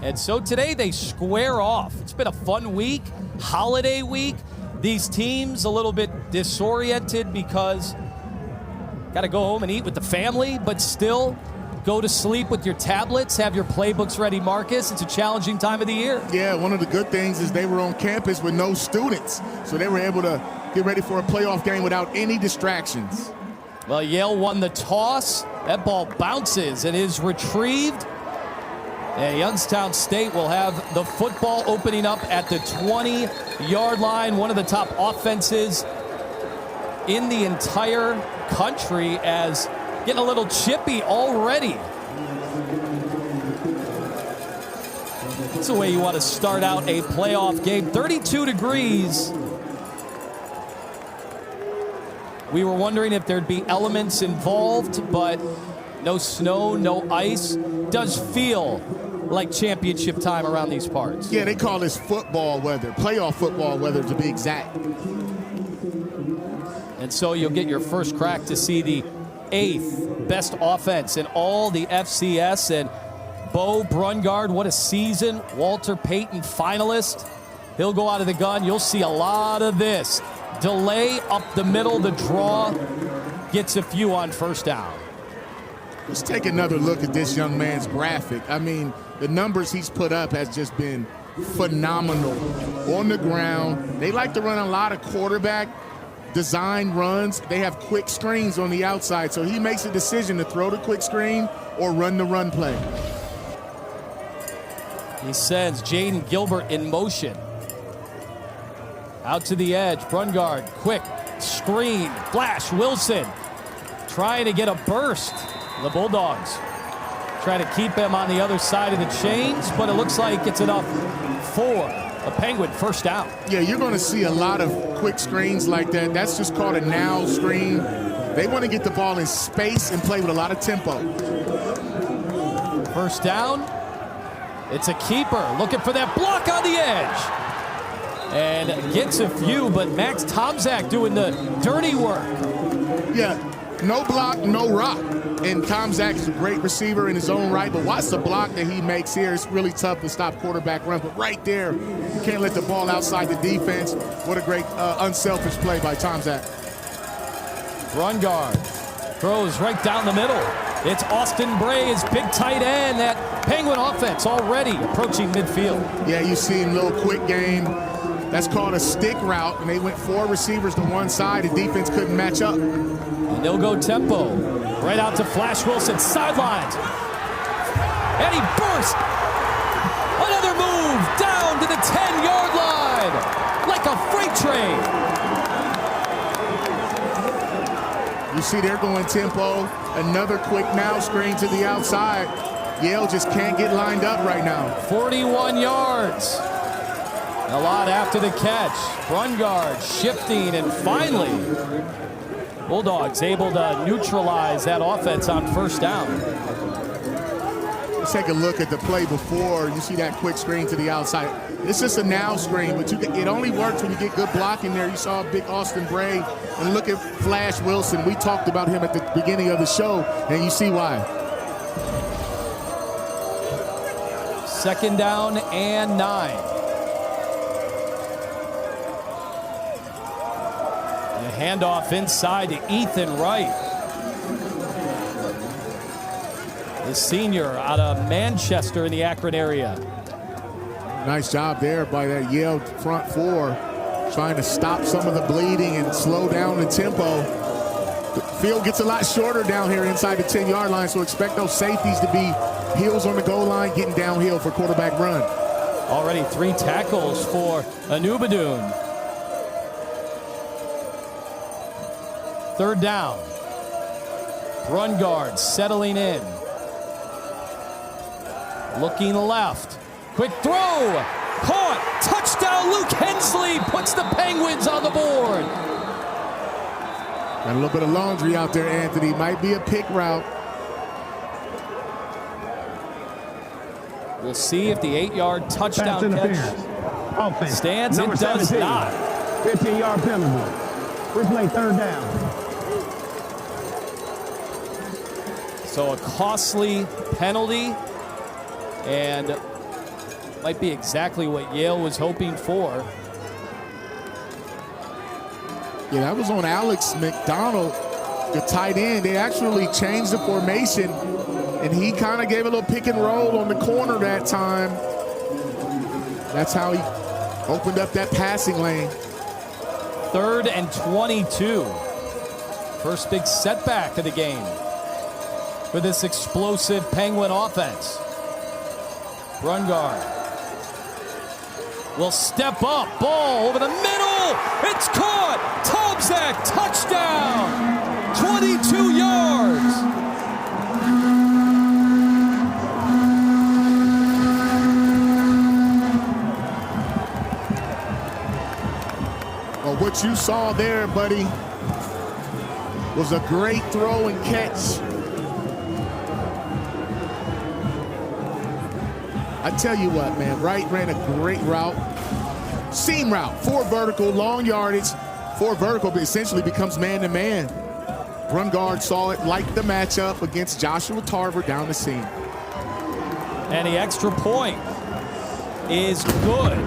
And so today they square off. It's been a fun week, holiday week. These teams a little bit disoriented because got to go home and eat with the family, but still go to sleep with your tablets, have your playbooks ready, Marcus. It's a challenging time of the year. Yeah, one of the good things is they were on campus with no students, so they were able to get ready for a playoff game without any distractions. Well, Yale won the toss. That ball bounces and is retrieved. And Youngstown State will have the football opening up at the 20-yard line. One of the top offenses in the entire country, as getting a little chippy already. That's the way you want to start out a playoff game. 32 degrees. We were wondering if there'd be elements involved, but no snow, no ice. Does feel like championship time around these parts. Yeah, they call this football weather, playoff football weather to be exact. And so you'll get your first crack to see the 8th best offense in all the FCS. And Bo Brungard, what a season. Walter Payton finalist. He'll go out of the gun. You'll see a lot of this. Delay up the middle. The draw gets a few on first down. Let's take another look at this young man's graphic. I mean, the numbers he's put up has just been phenomenal. On the ground, they like to run a lot of quarterback design runs. They have quick screens on the outside, so he makes a decision to throw the quick screen or run the run play. He sends Jaden Gilbert in motion. Out to the edge, Brungard, quick screen, flash, Wilson trying to get a burst. The Bulldogs try to keep him on the other side of the chains, but it looks like it's enough for a Penguin first down. Yeah, you're going to see a lot of quick screens like that. That's just called a now screen. They want to get the ball in space and play with a lot of tempo. First down. It's a keeper looking for that block on the edge. And gets a few, but Max Tomczak doing the dirty work. Yeah, no block, no rock. And Tomczak is a great receiver in his own right, but watch the block that he makes here. It's really tough to stop quarterback runs, but right there, you can't let the ball outside the defense. What a great unselfish play by Tomczak. Brungard throws right down the middle. It's Austin Bray's big tight end. That Penguin offense already approaching midfield. Yeah, you see him, little quick game. That's called a stick route, and they went 4 receivers to one side. The defense couldn't match up. And they'll go tempo. Right out to Flash Wilson, sidelines. And he burst. Another move down to the 10-yard line. Like a freight train. You see they're going tempo. Another quick now screen to the outside. Yale just can't get lined up right now. 41 yards. A lot after the catch. Brungard shifting, and finally Bulldogs able to neutralize that offense on first down. Let's take a look at the play before. You see that quick screen to the outside. It's just a now screen, but it only works when you get good blocking there. You saw big Austin Bray, and look at Flash Wilson. We talked about him at the beginning of the show, and you see why. Second down and 9. Handoff inside to Ethan Wright. The senior out of Manchester in the Akron area. Nice job there by that Yale front 4, trying to stop some of the bleeding and slow down the tempo. The field gets a lot shorter down here inside the 10-yard line, so expect those safeties to be heels on the goal line, getting downhill for quarterback run. Already 3 tackles for Anubadoon. Third down. Brungard settling in. Looking left. Quick throw. Caught. Touchdown. Luke Hensley puts the Penguins on the board. Got a little bit of laundry out there, Anthony. Might be a pick route. We'll see if the 8-yard touchdown catch stands. It does not. 15-yard penalty. Replay third down. So a costly penalty, and Might be exactly what Yale was hoping for. Yeah, that was on Alex McDonald, the tight end. They actually changed the formation, and he kind of gave a little pick and roll on the corner that time. That's how he opened up that passing lane. 3rd and 22. First big setback of the game for this explosive Penguin offense. Brungard will step up. Ball over the middle. It's caught. Tomzak, touchdown. 22 yards. Well, what you saw there, buddy, was a great throw and catch. I tell you what, man, Wright ran a great route. Seam route, 4 vertical, long yardage. 4 vertical, but essentially becomes man-to-man. Brungard saw it, liked the matchup against Joshua Tarver down the seam. And the extra point is good.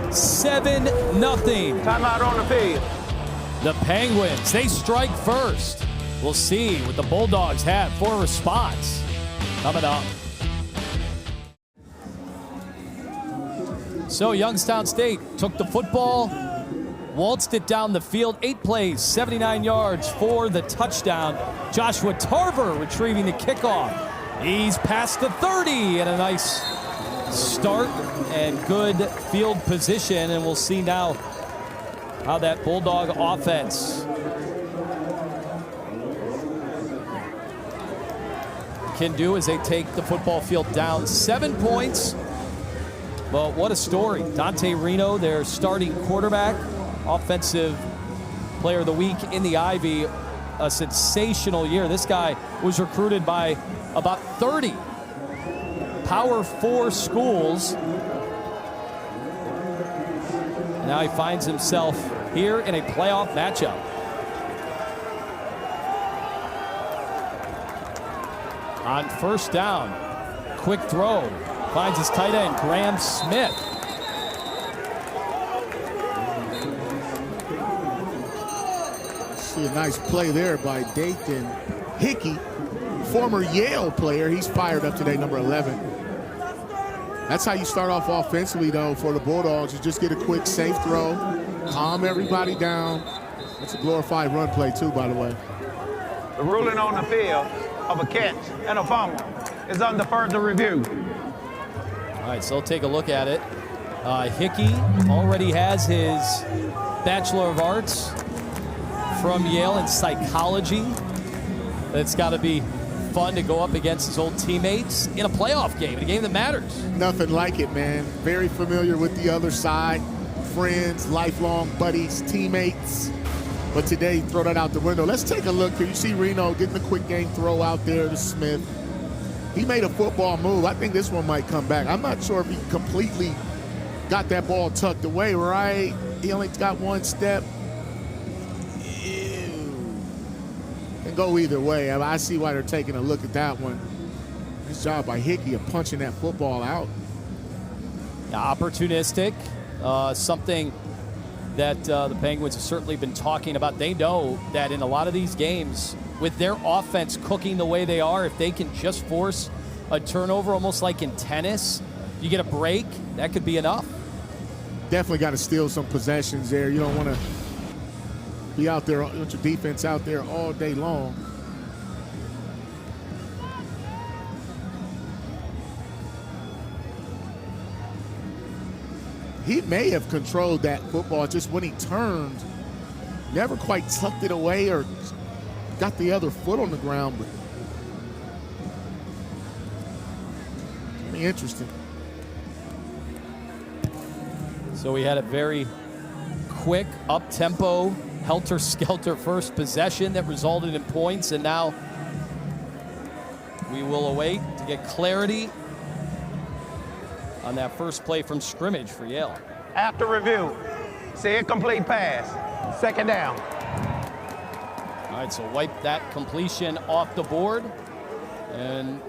7-0. Timeout on the field. The Penguins, they strike first. We'll see what the Bulldogs have for a response coming up. So Youngstown State took the football, waltzed it down the field, 8 plays, 79 yards for the touchdown. Joshua Tarver retrieving the kickoff. He's past the 30, and a nice start and good field position, and we'll see now how that Bulldog offense can do as they take the football field down 7 points. Well, what a story. Dante Reno, their starting quarterback, offensive player of the week in the Ivy, a sensational year. This guy was recruited by about 30 Power 4 schools. Now he finds himself here in a playoff matchup. On first down, quick throw. Finds his tight end, Graham Smith. See a nice play there by Dayton Hickey, former Yale player. He's fired up today, number 11. That's how you start off offensively, though, for the Bulldogs. You just get a quick, safe throw, calm everybody down. That's a glorified run play, too, by the way. The ruling on the field of a catch and a fumble is under further review. All right, so we'll take a look at it. Hickey already has his Bachelor of Arts from Yale in psychology. It's got to be fun to go up against his old teammates in a playoff game, in a game that matters. Nothing like it, man. Very familiar with the other side. Friends, lifelong buddies, teammates. But today, throw that out the window. Let's take a look here. You see Reno getting a quick game throw out there to Smith. He made a football move. I think this one might come back. I'm not sure if he completely got that ball tucked away, right? He only got one step. Can go either way. I see why they're taking a look at that one. Nice job by Hickey of punching that football out. Yeah, opportunistic, something that the Penguins have certainly been talking about. They know that in a lot of these games, with their offense cooking the way they are, if they can just force a turnover, almost like in tennis, you get a break, that could be enough. Definitely got to steal some possessions there. You don't want to be out there with your defense out there all day long. He may have controlled that football, just when he turned, never quite tucked it away or got the other foot on the ground, but interesting. So we had a very quick, up-tempo, helter-skelter first possession that resulted in points, and now we will await to get clarity on that first play from scrimmage for Yale. After review, say incomplete pass, 2nd down. All right, so wipe that completion off the board and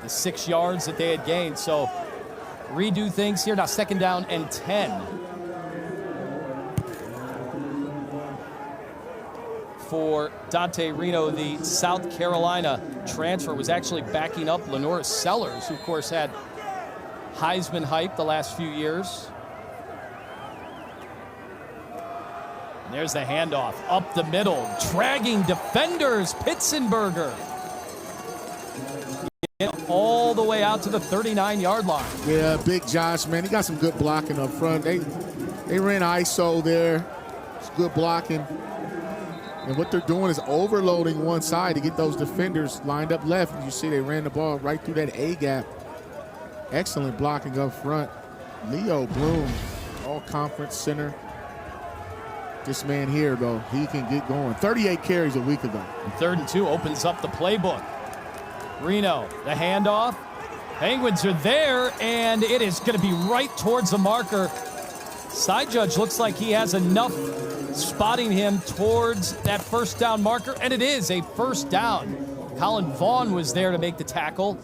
the 6 yards that they had gained. So redo things here. Now 2nd down and 10. For Dante Reno, the South Carolina transfer, was actually backing up Lenora Sellers, who of course had Heisman hype the last few years. And there's the handoff up the middle, dragging defenders, Pitzenberger. All the way out to the 39-yard line. Yeah, big Josh, man. He got some good blocking up front. They ran ISO there. It's good blocking. And what they're doing is overloading one side to get those defenders lined up left. And you see they ran the ball right through that A-gap. Excellent blocking up front. Leo Bloom, all-conference center. This man here, though, he can get going. 38 carries a week ago. And 3rd and 2 opens up the playbook. Reno, the handoff. Penguins are there, and it is going to be right towards the marker. Side judge looks like he has enough spotting him towards that 1st down marker, and it is a 1st down. Colin Vaughn was there to make the tackle.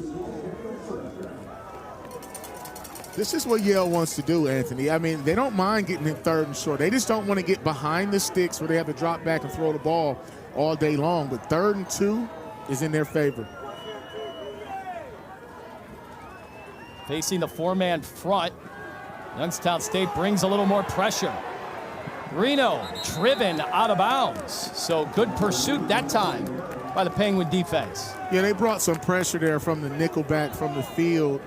This is what Yale wants to do, Anthony. I mean, they don't mind getting in 3rd and short. They just don't want to get behind the sticks where they have to drop back and throw the ball all day long. But 3rd and 2 is in their favor. Facing the 4-man front, Youngstown State brings a little more pressure. Reno driven out of bounds. So good pursuit that time by the Penguin defense. Yeah, they brought some pressure there from the nickelback from the field.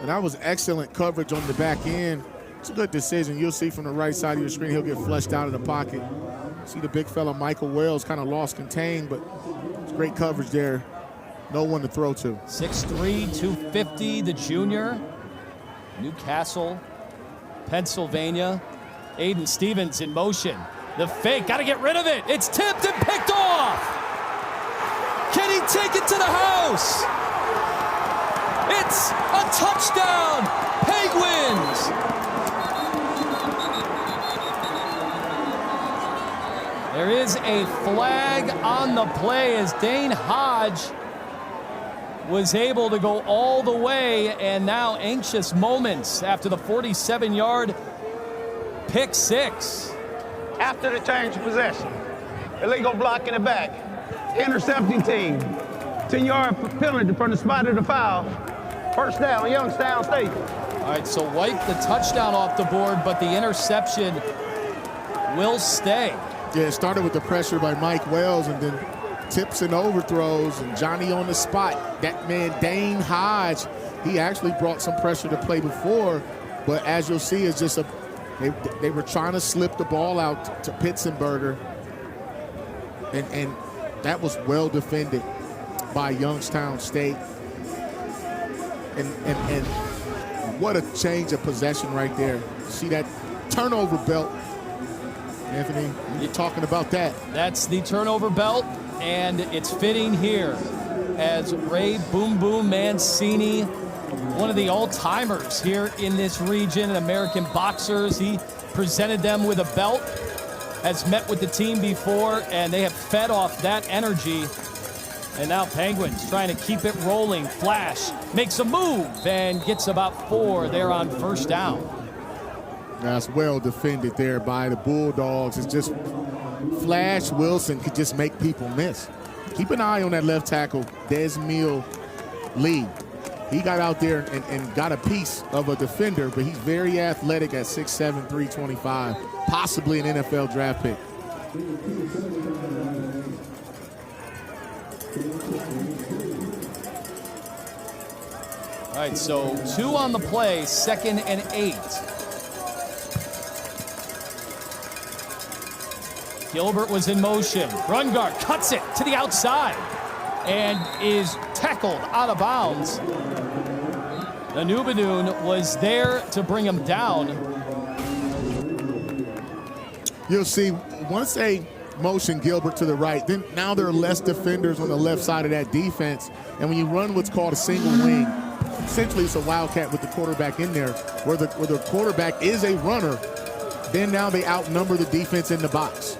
And that was excellent coverage on the back end. It's a good decision. You'll see from the right side of your screen, he'll get flushed out of the pocket. See the big fella, Michael Wells, kind of lost contained, but it's great coverage there. No one to throw to. 6'3", 250, the junior. Newcastle, Pennsylvania. Aiden Stevens in motion. The fake, got to get rid of it. It's tipped and picked off. Can he take it to the house? It's a touchdown, Penguins. There is a flag on the play as Dane Hodge was able to go all the way, and now anxious moments after the 47-yard pick six. After the change of possession, illegal block in the back, intercepting team, 10-yard penalty from the spot of the foul. 1st down, Youngstown State. All right, so wipe the touchdown off the board, but the interception will stay. Yeah, it started with the pressure by Mike Wells, and then tips and overthrows, and Johnny on the spot. That man, Dane Hodge, he actually brought some pressure to play before, but as you'll see, it's just they were trying to slip the ball out to Pitzenberger, and that was well defended by Youngstown State. And what a change of possession right there. See that turnover belt, Anthony? You're talking about that. That's the turnover belt, and it's fitting here as Ray Boom Boom Mancini, one of the all-timers here in this region, American boxers. He presented them with a belt, has met with the team before, and they have fed off that energy. And now Penguins trying to keep it rolling. Flash makes a move and gets about 4 there on 1st down. That's well defended there by the Bulldogs. It's just Flash Wilson could just make people miss. Keep an eye on that left tackle, Desmiel Lee. He got out there and got a piece of a defender, but he's very athletic at 6'7", 325, possibly an NFL draft pick. All right, so 2 on the play, 2nd and 8. Gilbert was in motion. Run guard cuts it to the outside and is tackled out of bounds. Anubadoon was there to bring him down. You'll see once they motion Gilbert to the right, then now there are less defenders on the left side of that defense. And when you run what's called a single wing, essentially it's a wildcat with the quarterback in there, where the quarterback is a runner, then now they outnumber the defense in the box.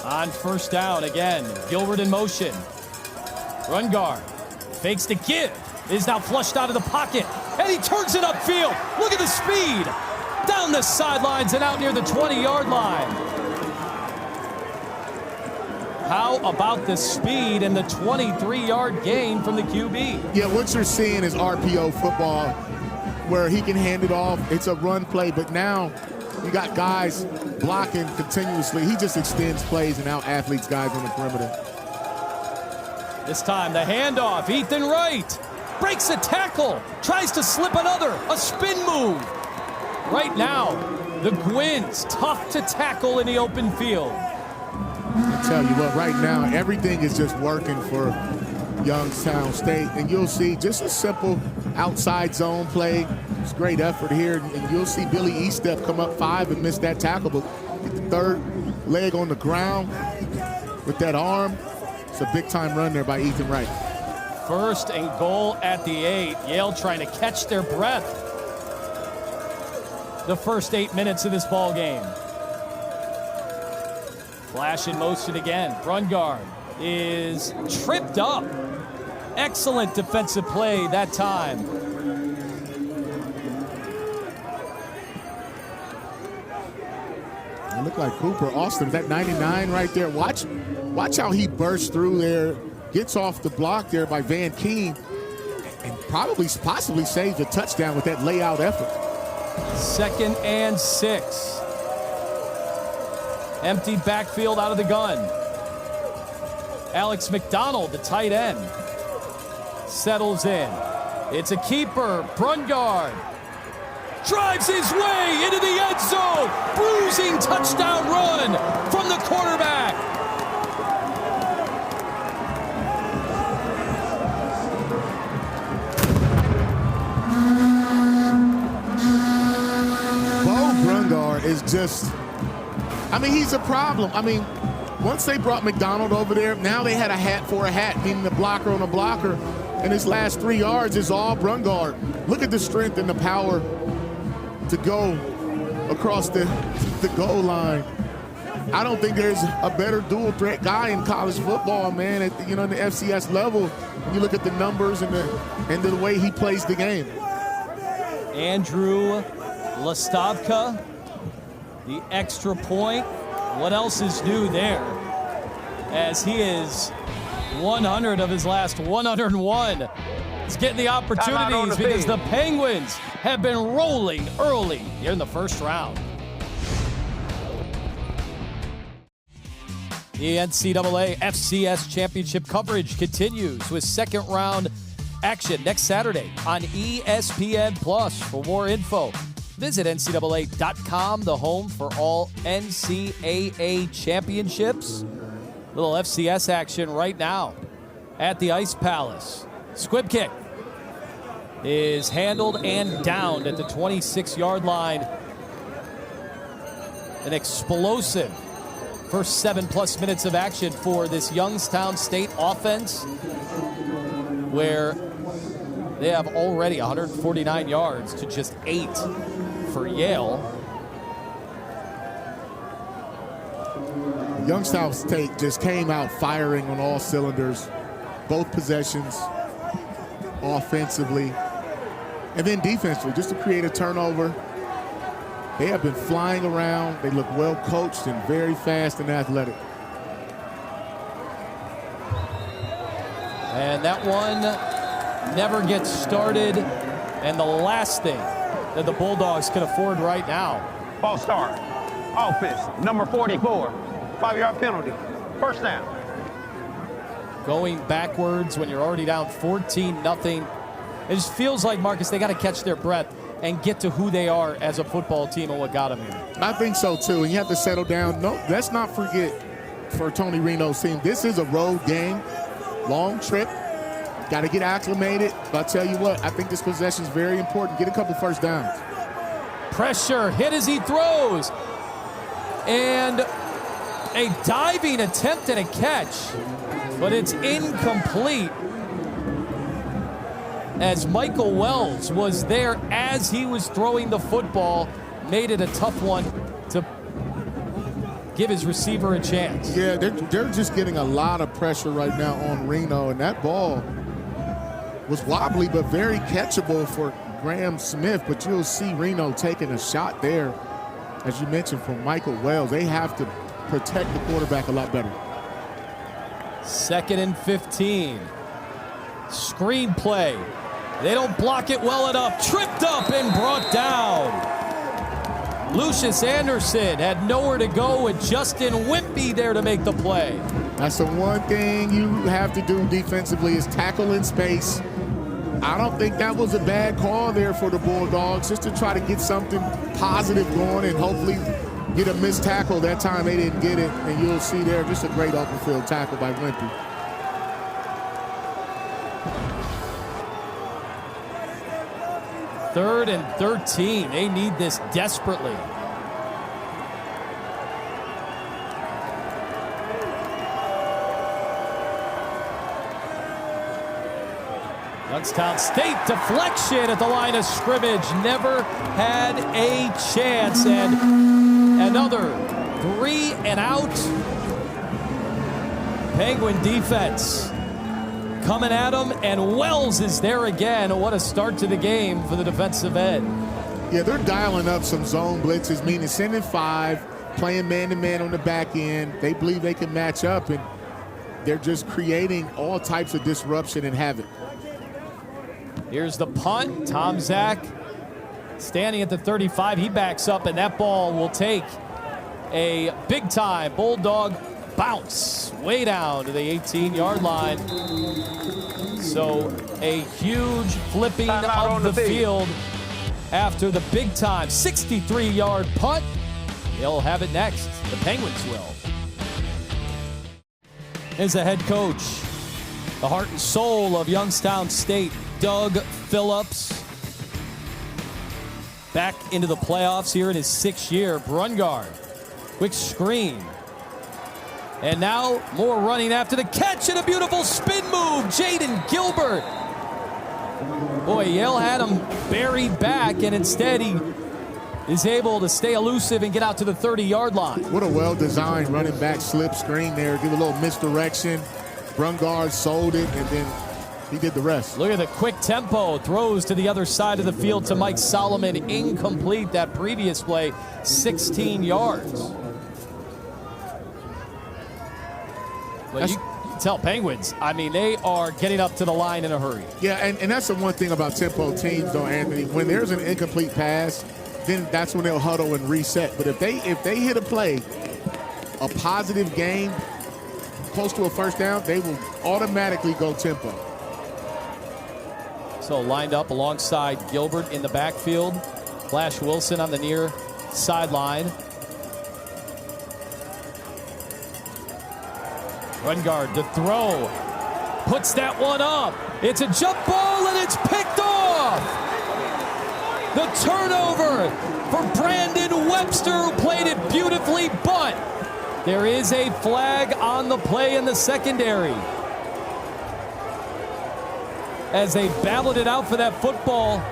On 1st down again, Gilbert in motion. Run guard fakes to give. is now flushed out of the pocket, and he turns it upfield. Look at the speed. Down the sidelines and out near the 20-yard line. How about the speed and the 23-yard gain from the QB? Yeah, what you're seeing is RPO football where he can hand it off. It's a run play, but now you got guys blocking continuously. He just extends plays and out-athletes guys on the perimeter. This time, the handoff. Ethan Wright breaks a tackle, tries to slip another, a spin move. Right now, the Gwins, tough to tackle in the open field. I tell you what, right now, everything is just working for Youngstown State. And you'll see just a simple outside zone play. It's great effort here. And you'll see Billy Eastep come up 5 and miss that tackle, but get the third leg on the ground with that arm. It's a big-time run there by Ethan Wright. First and goal at the 8. Yale trying to catch their breath. The first 8 minutes of this ball game. Flash in motion again. Brungard is tripped up. Excellent defensive play that time. It looked like Cooper Austin, that 99 right there. Watch how he bursts through there, gets off the block there by Van Keen, and possibly saves a touchdown with that layout effort. 2nd and 6. Empty backfield out of the gun. Alex McDonald, the tight end, settles in. It's a keeper. Brungard drives his way into the end zone. Bruising touchdown run from the quarterback. Is just, I mean, he's a problem. I mean, once they brought McDonald over there, now they had a hat for a hat, meaning the blocker on a blocker, and his last 3 yards is all Brungard. Look at the strength and the power to go across the goal line. I don't think there's a better dual threat guy in college football, man. In the FCS level, when you look at the numbers and the way he plays the game. Andrew Lastavka. The extra point. What else is new there? As he is 100 of his last 101. He's getting the opportunities because the Penguins have been rolling early here in the first round. The NCAA FCS championship coverage continues with second round action next Saturday on ESPN+. For more info, visit NCAA.com, the home for all NCAA championships. Little FCS action right now at the Ice Palace. Squib kick is handled and downed at the 26-yard line. An explosive first 7+ minutes of action for this Youngstown State offense, where they have already 149 yards to just 8 for Yale. Youngstown State just came out firing on all cylinders, both possessions, offensively, and then defensively, just to create a turnover. They have been flying around. They look well coached and very fast and athletic. And that one never gets started. And the last thing that the Bulldogs can afford right now. False start. Offense, number 44. 5-yard penalty. First down. Going backwards when you're already down 14-0. It just feels like, Marcus, they got to catch their breath and get to who they are as a football team and what got them here. I think so, too. And you have to settle down. No, let's not forget, for Tony Reno's team, this is a road game. Long trip. Got to get acclimated. But I'll tell you what, I think this possession is very important. Get a couple first downs. Pressure, hit as he throws. And a diving attempt at a catch, but it's incomplete, as Michael Wells was there as he was throwing the football, made it a tough one to give his receiver a chance. Yeah, they're just getting a lot of pressure right now on Reno, and that ball, was wobbly but very catchable for Graham Smith, but you'll see Reno taking a shot there, as you mentioned, from Michael Wells. They have to protect the quarterback a lot better. 2nd and 15. Screen play. They don't block it well enough. Tripped up and brought down. Lucius Anderson had nowhere to go with Justin Wimpy there to make the play. That's the one thing you have to do defensively is tackle in space. I don't think that was a bad call there for the Bulldogs, just to try to get something positive going and hopefully get a missed tackle. That time they didn't get it, and you'll see there just a great open field tackle by Wimpy. Third and 13. They need this desperately. Youngstown State deflection at the line of scrimmage. Never had a chance. And another 3 and out. Penguin defense coming at him, and Wells is there again. What a start to the game for the defensive end. Yeah, they're dialing up some zone blitzes, meaning sending 5, playing man-to-man on the back end. They believe they can match up, and they're just creating all types of disruption and havoc. Here's the punt. Tom Zach standing at the 35. He backs up, and that ball will take a big-time Bulldog bounce way down to the 18-yard line. So a huge flipping of the field after the big-time 63-yard punt. They'll have it next. The Penguins will. As the head coach, the heart and soul of Youngstown State, Doug Phillips, back into the playoffs here in his 6th year. Brungard, quick screen. And now more running after the catch, and a beautiful spin move. Jaden Gilbert. Boy, Yale had him buried back, and instead he is able to stay elusive and get out to the 30-yard line. What a well-designed running back slip screen there. Give a little misdirection. Brungard sold it, and then he did the rest. Look at the quick tempo. Throws to the other side of the field to Mike Solomon. Incomplete. That previous play, 16 yards. But you can tell Penguins, I mean, they are getting up to the line in a hurry. Yeah, and that's the one thing about tempo teams, though, Anthony. When there's an incomplete pass, then that's when they'll huddle and reset. But if they hit a play, a positive game, close to a first down, they will automatically go tempo. So lined up alongside Gilbert in the backfield. Flash Wilson on the near sideline. Brungard to throw. Puts that one up. It's a jump ball, and it's picked off. The turnover for Brandon Webster, who played it beautifully, but there is a flag on the play in the secondary. As they battled it out for that football.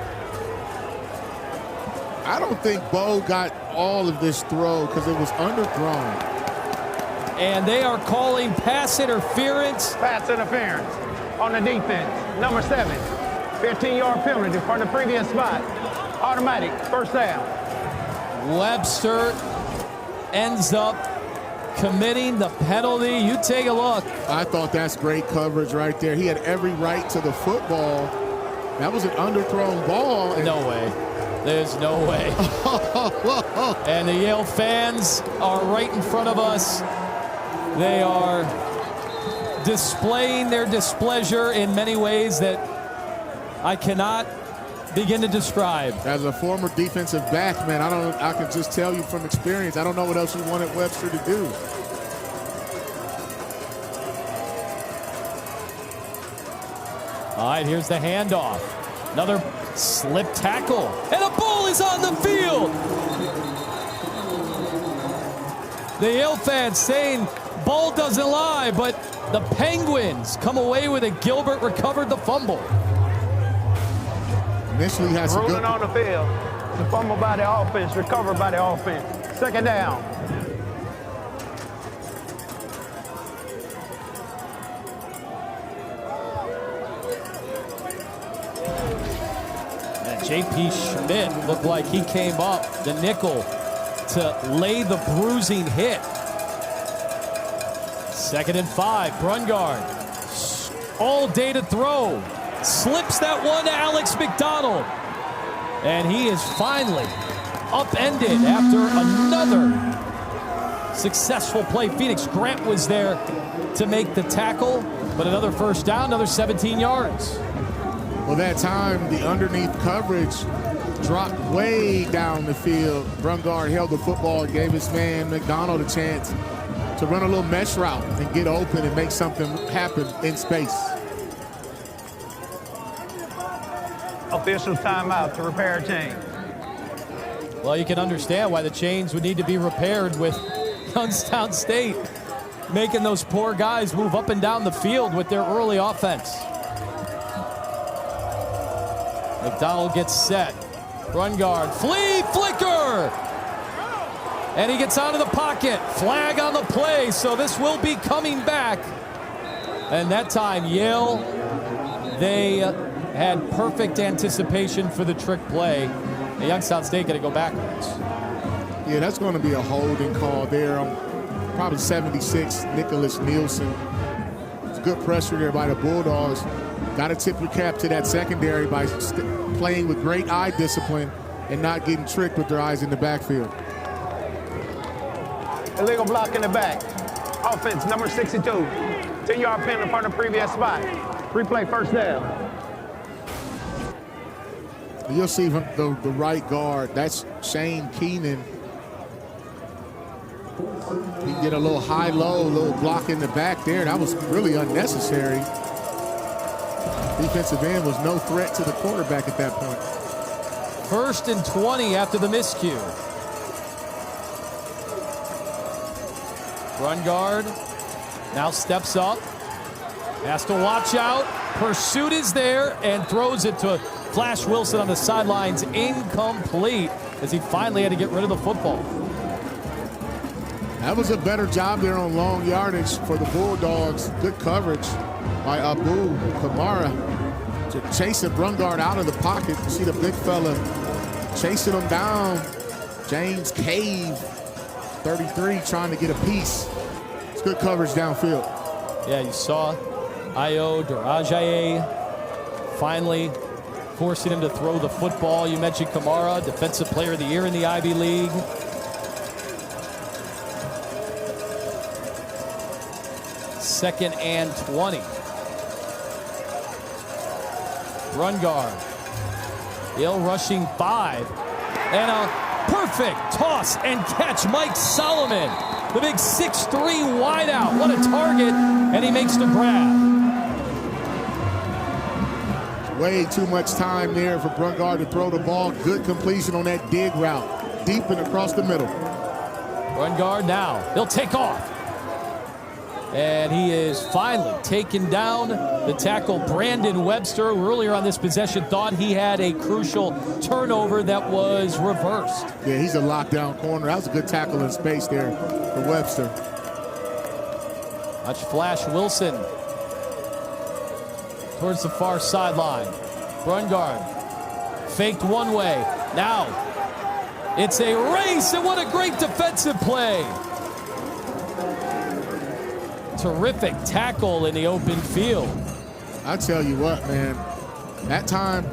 I don't think Bo got all of this throw because it was underthrown. And they are calling pass interference. Pass interference on the defense. Number 7, 15-yard penalty from the previous spot. Automatic first down. Webster ends up committing the penalty. You take a look. I thought that's great coverage right there. He had every right to the football. That was an underthrown ball. No way. There's no way. And the Yale fans are right in front of us. They are displaying their displeasure in many ways that I cannot begin to describe. As a former defensive back, man, I can just tell you from experience, I don't know what else you wanted Webster to do. All right, here's the handoff. Another slip tackle, and a ball is on the field. The Yale fans saying ball doesn't lie, but the Penguins come away with it. Gilbert recovered the fumble. Initially has a Rolling good on the field. The fumble by the offense, recovered by the offense. Second down. J.P. Schmidt looked like he came up the nickel to lay the bruising hit. 2nd and 5. Brungard all day to throw. Slips that one to Alex McDonald. And he is finally upended after another successful play. Phoenix Grant was there to make the tackle, but another first down, another 17 yards. Well, that time, the underneath coverage dropped way down the field. Brungard held the football and gave his man McDonald a chance to run a little mesh route and get open and make something happen in space. Officials timeout to repair chain. Well, you can understand why the chains would need to be repaired with Youngstown State making those poor guys move up and down the field with their early offense. McDonald gets set. Brungard, flea flicker! And he gets out of the pocket. Flag on the play, so this will be coming back. And that time, Yale, they had perfect anticipation for the trick play. And Youngstown State going to go backwards. Yeah, that's going to be a holding call there on probably 76, Nicholas Nielsen. It's good pressure there by the Bulldogs. Got to tip your cap to that secondary by playing with great eye discipline and not getting tricked with their eyes in the backfield. Illegal block in the back. Offense, number 62. 10-yard penalty from the previous spot. Replay, first down. You'll see from the right guard, that's Shane Keenan. He did a little high-low, little block in the back there. That was really unnecessary. Defensive end was no threat to the quarterback at that point. 1st and 20 after the miscue. Brungard now steps up, has to watch out. Pursuit is there and throws it to Flash Wilson on the sidelines, incomplete, as he finally had to get rid of the football. That was a better job there on long yardage for the Bulldogs. Good coverage by Abu Kamara to chasing Brungard out of the pocket. You see the big fella chasing him down. James Cave, 33, trying to get a piece. It's good coverage downfield. Yeah, you saw Ayo Darajaye finally forcing him to throw the football. You mentioned Kamara, Defensive Player of the Year in the Ivy League. Second and 20. Brungard. Yale rushing 5. And a perfect toss and catch. Mike Solomon, the big 6'3" wideout. What a target, and he makes the grab. Way too much time there for Brungard to throw the ball. Good completion on that dig route. Deep and across the middle. Brungard now, he'll take off. And he is finally taken down. The tackle, Brandon Webster, who earlier on this possession thought he had a crucial turnover that was reversed. Yeah, he's a lockdown corner. That was a good tackle in space there for Webster. Watch Flash Wilson towards the far sideline. Brungard faked one way. Now it's a race, and what a great defensive play. Terrific tackle in the open field. I tell you what, man, that time,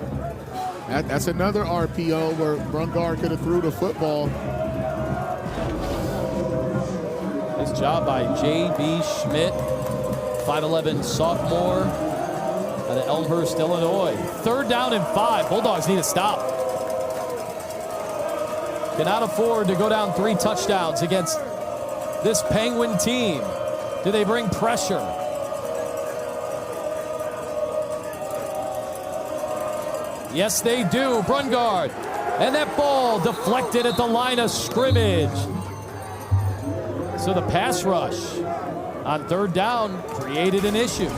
that's another RPO where Brungard could have threw the football. Nice job by J.B. Schmidt, 5'11" sophomore out of Elmhurst, Illinois. 3rd down and 5. Bulldogs need to stop. Cannot afford to go down 3 touchdowns against this Penguin team. Do they bring pressure? Yes, they do. Brungard. And that ball deflected at the line of scrimmage. So the pass rush on 3rd down created an issue.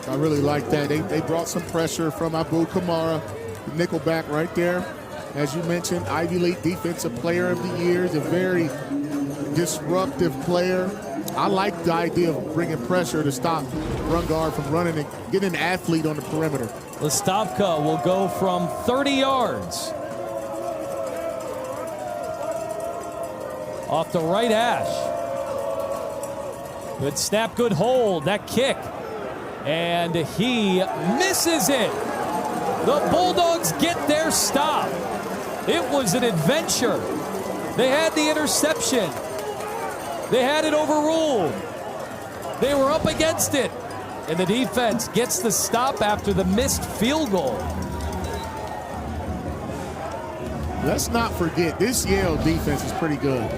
I really like that. They brought some pressure from Abu Kamara, the nickelback right there. As you mentioned, Ivy League Defensive Player of the Year. Is a very disruptive player. I like the idea of bringing pressure to stop run guard from running and getting an athlete on the perimeter. Listavka will go from 30 yards. Off the right hash. Good snap, good hold. That kick. And he misses it. The Bulldogs get their stop. It was an adventure. They had the interception. They had it overruled. They were up against it. And the defense gets the stop after the missed field goal. Let's not forget, this Yale defense is pretty good.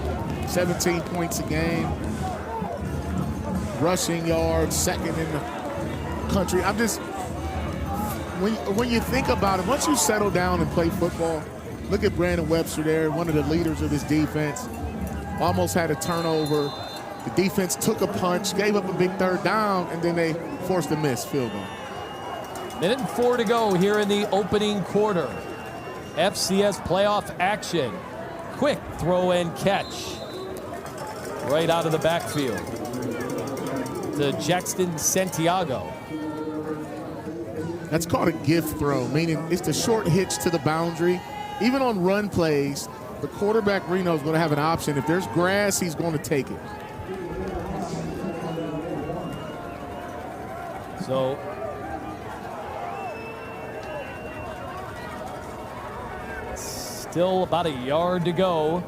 17 points a game. Rushing yards, second in the country. I'm just, when you think about it, once you settle down and play football, look at Brandon Webster there, one of the leaders of this defense. Almost had a turnover. The defense took a punch, gave up a big third down, and then they forced a missed field goal. 1:04 to go here in the opening quarter. FCS playoff action. Quick throw and catch. Right out of the backfield to Jackson Santiago. That's called a gift throw, meaning it's the short hitch to the boundary. Even on run plays, the quarterback, Reno, is going to have an option. If there's grass, he's going to take it. So still about a yard to go.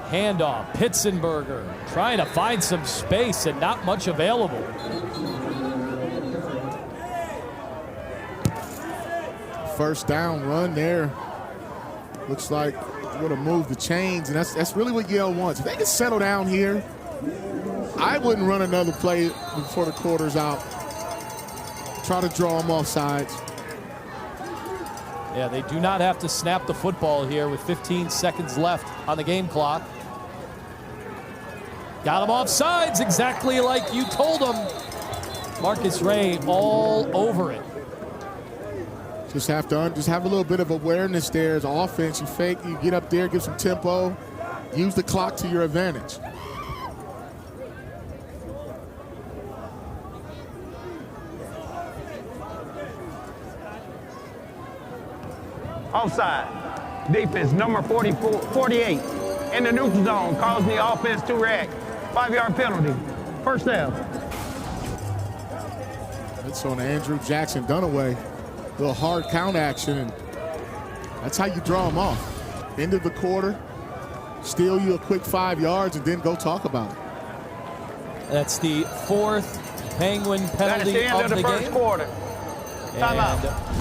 Handoff, Pitzenberger trying to find some space and not much available. First down run there. Looks like would have moved the chains, and that's really what Yale wants. If they can settle down here, I wouldn't run another play before the quarter's out. Try to draw them off sides. Yeah, they do not have to snap the football here with 15 seconds left on the game clock. Got them off sides exactly like you told them. Marcus Ray all over it. Just have a little bit of awareness there as offense. You fake, you get up there, give some tempo, use the clock to your advantage. Offside. Defense number 48 in the neutral zone, causing the offense to react. 5-yard penalty. First down. It's on Andrew Jackson Dunaway. Little hard count action, and that's how you draw them off. End of the quarter, steal you a quick 5 yards, and then go talk about it. That's the fourth Penguin penalty the end of the first game. Quarter. Time out.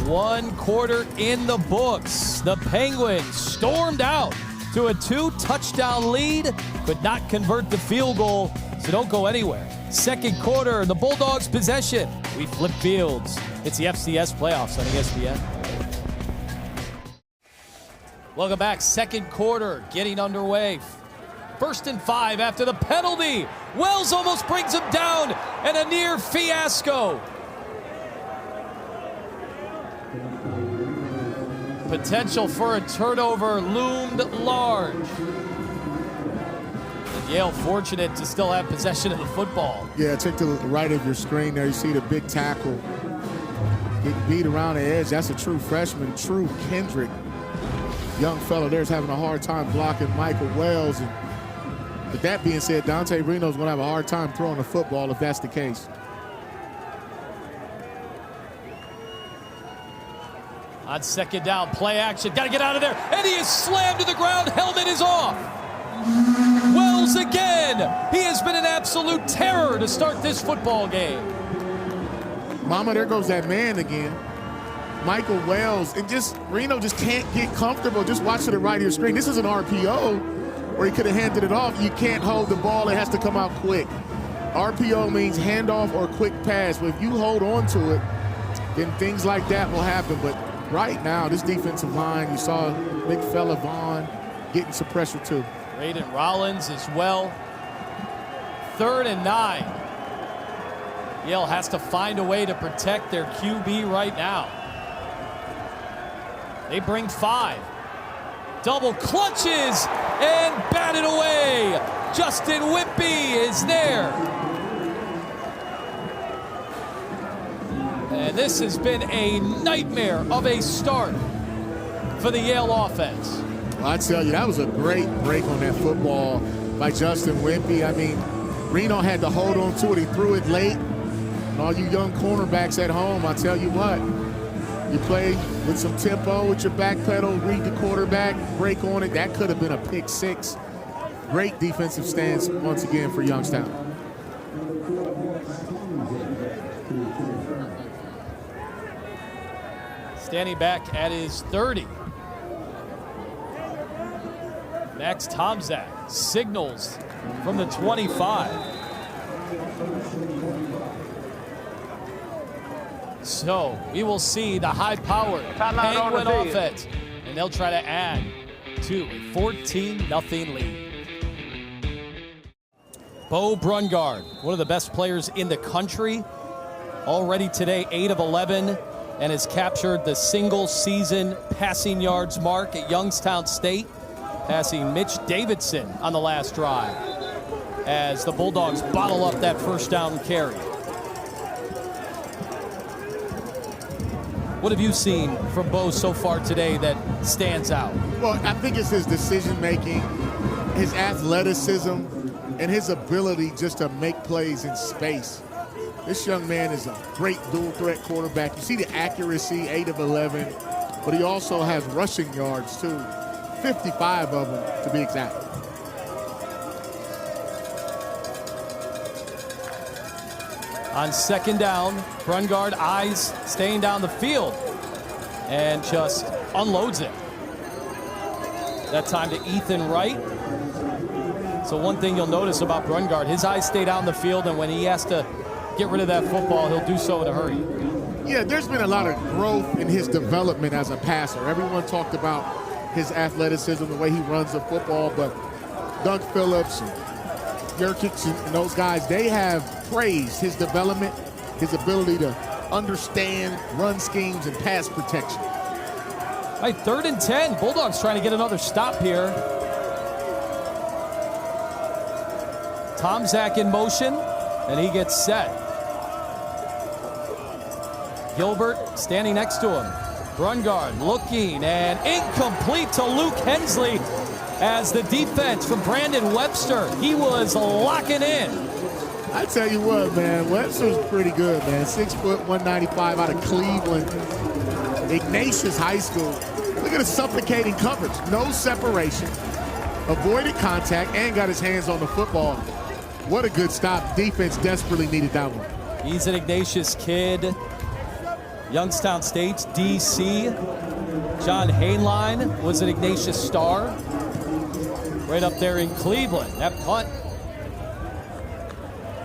1 quarter in the books. The Penguins stormed out to a 2-touchdown lead, but not convert the field goal, so don't go anywhere. Second quarter, the Bulldogs possession. We flip fields. It's the FCS playoffs on ESPN. Welcome back. Second quarter getting underway. 1st and 5 after the penalty. Wells almost brings him down, and a near fiasco. Potential for a turnover loomed large. And Yale fortunate to still have possession of the football. Yeah, check to the right of your screen there. You see the big tackle. Get beat around the edge. That's a true freshman, True Kendrick. Young fella there's having a hard time blocking Michael Wells. And with that being said, Dante Reno's going to have a hard time throwing the football if that's the case. On second down, play action. Got to get out of there. And he is slammed to the ground. Helmet is off. Wells again. He has been an absolute terror to start this football game. Mama, there goes that man again. Michael Wells. And just, Reno just can't get comfortable. Just watch to the right of your screen. This is an RPO where he could have handed it off. You can't hold the ball. It has to come out quick. RPO means handoff or quick pass. But if you hold on to it, then things like that will happen. But right now, this defensive line, you saw big fella Vaughn getting some pressure too. Braden Rollins as well. 3rd and 9. Yale has to find a way to protect their QB right now. They bring 5. Double clutches and batted away. Justin Whitby is there. And this has been a nightmare of a start for the Yale offense. Well, I tell you, that was a great break on that football by Justin Wimpy. I mean, Reno had to hold on to it. He threw it late. And all you young cornerbacks at home, I tell you what, you play with some tempo with your back pedal, read the quarterback, break on it. That could have been a pick six. Great defensive stance once again for Youngstown. Standing back at his 30. Max Tomczak signals from the 25. So we will see the high-powered Penguin offense, and they'll try to add to a 14-0 lead. Bo Brungard, one of the best players in the country, already today 8 of 11, and has captured the single-season passing yards mark at Youngstown State, passing Mitch Davidson on the last drive as the Bulldogs bottle up that first down carry. What have you seen from Bo so far today that stands out? Well, I think it's his decision-making, his athleticism, and his ability just to make plays in space. This young man is a great dual-threat quarterback. You see the accuracy, 8 of 11, but he also has rushing yards, too. 55 of them, to be exact. On second down, Brungard eyes staying down the field and just unloads it. That time to Ethan Wright. So one thing you'll notice about Brungard, his eyes stay down the field, and when he has to get rid of that football, he'll do so in a hurry. Yeah, there's been a lot of growth in his development as a passer. Everyone talked about his athleticism, the way he runs the football, but Doug Phillips and Jurkic and those guys, they have praised his development, his ability to understand run schemes and pass protection. All right, 3rd and 10. Bulldogs trying to get another stop here. Tomczak in motion, and he gets set. Gilbert standing next to him. Brungard looking, and incomplete to Luke Hensley as the defense from Brandon Webster. He was locking in. I tell you what, man, Webster's pretty good, man. 6 foot, 195 out of Cleveland, Ignatius High School. Look at the suffocating coverage. No separation, avoided contact, and got his hands on the football. What a good stop. Defense desperately needed that one. He's an Ignatius kid. Youngstown State's DC. John Hainline was an Ignatius star. Right up there in Cleveland. That punt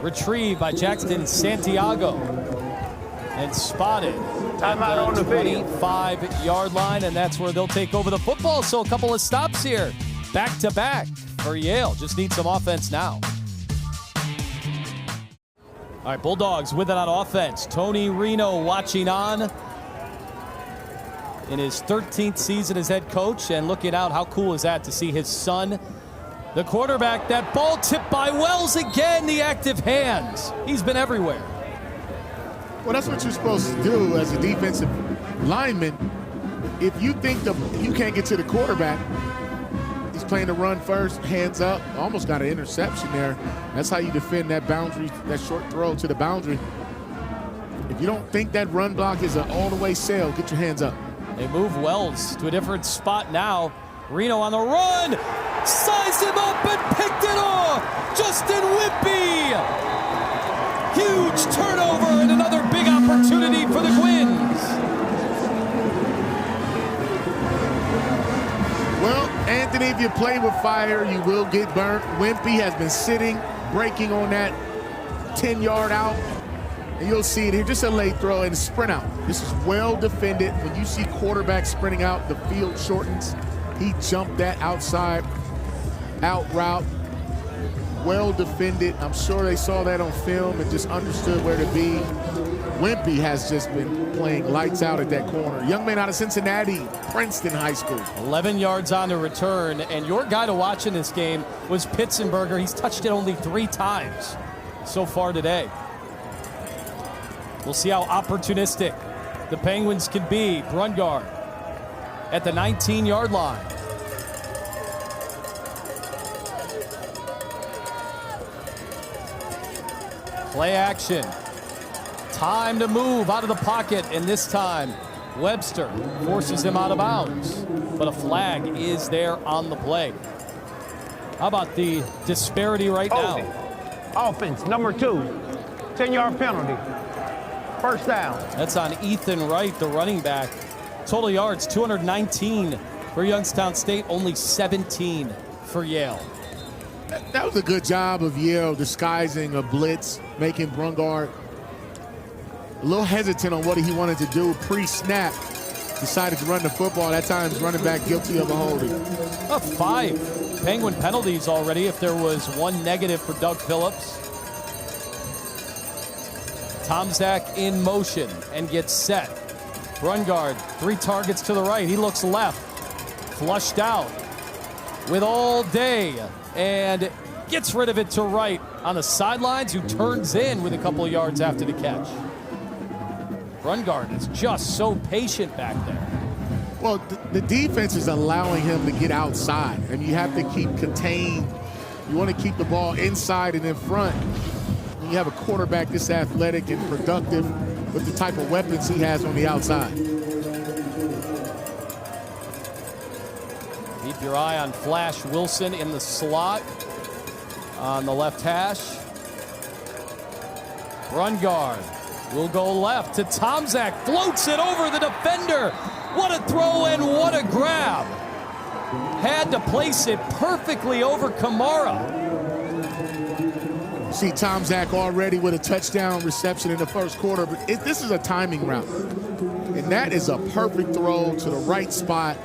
retrieved by Jackson Santiago and spotted at the 25-yard line, and that's where they'll take over the football. So a couple of stops here, back-to-back for Yale. Just need some offense now. All right, Bulldogs with it on offense. Tony Reno watching on in his 13th season as head coach, and looking out, how cool is that to see his son, the quarterback, that ball tipped by Wells again, the active hands. He's been everywhere. Well, that's what you're supposed to do as a defensive lineman. If you think you can't get to the quarterback, he's playing the run first, hands up, almost got an interception there. That's how you defend that boundary, that short throw to the boundary. If you don't think that run block is an all-the-way sail, get your hands up. They move Wells to a different spot now. Reno on the run, sized him up and picked it off. Justin Wimpy. Huge turnover and another big opportunity for the Gwins. Well, Anthony, if you play with fire, you will get burnt. Wimpy has been sitting, breaking on that 10-yard out. And you'll see it here, just a late throw and a sprint out. This is well defended. When you see quarterbacks sprinting out, the field shortens. He jumped that outside out route. Well defended. I'm sure they saw that on film and just understood where to be. Wimpy has just been playing lights out at that corner. Young man out of Cincinnati, Princeton High School. 11 yards on the return, and your guy to watch in this game was Pitzenberger. He's touched it only 3 times so far today. We'll see how opportunistic the Penguins can be. Brungard at the 19-yard line. Play action. Time to move out of the pocket, and this time Webster forces him out of bounds. But a flag is there on the play. How about the disparity right now? Offense, number 2, 10-yard penalty. First down. That's on Ethan Wright, the running back. Total yards, 219 for Youngstown State, only 17 for Yale. That was a good job of Yale disguising a blitz, making Brungard a little hesitant on what he wanted to do pre-snap. Decided to run the football. That time, running back guilty of a holding. 5 Penguin penalties already, if there was one negative for Doug Phillips. Tomczak in motion and gets set. Brungard, 3 targets to the right. He looks left. Flushed out with all day and gets rid of it to right on the sidelines, who turns in with a couple of yards after the catch. Brungard is just so patient back there. Well, the defense is allowing him to get outside, and you have to keep contained. You want to keep the ball inside and in front. When you have a quarterback this athletic and productive with the type of weapons he has on the outside. Keep your eye on Flash Wilson in the slot on the left hash. Brungard will go left to Tomczak, floats it over the defender. What a throw and what a grab. Had to place it perfectly over Kamara. See Tomczak already with a touchdown reception in the first quarter, but this is a timing route. And that is a perfect throw to the right spot.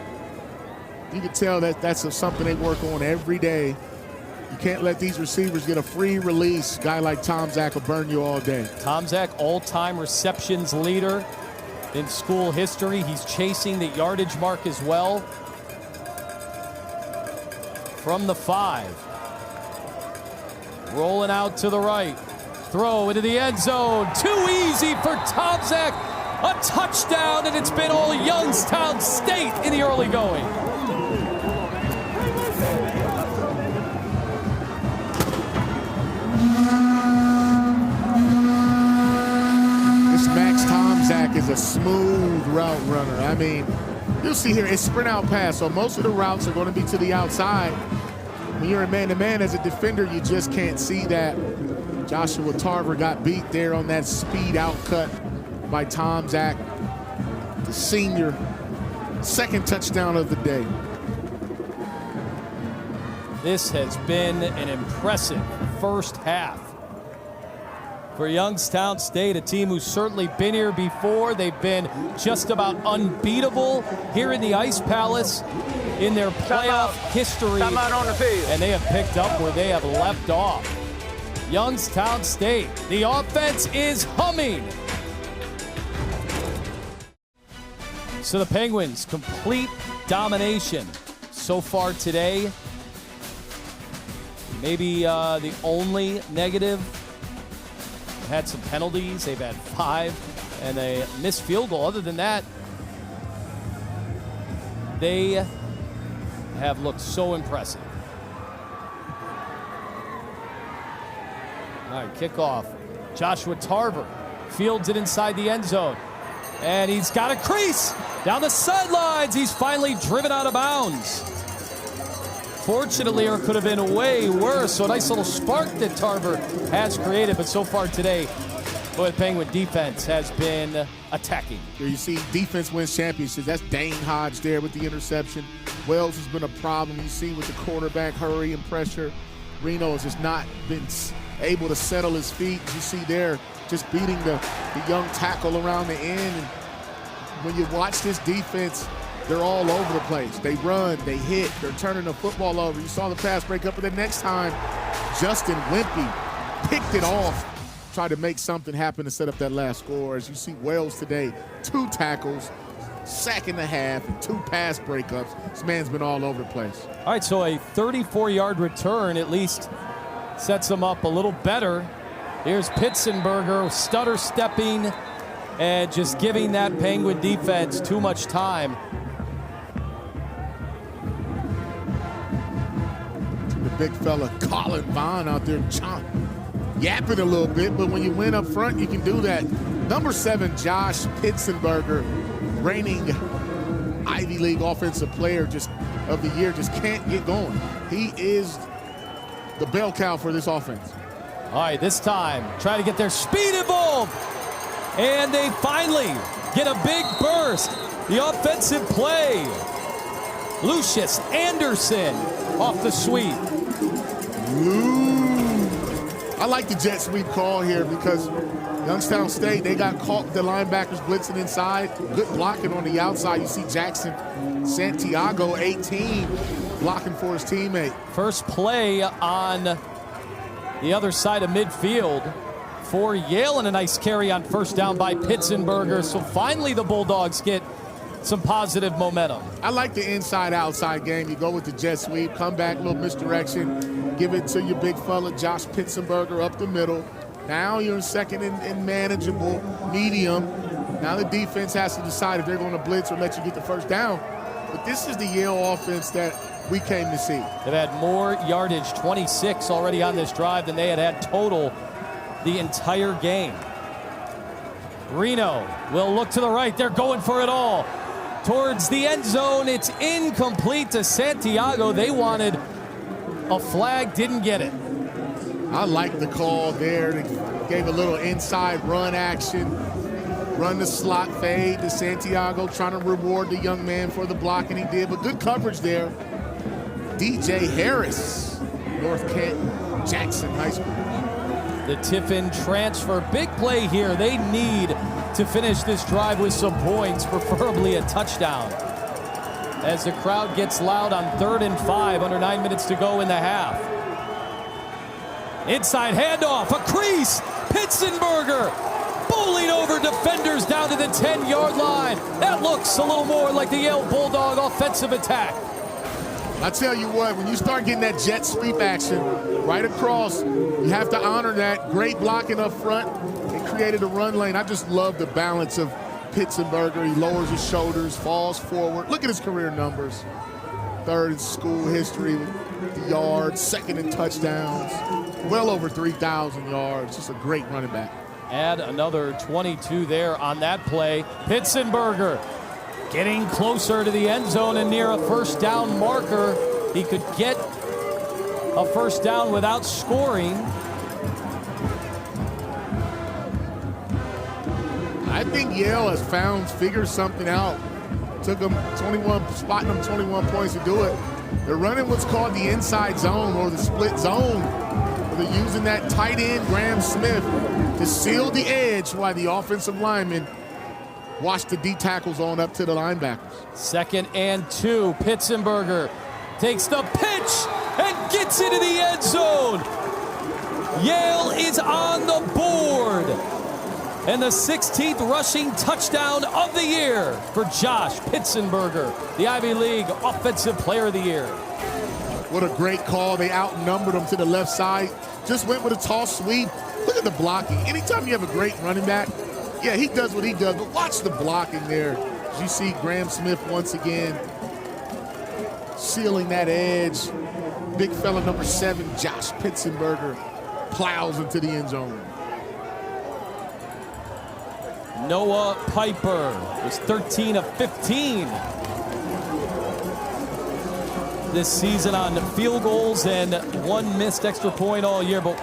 You can tell that that's something they work on every day. You can't let these receivers get a free release. A guy like Tomczak will burn you all day. Tomczak, all-time receptions leader in school history. He's chasing the yardage mark as well. From the 5. Rolling out to the right. Throw into the end zone. Too easy for Tomczak. A touchdown, and it's been all Youngstown State in the early going. Tomczak is a smooth route runner. I mean, you'll see here, it's sprint out pass, so most of the routes are going to be to the outside. When you're a man-to-man as a defender, you just can't see that. Joshua Tarver got beat there on that speed out cut by Tomczak, the senior. Second touchdown of the day. This has been an impressive first half for Youngstown State, a team who's certainly been here before. They've been just about unbeatable here in the Ice Palace in their playoff history. Time out on the field. And they have picked up where they have left off. Youngstown State, the offense is humming. So the Penguins, complete domination so far today. Maybe the only negative. Had some penalties. They've had 5 and a missed field goal. Other than that, they have looked so impressive. All right, kickoff. Joshua Tarver fields it inside the end zone. And he's got a crease down the sidelines. He's finally driven out of bounds. Fortunately, it could have been way worse. So a nice little spark that Tarver has created. But so far today, boy, the Penguin defense has been attacking. Here you see defense wins championships. That's Dane Hodge there with the interception. Wells has been a problem. You see with the quarterback hurry and pressure. Reno has just not been able to settle his feet. You see there just beating the young tackle around the end. And when you watch this defense, they're all over the place. They run, they hit, they're turning the football over. You saw the pass break up, but the next time, Justin Wimpy picked it off, tried to make something happen to set up that last score. As you see Wells today, 2 tackles, sack and a half, and 2 pass breakups. This man's been all over the place. All right, so a 34-yard return at least sets him up a little better. Here's Pitzenberger, stutter stepping and just giving that Penguin defense too much time. The big fella, Colin Vaughn, out there yapping a little bit, but when you win up front, you can do that. Number 7, Josh Pitzenberger, reigning Ivy League Offensive Player of the Year, just can't get going. He is the bell cow for this offense. All right, this time, try to get their speed involved. And they finally get a big burst. The offensive play. Lucius Anderson off the sweep. Ooh. I like the jet sweep call here because Youngstown State, they got caught, the linebackers blitzing inside. Good blocking on the outside. You see Jackson Santiago, 18, blocking for his teammate. First play on the other side of midfield for Yale, and a nice carry on first down by Pitzenberger. So finally the Bulldogs get some positive momentum. I like the inside-outside game. You go with the jet sweep, come back, little misdirection, give it to your big fella, Josh Pitzenberger, up the middle. Now you're in second and manageable, medium. Now the defense has to decide if they're going to blitz or let you get the first down. But this is the Yale offense that we came to see. They've had more yardage, 26 already on this drive, than they had total the entire game. Reno will look to the right. They're going for it all. Towards the end zone, it's incomplete to Santiago. They wanted a flag, didn't get it. I like the call there. They gave a little inside run action. Run the slot fade to Santiago, trying to reward the young man for the blocking he did. But good coverage there. DJ Harris, North Canton, Jackson High School. The Tiffin transfer, big play here. They need to finish this drive with some points, preferably a touchdown. As the crowd gets loud on 3rd and 5, under 9 minutes to go in the half. Inside handoff, a crease, Pitzenberger bowling over defenders down to the 10-yard line. That looks a little more like the Yale Bulldog offensive attack. I tell you what, when you start getting that jet sweep action right across, you have to honor that. Great blocking up front. It created a run lane. I just love the balance of Pitzenberger. He lowers his shoulders, falls forward. Look at his career numbers. 3rd in school history with the yards, 2nd in touchdowns, well over 3,000 yards. Just a great running back. Add another 22 there on that play. Pitzenberger getting closer to the end zone and near a first down marker. He could get a first down without scoring. I think Yale has figured something out. Took them 21, spotting them 21 points to do it. They're running what's called the inside zone or the split zone. Where they're using that tight end, Graham Smith, to seal the edge while the offensive linemen watch the D tackles on up to the linebackers. 2nd and 2. Pitzenberger takes the pitch and gets into the end zone. Yale is on the board. And the 16th rushing touchdown of the year for Josh Pitzenberger, the Ivy League Offensive Player of the Year. What a great call. They outnumbered him to the left side. Just went with a toss sweep. Look at the blocking. Anytime you have a great running back, yeah, he does what he does, but watch the blocking there. As you see Graham Smith once again sealing that edge. Big fella number 7, Josh Pitzenberger, plows into the end zone. Noah Piper was 13 of 15 this season on field goals and 1 missed extra point all year, but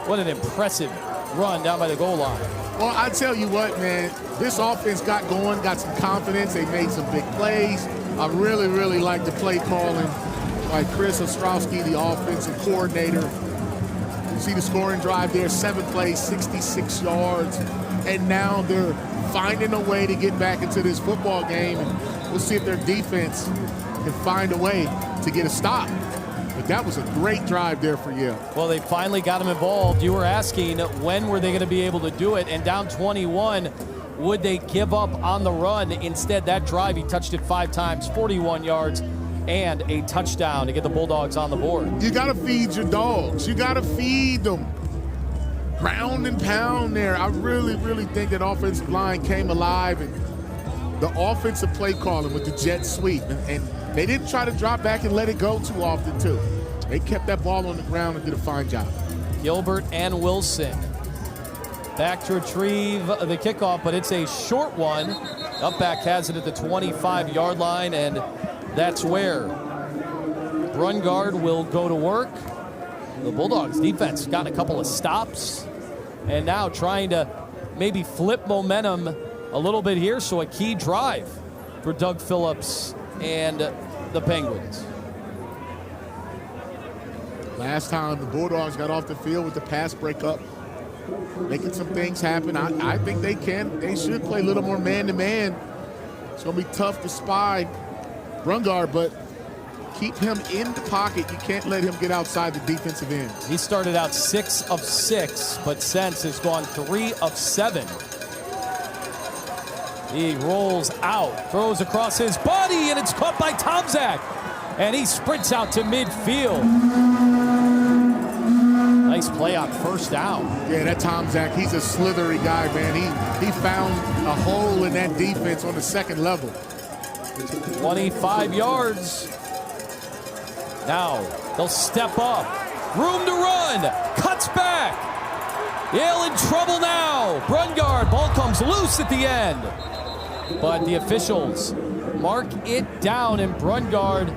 what an impressive run down by the goal line. Well, I tell you what, man, this offense got going, got some confidence. They made some big plays. I really, really like the play calling by Chris Ostrowski, the offensive coordinator. You see the scoring drive there, 7 plays, 66 yards. And now they're finding a way to get back into this football game. And we'll see if their defense can find a way to get a stop. But that was a great drive there for Yale. Well, they finally got him involved. You were asking when were they going to be able to do it, and down 21, would they give up on the run? Instead, that drive, he touched it 5 times, 41 yards, and a touchdown to get the Bulldogs on the board. You got to feed your dogs. You got to feed them. ground and pound there. I really, really think that offensive line came alive, and the offensive play calling with the jet sweep. And they didn't try to drop back and let it go too often, too. They kept that ball on the ground and did a fine job. Gilbert and Wilson back to retrieve the kickoff, but it's a short one. Upback has it at the 25-yard line, and that's where Brungard will go to work. The Bulldogs defense got a couple of stops, and now trying to maybe flip momentum a little bit here. So a key drive for Doug Phillips and the Penguins. Last time the Bulldogs got off the field with the pass breakup, making some things happen. I think they can. They should play a little more man-to-man. It's going to be tough to spy Brungard, but keep him in the pocket. You can't let him get outside the defensive end. He started out 6 of 6, but since has gone 3 of 7. He rolls out, throws across his body, and it's caught by Tomczak. And he sprints out to midfield. Nice play on first down. Yeah, that Tomczak, he's a slithery guy, man. He found a hole in that defense on the second level. 25 yards. Now they'll step up. Room to run. Cuts back. Yale in trouble now. Brungard, ball comes loose at the end. But the officials mark it down, and Brungard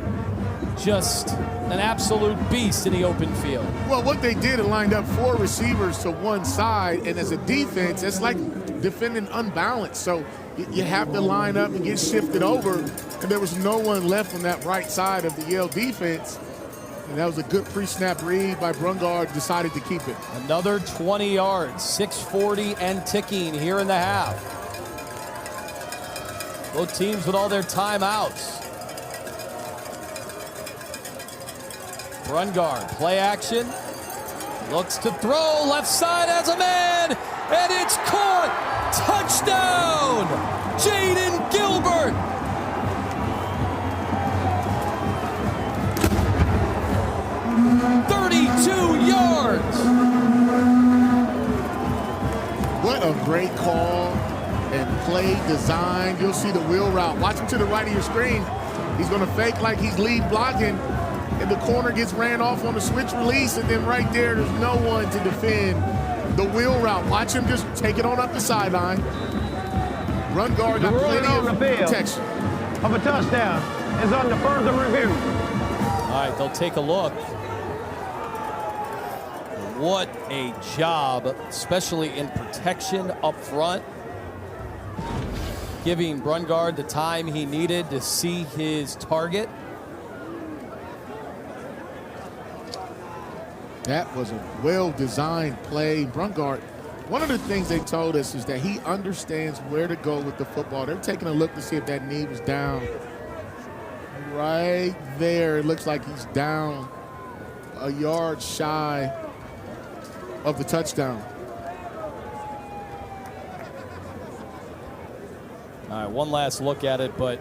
just an absolute beast in the open field. Well, what they did, it lined up 4 receivers to one side, and as a defense, it's like defending unbalanced. So you have to line up and get shifted over, and there was no one left on that right side of the Yale defense. And that was a good pre-snap read by Brungard, decided to keep it. Another 20 yards, 6:40 and ticking here in the half. Both teams with all their timeouts. Brungard, play action, looks to throw, left side has a man, and it's caught. Touchdown, Jaden Gilbert. yards. What a great call and play design. You'll see the wheel route. Watch him to the right of your screen. He's going to fake like he's lead blocking, and the corner gets ran off on the switch release, and then right there's no one to defend the wheel route. Watch him just take it on up the sideline. Run guard got plenty of protection. Of a touchdown is under further review. All right, they'll take a look. What a job, especially in protection up front. Giving Brungard the time he needed to see his target. That was a well-designed play. Brungard, one of the things they told us is that he understands where to go with the football. They're taking a look to see if that knee was down. Right there, it looks like he's down a yard shy of the touchdown. All right, one last look at it, but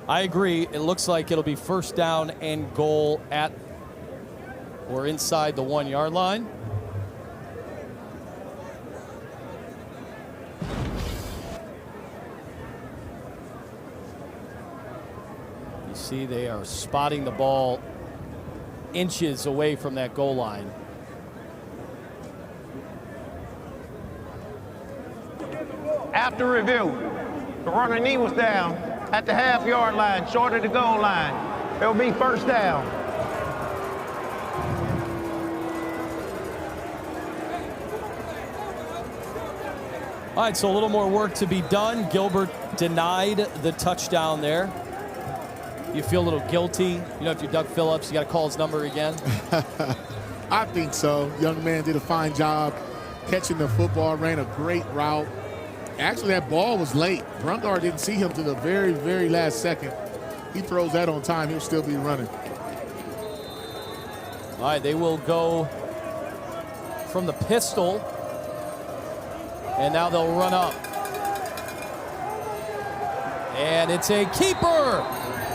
I agree. It looks like it'll be first down and goal at or inside the 1 yard line. You see they are spotting the ball inches away from that goal line. After review, the runner knee was down at the half-yard line, short of the goal line. It'll be first down. All right, so a little more work to be done. Gilbert denied the touchdown there. You feel a little guilty. You know, if you're Doug Phillips, you got to call his number again. I think so. Young man did a fine job catching the football, ran a great route. Actually, that ball was late. Brungard didn't see him to the very, very last second. He throws that on time, he'll still be running. All right, they will go from the pistol, and now they'll run up. And it's a keeper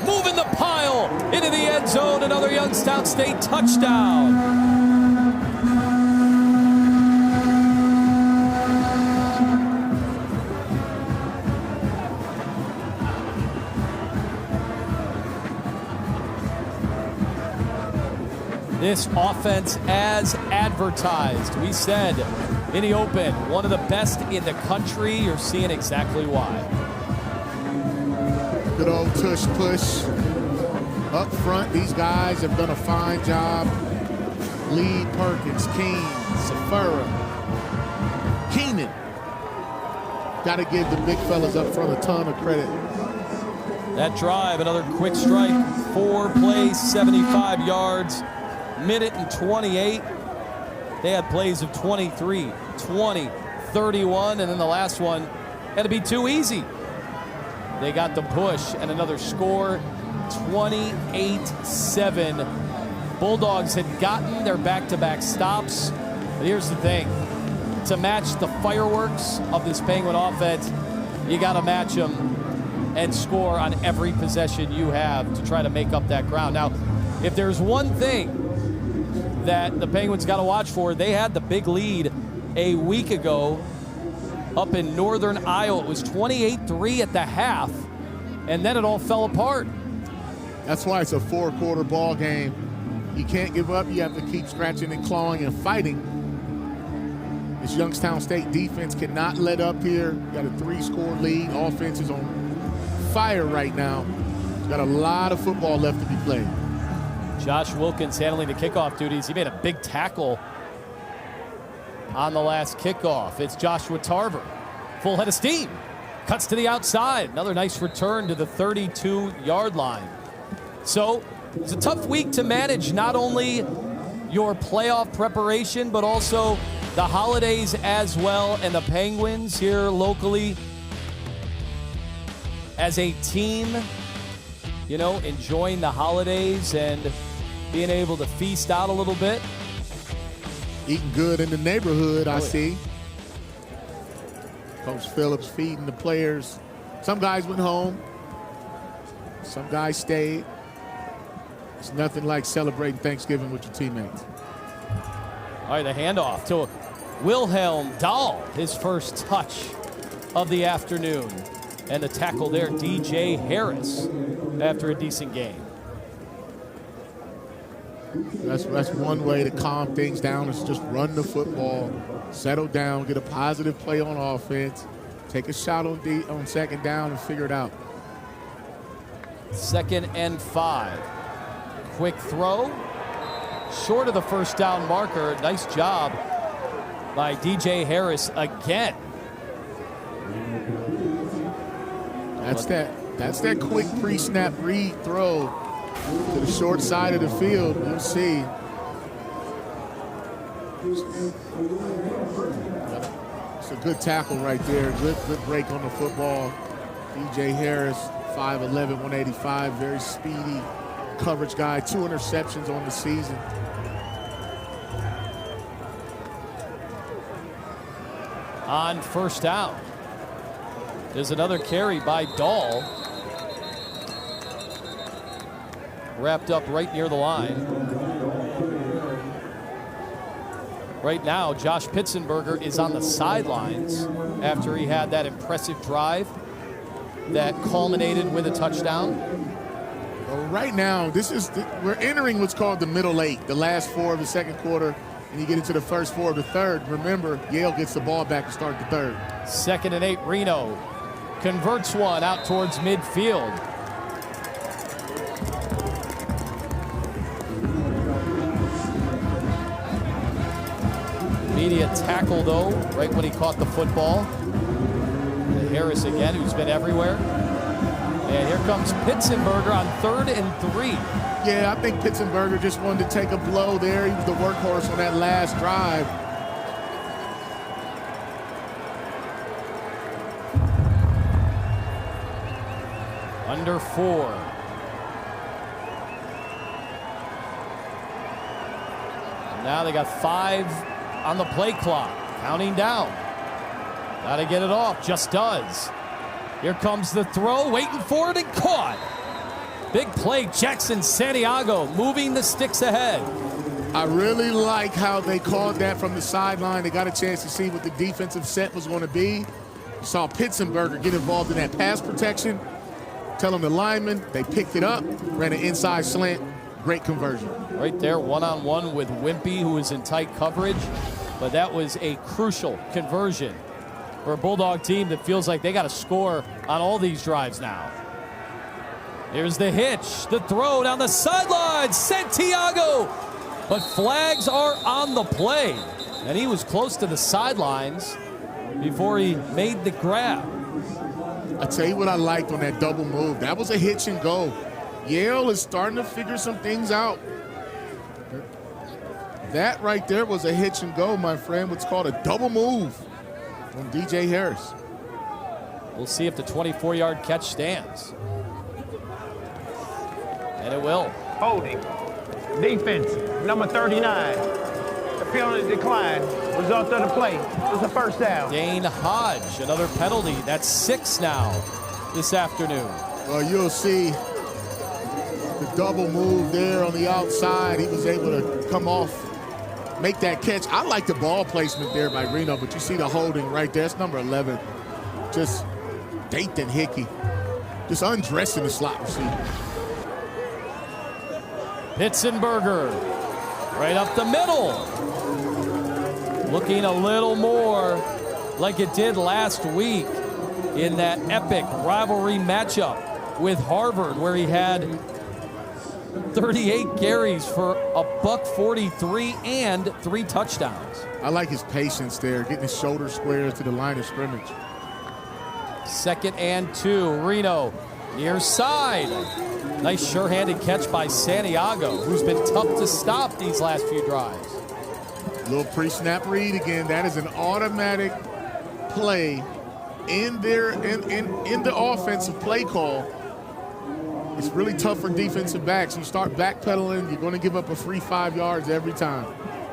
moving the pile into the end zone. Another Youngstown State touchdown. This offense as advertised. We said in the open, one of the best in the country. You're seeing exactly why. Good old tush push. Up front, these guys have done a fine job. Lee, Perkins, King, Safura, Keenan. Got to give the big fellas up front a ton of credit. That drive, another quick strike, 4 plays, 75 yards, minute and 28. They had plays of 23, 20, 31, and then the last one had to be too easy. They got the push and another score, 28-7. Bulldogs had gotten their back-to-back stops. But here's the thing. To match the fireworks of this Penguin offense, you got to match them and score on every possession you have to try to make up that ground. Now, if there's one thing that the Penguins got to watch for, they had the big lead a week ago up in northern Iowa. It was 28-3 at the half, and then it all fell apart. That's why it's a 4-quarter ball game. You can't give up. You have to keep scratching and clawing and fighting. This Youngstown State defense cannot let up here. Got a 3-score lead. Offense is on fire right now. Got a lot of football left to be played. Josh Wilkins handling the kickoff duties. He made a big tackle on the last kickoff. It's Joshua Tarver. Full head of steam. Cuts to the outside. Another nice return to the 32-yard line. So it's a tough week to manage not only your playoff preparation, but also the holidays as well. And the Penguins here locally as a team, you know, enjoying the holidays and being able to feast out a little bit. Eating good in the neighborhood, I see. Coach Phillips feeding the players. Some guys went home. Some guys stayed. It's nothing like celebrating Thanksgiving with your teammates. All right, the handoff to Wilhelm Dahl, his first touch of the afternoon. And the tackle there, DJ Harris, after a decent game. That's one way to calm things down, is just run the football, settle down, get a positive play on offense, take a shot on second down and figure it out. 2nd and 5. Quick throw, short of the first down marker. Nice job by DJ Harris again. That's that quick pre-snap read throw to the short side of the field. You'll see. It's a good tackle right there. Good break on the football. DJ Harris, 5'11", 185, very speedy coverage guy. 2 interceptions on the season. On first down, there's another carry by Dahl. Wrapped up right near the line. Right now, Josh Pitzenberger is on the sidelines after he had that impressive drive that culminated with a touchdown. Well, right now, we're entering what's called the middle 8, the last 4 of the second quarter, and you get into the first 4 of the third. Remember, Yale gets the ball back to start the third. 2nd and 8, Reno converts one out towards midfield. Immediate tackle, though, right when he caught the football. Harris again, who's been everywhere. And here comes Pitzenberger on 3rd and 3. Yeah, I think Pitzenberger just wanted to take a blow there. He was the workhorse on that last drive. Under 4. And now they got 5 on the play clock, counting down. Got to get it off, just does. Here comes the throw, waiting for it and caught. Big play, Jackson Santiago moving the sticks ahead. I really like how they called that from the sideline. They got a chance to see what the defensive set was going to be. You saw Pitzenberger get involved in that pass protection. Tell them the linemen, they picked it up, ran an inside slant, Great conversion. Right there, one-on-one with Wimpy, who was in tight coverage. But that was a crucial conversion for a Bulldog team that feels like they got to score on all these drives now. Here's the hitch, the throw down the sideline, Santiago. But flags are on the play. And he was close to the sidelines before he made the grab. I tell you what I liked on that double move. That was a hitch and go. Yale is starting to figure some things out. That right there was a hitch and go, my friend. What's called a double move from DJ Harris. We'll see if the 24-yard catch stands. And it will. Holding. Defense, number 39. The penalty decline. Result of the play was a first down. Dane Hodge, another penalty. That's 6 now this afternoon. Well, you'll see the double move there on the outside. He was able to come off, make that catch. I like the ball placement there by Reno, but you see the holding right there. That's number 11. Just Dathan Hickey. Just undressing the slot receiver. Pitzenberger, right up the middle. Looking a little more like it did last week in that epic rivalry matchup with Harvard, where he had 38 carries for a $143 and 3 touchdowns. I like his patience there, getting his shoulder squares to the line of scrimmage. 2nd and 2, Reno near side. Nice sure-handed catch by Santiago, who's been tough to stop these last few drives. Little pre-snap read again. That is an automatic play in the offensive play call. It's really tough for defensive backs. You start backpedaling, you're going to give up a free 5 yards every time.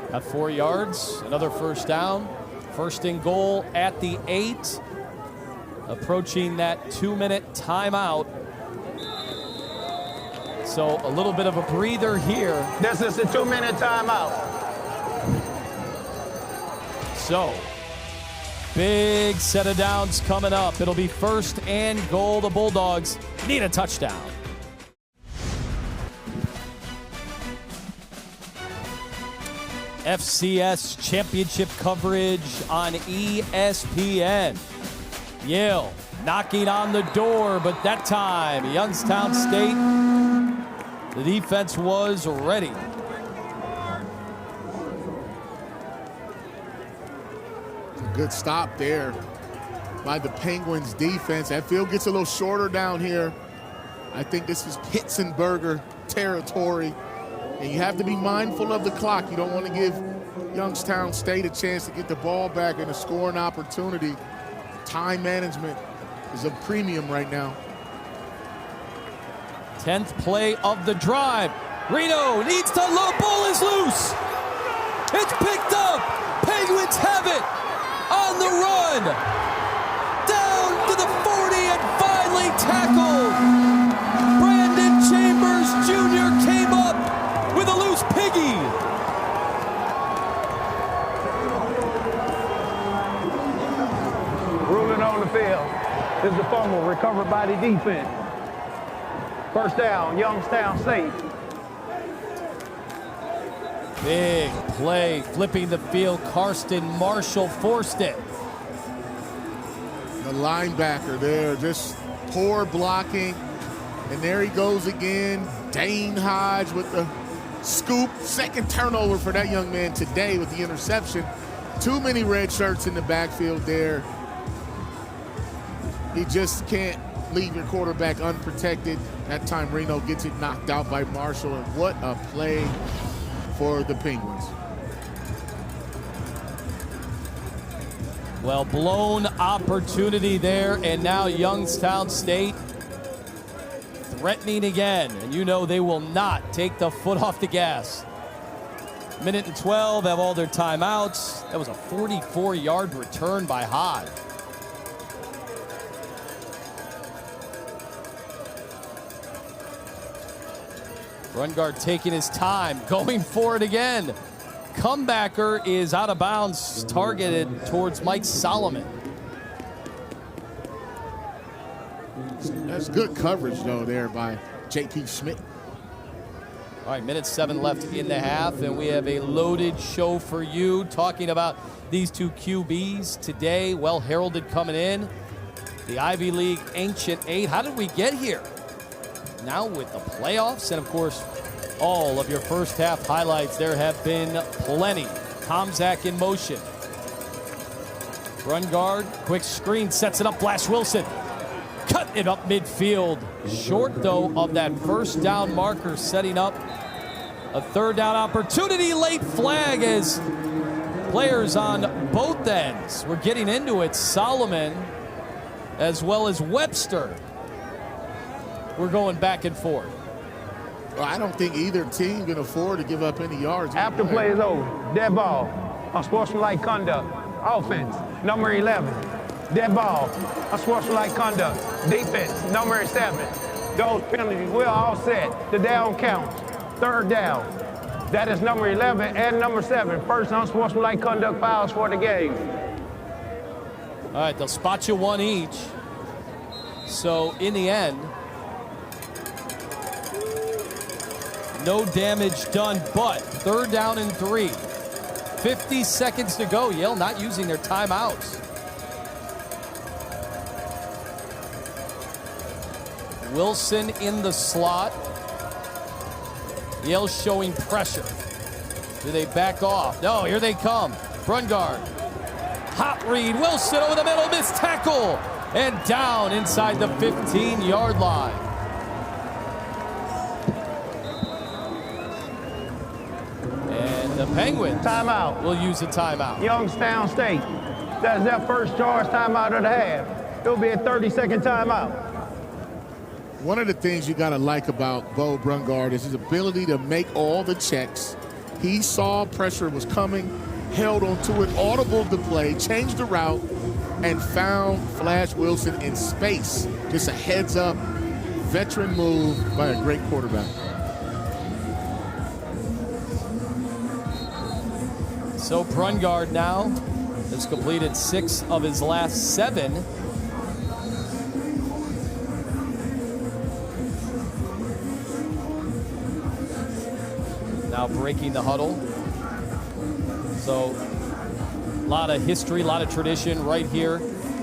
Got 4 yards, another first down. 1st and goal at the 8. Approaching that 2-minute timeout. So a little bit of a breather here. This is the 2-minute timeout. So, big set of downs coming up. It'll be 1st and goal. The Bulldogs need a touchdown. FCS championship coverage on ESPN. Yale knocking on the door, but that time, Youngstown State, the defense was ready. Good stop there by the Penguins defense. That field gets a little shorter down here. I think this is Pitzenberger territory. And you have to be mindful of the clock. You don't want to give Youngstown State a chance to get the ball back and a scoring opportunity. Time management is a premium right now. 10th play of the drive. Reno needs to low. Ball is loose. It's picked up. Penguins have it on the run. Down to the 40 and finally tackled. Brandon Chambers Jr. came up with a loose piggy. Ruling on the field. This is the fumble recovered by the defense. First down, Youngstown State. Big play, flipping the field. Karsten Marshall forced it. The linebacker there, just poor blocking. And there he goes again. Dane Hodge with the scoop. 2nd turnover for that young man today with the interception. Too many red shirts in the backfield there. You just can't leave your quarterback unprotected. That time Reno gets it knocked out by Marshall. And what a play for the Penguins. Well, blown opportunity there, and now Youngstown State threatening again, and you know they will not take the foot off the gas. 1:12, have all their timeouts. That was a 44-yard return by Hodge. Run guard taking his time, going for it again. Comebacker is out of bounds, targeted towards Mike Solomon. That's good coverage, though, there by J.P. Schmidt. All right, minute 7 left in the half, and we have a loaded show for you, talking about these two QBs today. Well heralded coming in. The Ivy League Ancient Eight. How did we get here? Now with the playoffs, and of course, all of your first half highlights. There have been plenty. Tomzak in motion. Run guard, quick screen, sets it up. Flash Wilson. Cut it up midfield. Short, though, of that first down marker, setting up a third down opportunity. Late flag as players on both ends were getting into it. Solomon as well as Webster were going back and forth. Well, I don't think either team can afford to give up any yards. After play is over, dead ball, unsportsmanlike conduct, offense, number 11. Dead ball, unsportsmanlike conduct, defense, number 7. Those penalties will offset the down counts. Third down. That is number 11 and number 7. First unsportsmanlike conduct fouls for the game. All right, they'll spot you one each. So in the end, no damage done, but third down and 3. 50 seconds to go. Yale not using their timeouts. Wilson in the slot. Yale showing pressure. Do they back off? No, here they come. Brungard. Hot read. Wilson over the middle. Missed tackle. And down inside the 15-yard line. And the Penguins Timeout. will use a timeout. Youngstown State. That is their first charge timeout of the half. It'll be a 30-second timeout. One of the things you got to like about Bo Brungard is his ability to make all the checks. He saw pressure was coming, held onto it, audibled the play, changed the route, and found Flash Wilson in space. Just a heads-up, veteran move by a great quarterback. So Brungard now has completed 6 of his last 7. Now breaking the huddle. So a lot of history, a lot of tradition right here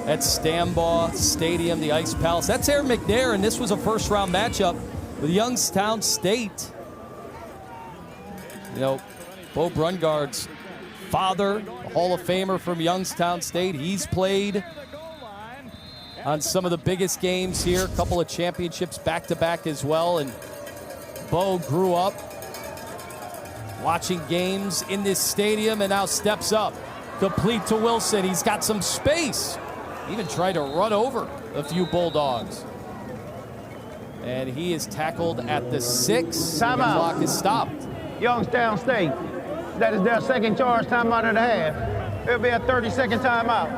at Stambaugh Stadium, the Ice Palace. That's Aaron McNair, and this was a first-round matchup with Youngstown State. You know, Bo Brungard's father, a Hall of Famer from Youngstown State. He's played on some of the biggest games here, a couple of championships back-to-back as well. And Bo grew up watching games in this stadium and now steps up. Complete to Wilson. He's got some space. Even tried to run over a few Bulldogs. And he is tackled at the 6. Timeout. The clock is stopped. Youngstown State. That is their second charge timeout of the half. It'll be a 30-second timeout.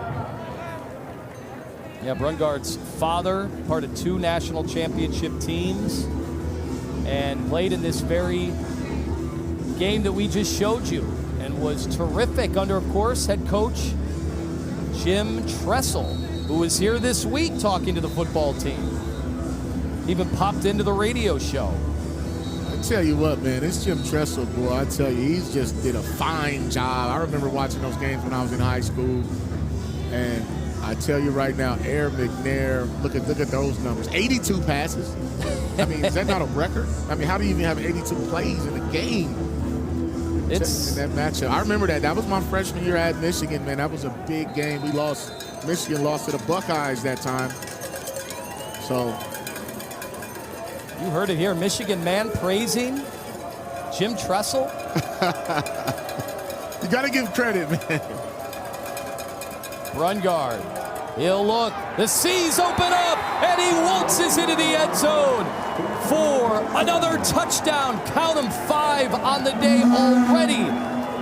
Yeah, Brungard's father, part of 2 national championship teams, and played in this very game that we just showed you, and was terrific under, of course, head coach Jim Tressel, who was here this week talking to the football team. Even popped into the radio show. I tell you what, man, this Jim Tressel, boy, I tell you, he's just did a fine job. I remember watching those games when I was in high school, and I tell you right now, Aaron McNair, look at those numbers. 82 passes. I mean, is that not a record? I mean, how do you even have 82 plays in a game? It's in that matchup. I remember that. That was my freshman year at Michigan, man. That was a big game. We lost. Michigan lost to the Buckeyes that time. So you heard it here. Michigan man praising Jim Tressel. You got to give credit, man. Brungard. He'll look. The C's open up, and he waltzes into the end zone for another touchdown. Count them, 5 on the day already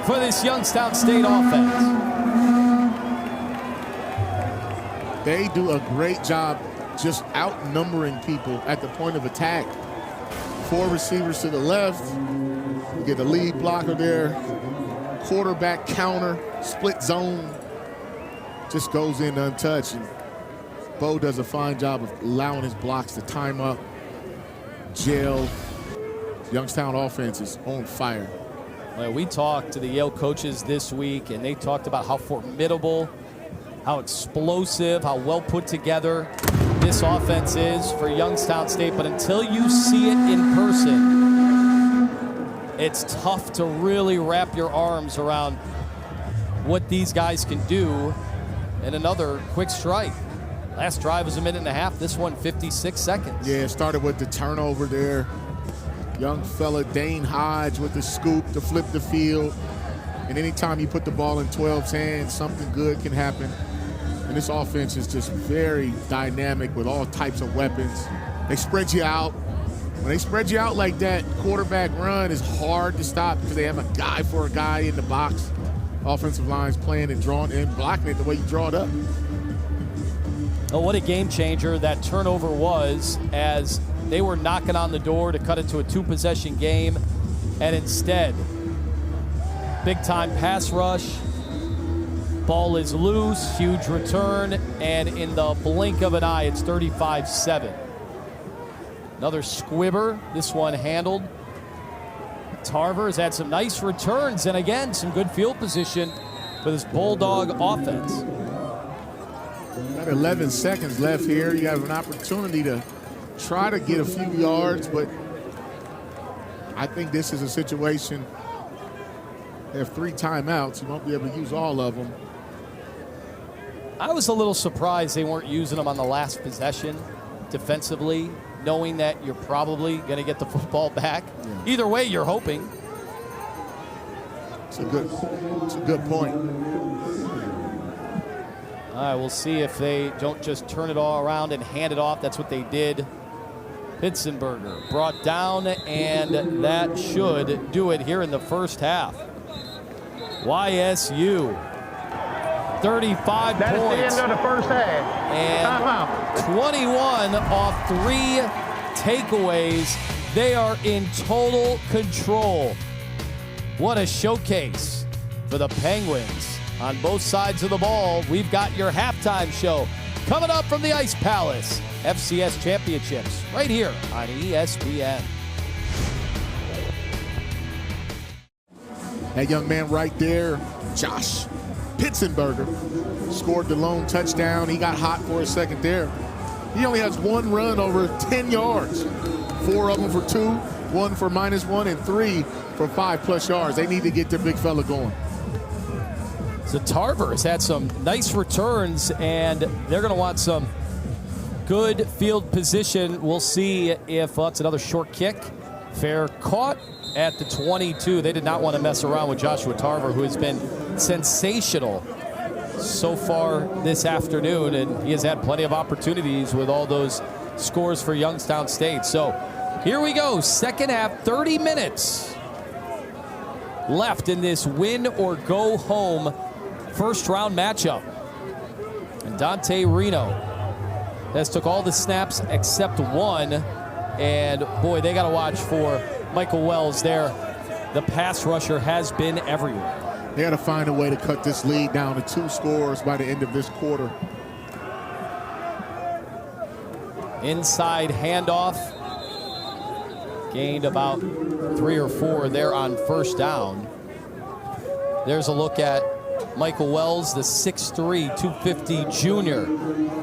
for this Youngstown State offense. They do a great job just outnumbering people at the point of attack. 4 receivers to the left. You get the lead blocker there. Quarterback counter, split zone. Just goes in untouched. And Bo does a fine job of allowing his blocks to time up, gel, Youngstown offense is on fire. Well, we talked to the Yale coaches this week, and they talked about how formidable, how explosive, how well put together this offense is for Youngstown State. But until you see it in person, it's tough to really wrap your arms around what these guys can do. And another quick strike. Last drive was a minute and a half. This one, 56 seconds. Yeah, it started with the turnover there. Young fella Dane Hodge with the scoop to flip the field. And anytime you put the ball in 12's hands, something good can happen. And this offense is just very dynamic with all types of weapons. They spread you out. When they spread you out like that, quarterback run is hard to stop because they have a guy for a guy in the box. Offensive line's playing and drawing and blocking it the way you draw it up. Oh, what a game changer that turnover was, as they were knocking on the door to cut it to a two-possession game. And instead, big-time pass rush. Ball is loose, huge return, and in the blink of an eye, it's 35-7. Another squibber, this one handled. Tarver has had some nice returns, and again, some good field position for this Bulldog offense. Got 11 seconds left here. You have an opportunity to try to get a few yards, but I think this is a situation. They have 3 timeouts. You won't be able to use all of them. I was a little surprised they weren't using them on the last possession defensively, knowing that you're probably going to get the football back. Yeah. Either way, you're hoping. It's a good point. All right, we'll see if they don't just turn it all around and hand it off. That's what they did. Pitzenberger brought down, and that should do it here in the first half. YSU, 35 that points. That is the end of the first half. And 21 off 3 takeaways. They are in total control. What a showcase for the Penguins on both sides of the ball. We've got your halftime show coming up from the Ice Palace. FCS Championships right here on ESPN. That young man right there, Josh Pitzenberger, scored the lone touchdown. He got hot for a second there. He only has 1 run over 10 yards. 4 of them for 2, 1 for -1, and 3 for 5+ yards. They need to get their big fella going. So Tarver has had some nice returns, and they're going to want some good field position. We'll see if it's another short kick. Fair caught at the 22. They did not want to mess around with Joshua Tarver, who has been sensational so far this afternoon, and he has had plenty of opportunities with all those scores for Youngstown State. So here we go, second half, 30 minutes left in this win or go home first round matchup. And Dante Reno has took all the snaps except 1, and boy, they got to watch for Michael Wells there. The pass rusher has been everywhere. They got to find a way to cut this lead down to 2 scores by the end of this quarter. Inside handoff. Gained about 3 or 4 there on first down. There's a look at Michael Wells, the 6'3", 250 junior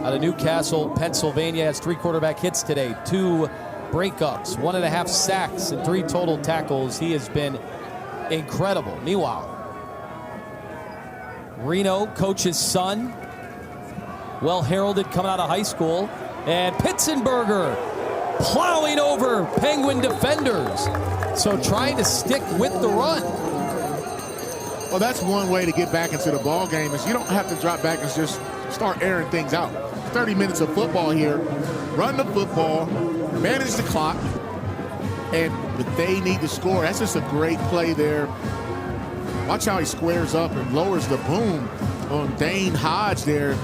out of Newcastle, Pennsylvania. Has 3 quarterback hits today, 2 breakups, 1.5 sacks, and 3 total tackles. He has been incredible. Meanwhile, Reno, coach's son, well heralded coming out of high school, and Pitzenberger plowing over Penguin defenders. So trying to stick with the run. Well, that's one way to get back into the ball game, is you don't have to drop back and just start airing things out. 30 minutes of football here. Run the football, manage the clock, but they need to score. That's just a great play there. Watch how he squares up and lowers the boom on Dane Hodge there.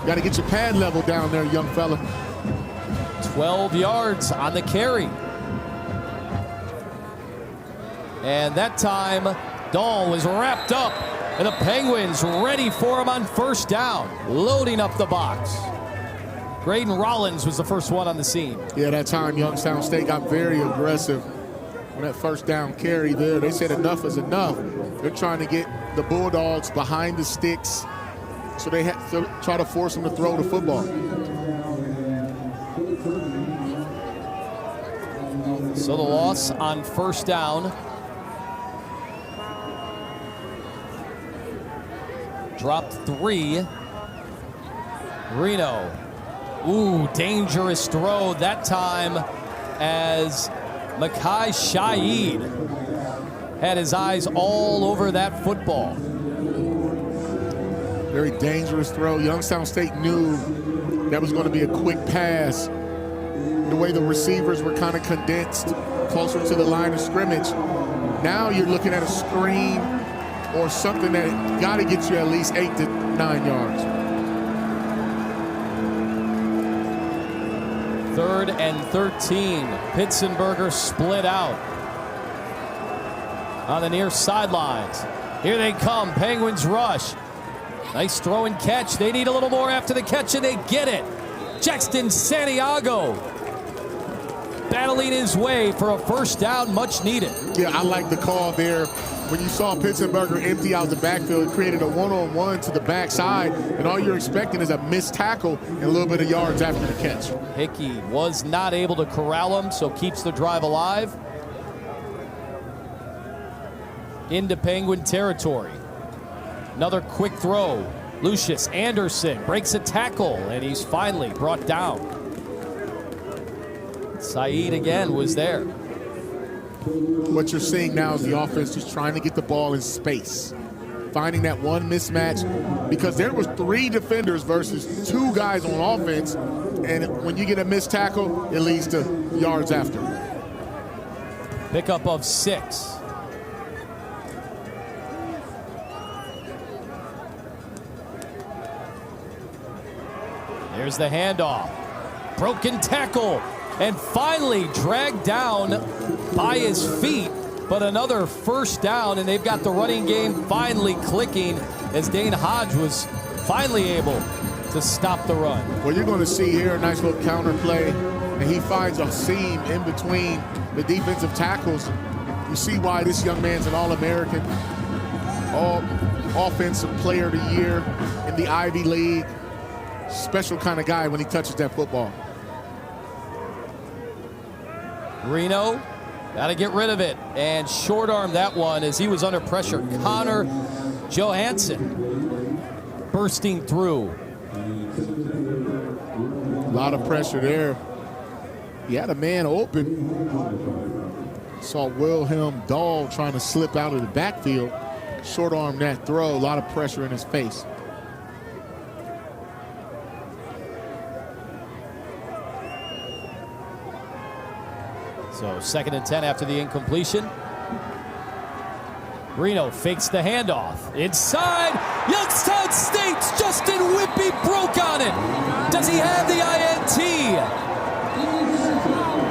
Got to get your pad level down there, young fella. 12 yards on the carry. And that time, Dahl was wrapped up, and the Penguins ready for him on first down, loading up the box. Graydon Rollins was the first one on the scene. Yeah, that time Youngstown State got very aggressive on that first down carry there. They said enough is enough. They're trying to get the Bulldogs behind the sticks, so they have to try to force them to throw the football. So the loss on first down. Drop 3. Reno. Ooh, dangerous throw that time as Makai Shaid had his eyes all over that football. Very dangerous throw. Youngstown State knew that was going to be a quick pass. The way the receivers were kind of condensed closer to the line of scrimmage. Now you're looking at a screen or something that got to get you at least 8 to 9 yards. 3rd and 13. Pitsenberger split out on the near sidelines. Here they come. Penguins rush. Nice throw and catch. They need a little more after the catch, and they get it. Jackson Santiago battling his way for a first down, much needed. Yeah, I like the call there. When you saw Pitsenberger empty out the backfield, it created a one-on-one to the backside, and all you're expecting is a missed tackle and a little bit of yards after the catch. Hickey was not able to corral him, so keeps the drive alive. Into Penguin territory. Another quick throw. Lucius Anderson breaks a tackle, and he's finally brought down. Saeed again was there. What you're seeing now is the offense just trying to get the ball in space, finding that one mismatch, because there was 3 defenders versus 2 guys on offense, and when you get a missed tackle, it leads to yards after. Pickup of 6. There's the handoff. Broken tackle. And finally dragged down by his feet. But another first down, and they've got the running game finally clicking as Dane Hodge was finally able to stop the run. Well, you're going to see here a nice little counter play, and he finds a seam in between the defensive tackles. You see why this young man's an All-American, All-Offensive Player of the Year in the Ivy League. Special kind of guy when he touches that football. Reno, got to get rid of it. And short arm that one as he was under pressure. Connor Johansson bursting through. A lot of pressure there. He had a man open. Saw Wilhelm Dahl trying to slip out of the backfield. Short arm that throw, a lot of pressure in his face. So 2nd and 10 after the incompletion. Reno fakes the handoff. Inside, Youngstown State's Justin Whippy broke on it. Does he have the INT?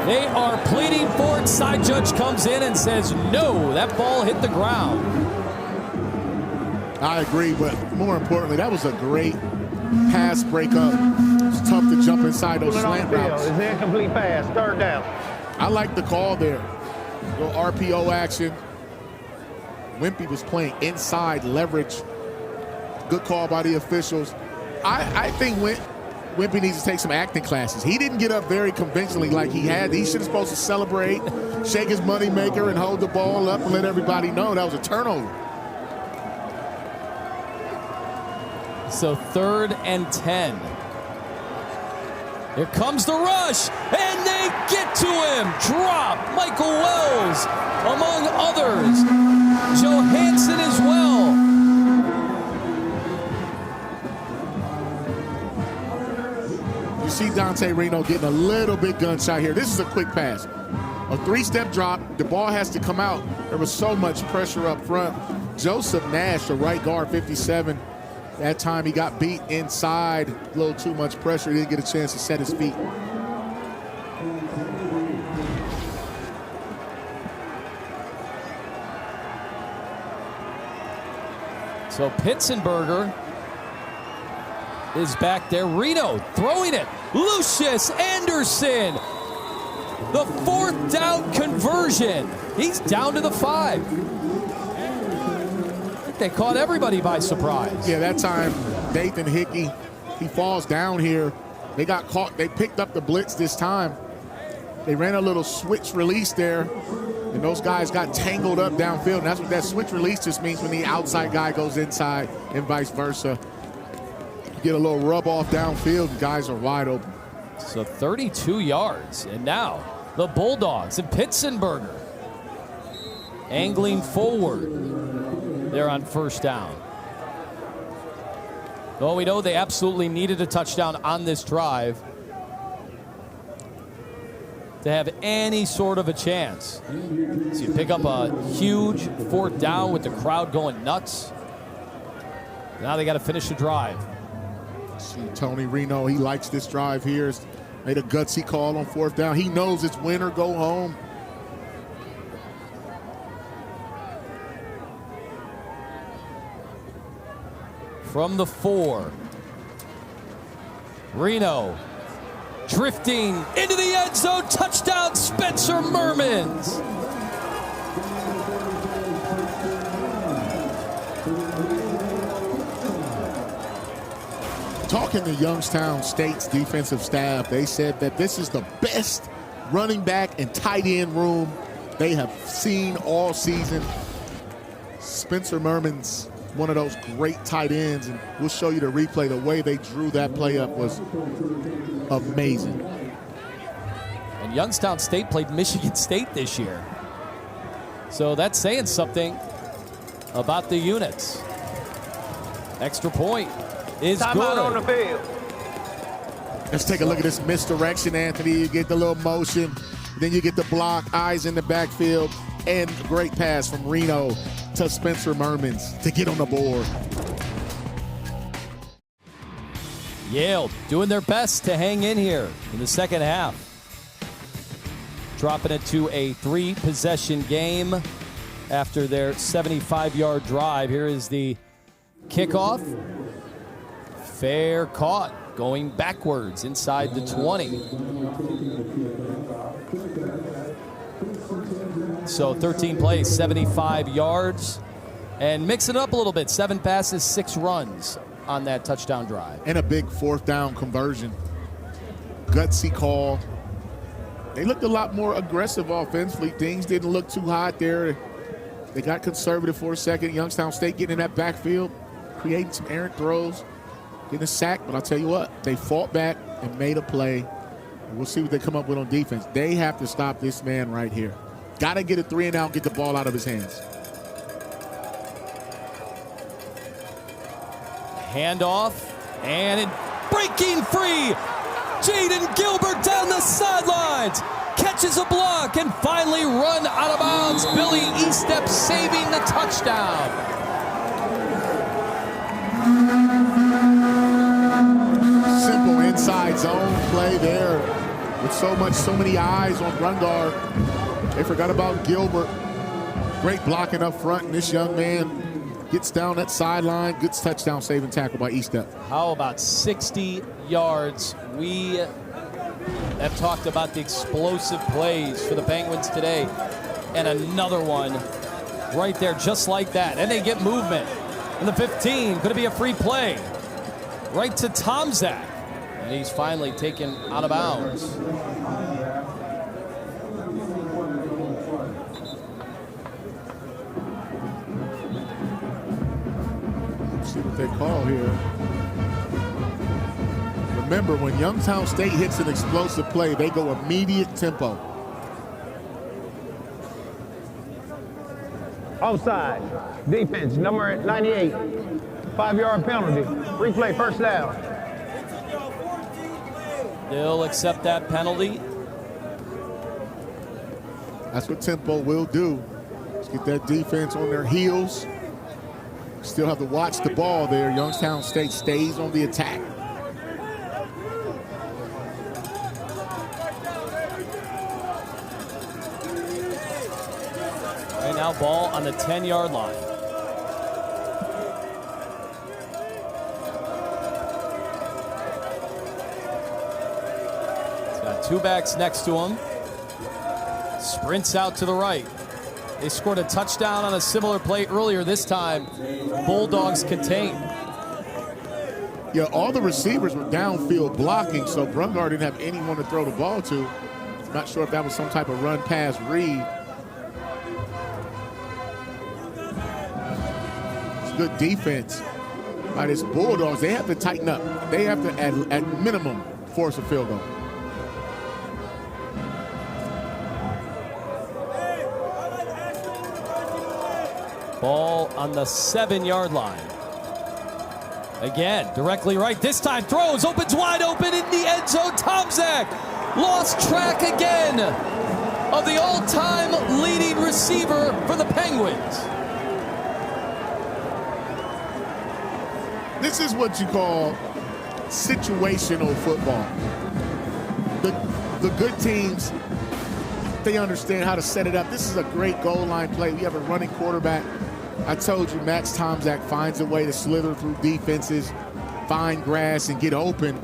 They are pleading for it. Side judge comes in and says, no, that ball hit the ground. I agree, but more importantly, that was a great pass breakup. It's tough to jump inside those slant routes. It's an incomplete pass, 3rd down. I like the call there. Little RPO action. Wimpy was playing inside leverage. Good call by the officials. I think Wimpy needs to take some acting classes. He didn't get up very conventionally like he had. He should have supposed to celebrate, shake his moneymaker, and hold the ball up and let everybody know that was a turnover. So 3rd and 10. Here comes the rush, and they get to him. Drop. Michael Wells, among others. Johansson as well. You see Dante Reno getting a little bit gun shy here. This is a quick pass. A 3-step drop. The ball has to come out. There was so much pressure up front. Joseph Nash, the right guard, 57. That time he got beat inside, a little too much pressure. He didn't get a chance to set his feet. So Pitsenberger is back there. Reno throwing it. Lucius Anderson. The 4th down conversion. He's down to the 5. I think they caught everybody by surprise. Yeah, that time, Nathan Hickey, he falls down here. They got caught. They picked up the blitz this time. They ran a little switch release there, and those guys got tangled up downfield. And that's what that switch release just means, when the outside guy goes inside and vice versa. You get a little rub off downfield, and guys are wide open. So 32 yards. And now the Bulldogs and Pitsenberger angling forward. They're on first down. Well, we know they absolutely needed a touchdown on this drive to have any sort of a chance. So you pick up a huge 4th down with the crowd going nuts. Now they got to finish the drive. See Tony Reno, he likes this drive here. Made a gutsy call on 4th down. He knows it's win or go home. From the 4, Reno drifting into the end zone. Touchdown, Spencer Mermans. Talking to Youngstown State's defensive staff, they said that this is the best running back and tight end room they have seen all season. Spencer Mermans, one of those great tight ends, and we'll show you the replay. The way they drew that play up was amazing. And Youngstown State played Michigan State this year. So that's saying something about the units. Extra point is Time good. out on the field. Let's take a look at this misdirection, Anthony. You get the little motion, then you get the block, eyes in the backfield, and a great pass from Reno to Spencer Mermans to get on the board. Yale doing their best to hang in here in the second half. Dropping it to a 3-possession game after their 75-yard drive. Here is the kickoff. Fair caught, going backwards inside the 20. So 13 plays, 75 yards. And mix it up a little bit. 7 passes, 6 runs on that touchdown drive. And a big 4th down conversion. Gutsy call. They looked a lot more aggressive offensively. Things didn't look too hot there. They got conservative for a second. Youngstown State getting in that backfield, creating some errant throws, getting a sack. But I'll tell you what, they fought back and made a play. We'll see what they come up with on defense. They have to stop this man right here. Got to get a 3 and out, get the ball out of his hands. Handoff, and it breaking free. Jaden Gilbert down the sidelines. Catches a block and finally run out of bounds. Billy Estep saving the touchdown. Simple inside zone play there with so many eyes on run guard. They forgot about Gilbert. Great blocking up front, and this young man gets down that sideline. Good touchdown saving tackle by Estep. How about 60 yards? We have talked about the explosive plays for the Penguins today. And another one right there, just like that. And they get movement. In the 15, could it be a free play? Right to Tomzak. And he's finally taken out of bounds. See what they call here. Remember, when Youngstown State hits an explosive play, they go immediate tempo. Offside. Defense, number 98. 5-yard penalty. Replay, first down. They'll accept that penalty. That's what tempo will do. Let's get that defense on their heels. Still have to watch the ball there. Youngstown State stays on the attack. Right now, ball on the 10-yard line. He's got 2 backs next to him. Sprints out to the right. They scored a touchdown on a similar play earlier. This time, Bulldogs contained. Yeah, all the receivers were downfield blocking, so Brungar didn't have anyone to throw the ball to. Not sure if that was some type of run-pass read. It's good defense by this Bulldogs. They have to tighten up. They have to, at minimum, force a field goal. Ball on the 7-yard line. Again, directly right. This time throws, opens wide open in the end zone. Tomczak lost track again of the all-time leading receiver for the Penguins. This is what you call situational football. The good teams, they understand how to set it up. This is a great goal line play. We have a running quarterback. I told you, Max Tomczak finds a way to slither through defenses, find grass, and get open.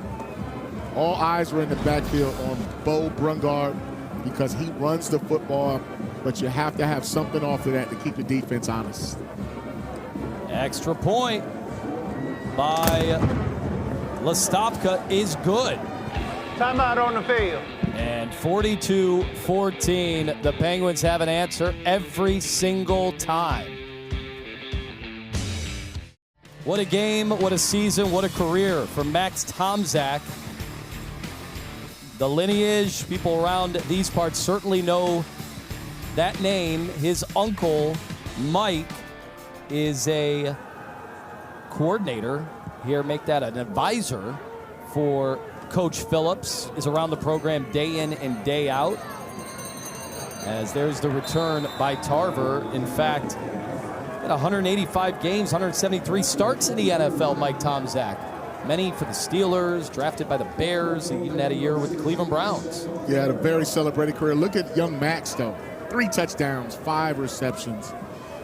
All eyes were in the backfield on Bo Brungar because he runs the football, but you have to have something off of that to keep the defense honest. Extra point by Lastopka is good. Timeout on the field. And 42-14, the Penguins have an answer every single time. What a game, what a season, what a career for Max Tomczak. The lineage, people around these parts certainly know that name. His uncle, Mike, is a coordinator here, make that an advisor for Coach Phillips, is around the program day in and day out. As there's the return by Tarver. In fact, 185 games, 173 starts in the NFL, Mike Tomczak. Many for the Steelers, drafted by the Bears, and even had a year with the Cleveland Browns. Yeah, had a very celebrated career. Look at young Max, though. 3 touchdowns, 5 receptions,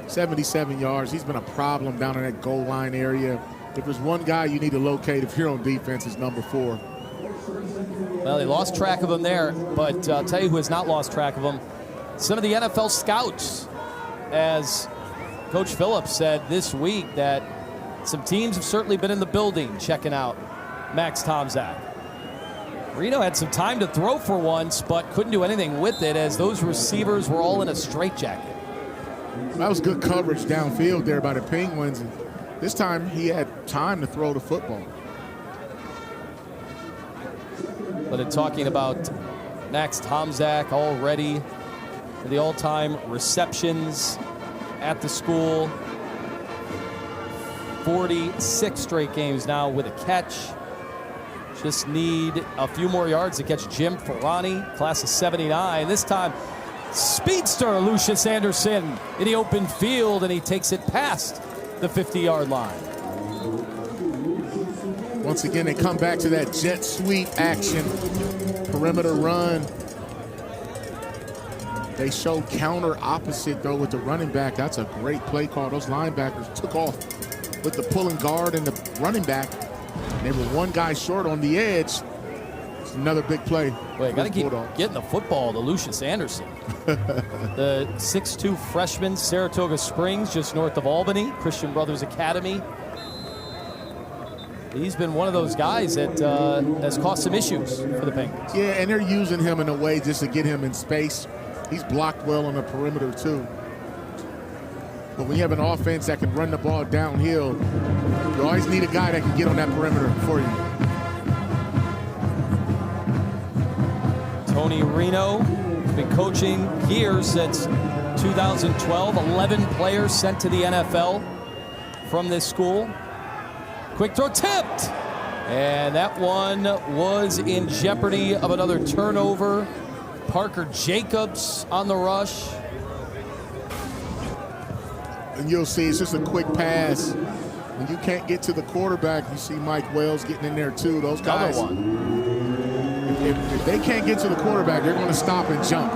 77 yards. He's been a problem down in that goal line area. If there's one guy you need to locate if you're on defense, it's number 4. Well, they lost track of him there, but I'll tell you who has not lost track of him. Some of the NFL scouts, as Coach Phillips said this week that some teams have certainly been in the building checking out Max Tomczak. Reno had some time to throw for once, but couldn't do anything with it as those receivers were all in a straitjacket. That was good coverage downfield there by the Penguins. And this time he had time to throw the football. But in talking about Max Tomczak already, the all-time receptions at the school, 46 straight games now with a catch. Just need a few more yards to catch Jim Ferrani, class of 79. This time, speedster Lucius Anderson in the open field, and he takes it past the 50-yard line. Once again, they come back to that jet sweep action, perimeter run. They show counter opposite, though, with the running back. That's a great play call. Those linebackers took off with the pulling guard and the running back. They were one guy short on the edge. It's another big play. Wait, got to keep getting the football to Lucius Anderson. The 6'2 freshman, Saratoga Springs, just north of Albany, Christian Brothers Academy. He's been one of those guys that has caused some issues for the Penguins. Yeah, and they're using him in a way just to get him in space. He's blocked well on the perimeter, too. But when you have an offense that can run the ball downhill, you always need a guy that can get on that perimeter for you. Tony Reno has been coaching here since 2012. 11 players sent to the NFL from this school. Quick throw tipped. And that one was in jeopardy of another turnover. Parker Jacobs on the rush. And you'll see it's just a quick pass. When you can't get to the quarterback, you see Mike Wells getting in there too. Those guys, if they can't get to the quarterback, they're going to stop and jump.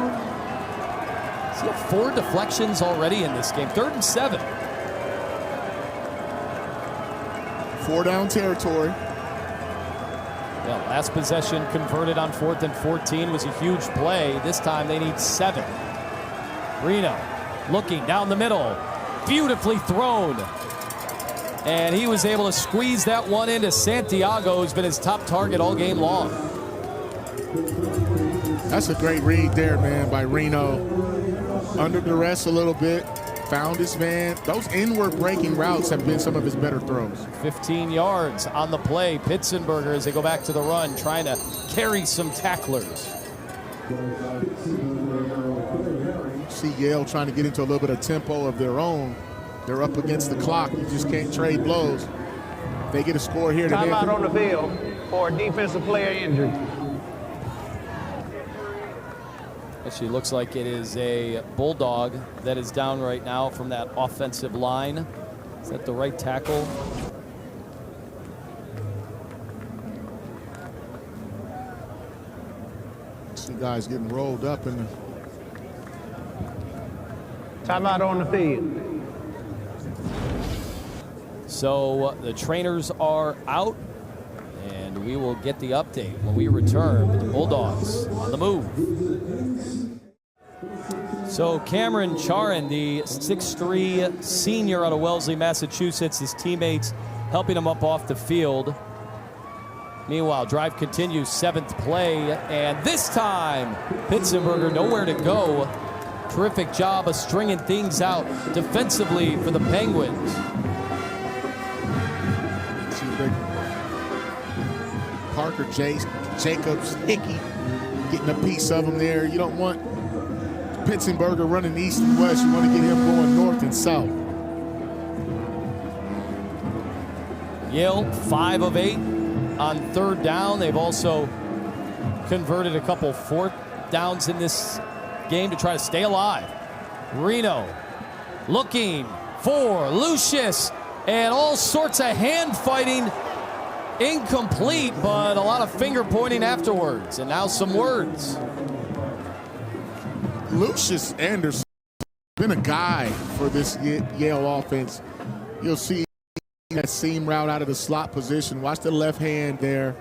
See 4 deflections already in this game. 3rd and 7. 4-down territory. Yeah, last possession converted on 4th and 14 was a huge play. This time they need 7. Reno Looking down the middle. Beautifully thrown. And he was able to squeeze that one into Santiago, who's been his top target all game long. That's a great read there, man, by Reno. Under duress a little bit. Found his man. Those inward breaking routes have been some of his better throws. 15 yards on the play. Pitzenberger, as they go back to the run, trying to carry some tacklers. See Yale trying to get into a little bit of tempo of their own. They're up against the clock. You just can't trade blows. They get a score here today. Timeout on the field for a defensive player injury. Actually looks like it is a Bulldog that is down right now from that offensive line. Is that the right tackle? See guys getting rolled up in the... Timeout on the field. So the trainers are out, and we will get the update when we return with the Bulldogs on the move. So Cameron Charin, the 6'3" senior out of Wellesley, Massachusetts, his teammates helping him up off the field. Meanwhile, drive continues, 7th play, and this time, Pitzenberger nowhere to go. Terrific job of stringing things out defensively for the Penguins. Parker Jacobs, Hickey, getting a piece of him there. You don't want Pitzenberger running east and west. You want to get him going north and south. Yale, 5 of 8 on 3rd down. They've also converted a couple 4th downs in this game to try to stay alive. Reno looking for Lucius, and all sorts of hand fighting. Incomplete, but a lot of finger pointing afterwards. And now some words. Lucius Anderson been a guy for this Yale offense. You'll see that seam route out of the slot position. Watch the left hand there.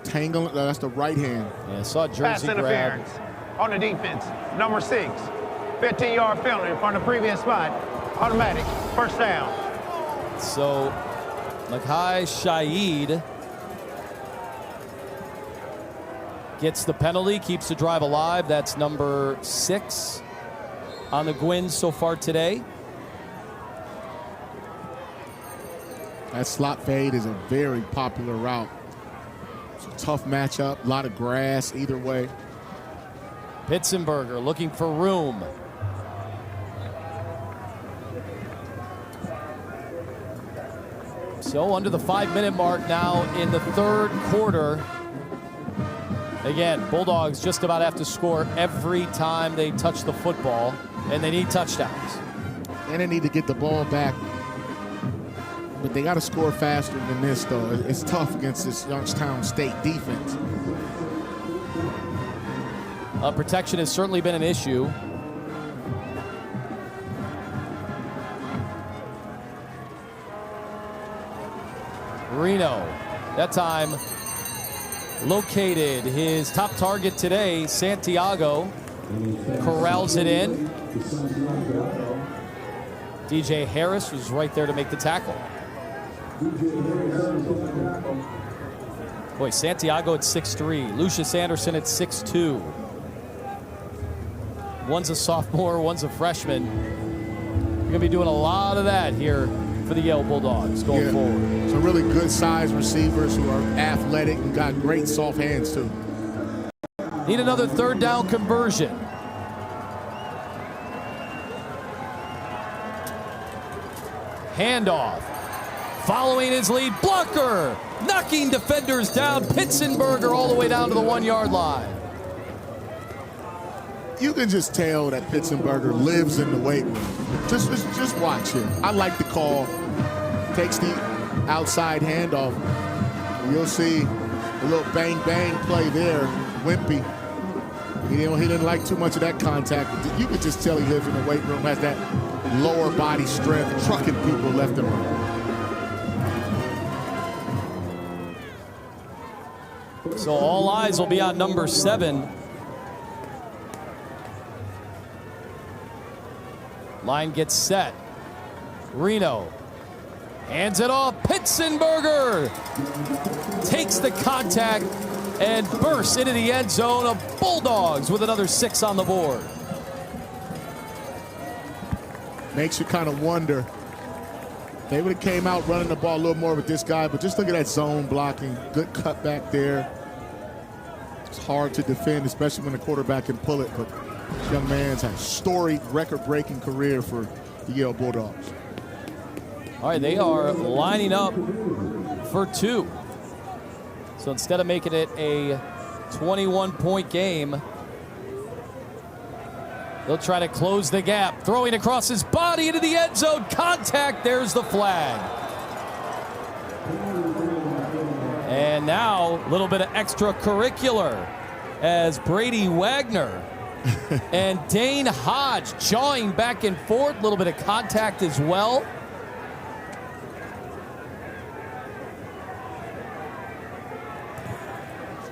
Tangle, that's the right hand. Yeah, saw jersey Pass grab. interference on the defense. Number 6. 15-yard penalty from the previous spot. Automatic. First down. So Makai Shaid gets the penalty, keeps the drive alive. That's number 6 on the Gwins so far today. That slot fade is a very popular route. It's a tough matchup, a lot of grass either way. Pitzenberger looking for room. So under the 5-minute mark now in the 3rd quarter. Again, Bulldogs just about have to score every time they touch the football, and they need touchdowns. And they need to get the ball back. But they got to score faster than this, though. It's tough against this Youngstown State defense. Protection has certainly been an issue. Reno, that time located his top target today, Santiago. Corrals it in. DJ Harris was right there to make the tackle. Boy, Santiago at 6'3", Lucius Anderson at 6'2". One's a sophomore, one's a freshman. You're going to be doing a lot of that here for the Yale Bulldogs going forward. Some really good size receivers who are athletic and got great soft hands too. Need another 3rd down conversion. Handoff. Following his lead, blocker, knocking defenders down. Pitzenberger all the way down to the 1-yard line. You can just tell that Pitzenberger lives in the weight room. Just watch him. I like the call. Takes the outside handoff. You'll see a little bang-bang play there. Wimpy. He didn't like too much of that contact. You could just tell he lives in the weight room, has that lower body strength, trucking people left and right. So all eyes will be on number 7. Line gets set. Reno hands it off. Pitsenberger takes the contact and bursts into the end zone of Bulldogs with another 6 on the board. Makes you kind of wonder. They would have came out running the ball a little more with this guy, but just look at that zone blocking. Good cut back there. It's hard to defend, especially when the quarterback can pull it, but this young man's had a storied, record-breaking career for the Yale Bulldogs. All right, they are lining up for 2. So instead of making it a 21-point game, they'll try to close the gap. Throwing across his body into the end zone. Contact. There's the flag. And now a little bit of extracurricular as Brady Wagner and Dane Hodge jawing back and forth. A little bit of contact as well.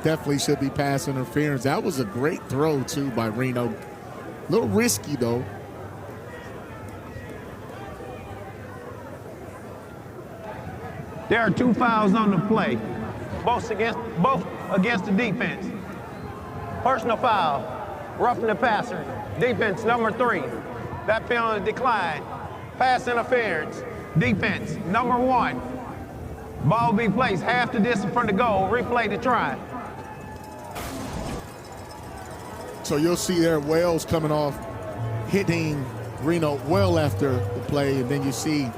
Definitely should be pass interference. That was a great throw, too, by Reno. A little risky, though. There are 2 fouls on the play, both against the defense. Personal foul, roughing the passer, defense number 3. That penalty declined. Pass interference, defense number 1. Ball be placed half the distance from the goal. Replay the try. So you'll see there Wells coming off, hitting Reno well after the play, and then you see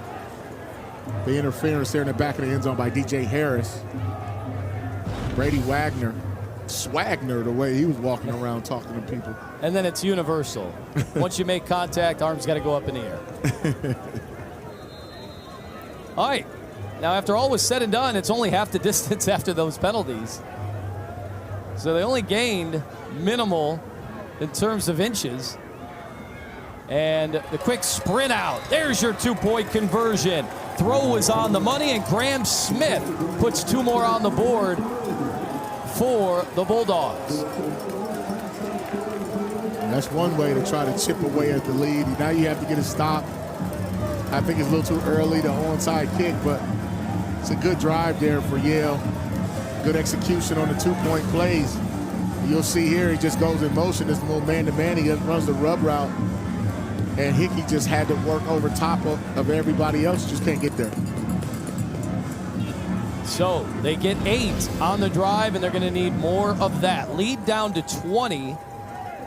the interference there in the back of the end zone by DJ Harris. Brady Wagner, Swagner, the way he was walking around talking to people. And then it's universal. Once you make contact, arms got to go up in the air. All right. Now, after all was said and done, it's only half the distance after those penalties. So they only gained minimal in terms of inches. And the quick sprint out. There's your 2-point conversion. Throw was on the money, and Graham Smith puts 2 more on the board for the Bulldogs. And that's one way to try to chip away at the lead. Now you have to get a stop. I think it's a little too early, the onside kick, but it's a good drive there for Yale. Good execution on the 2-point plays. You'll see here, he just goes in motion. This little man-to-man, he runs the rub route. And Hickey just had to work over top of everybody else. Just can't get there. So they get 8 on the drive, and they're going to need more of that. Lead down to 20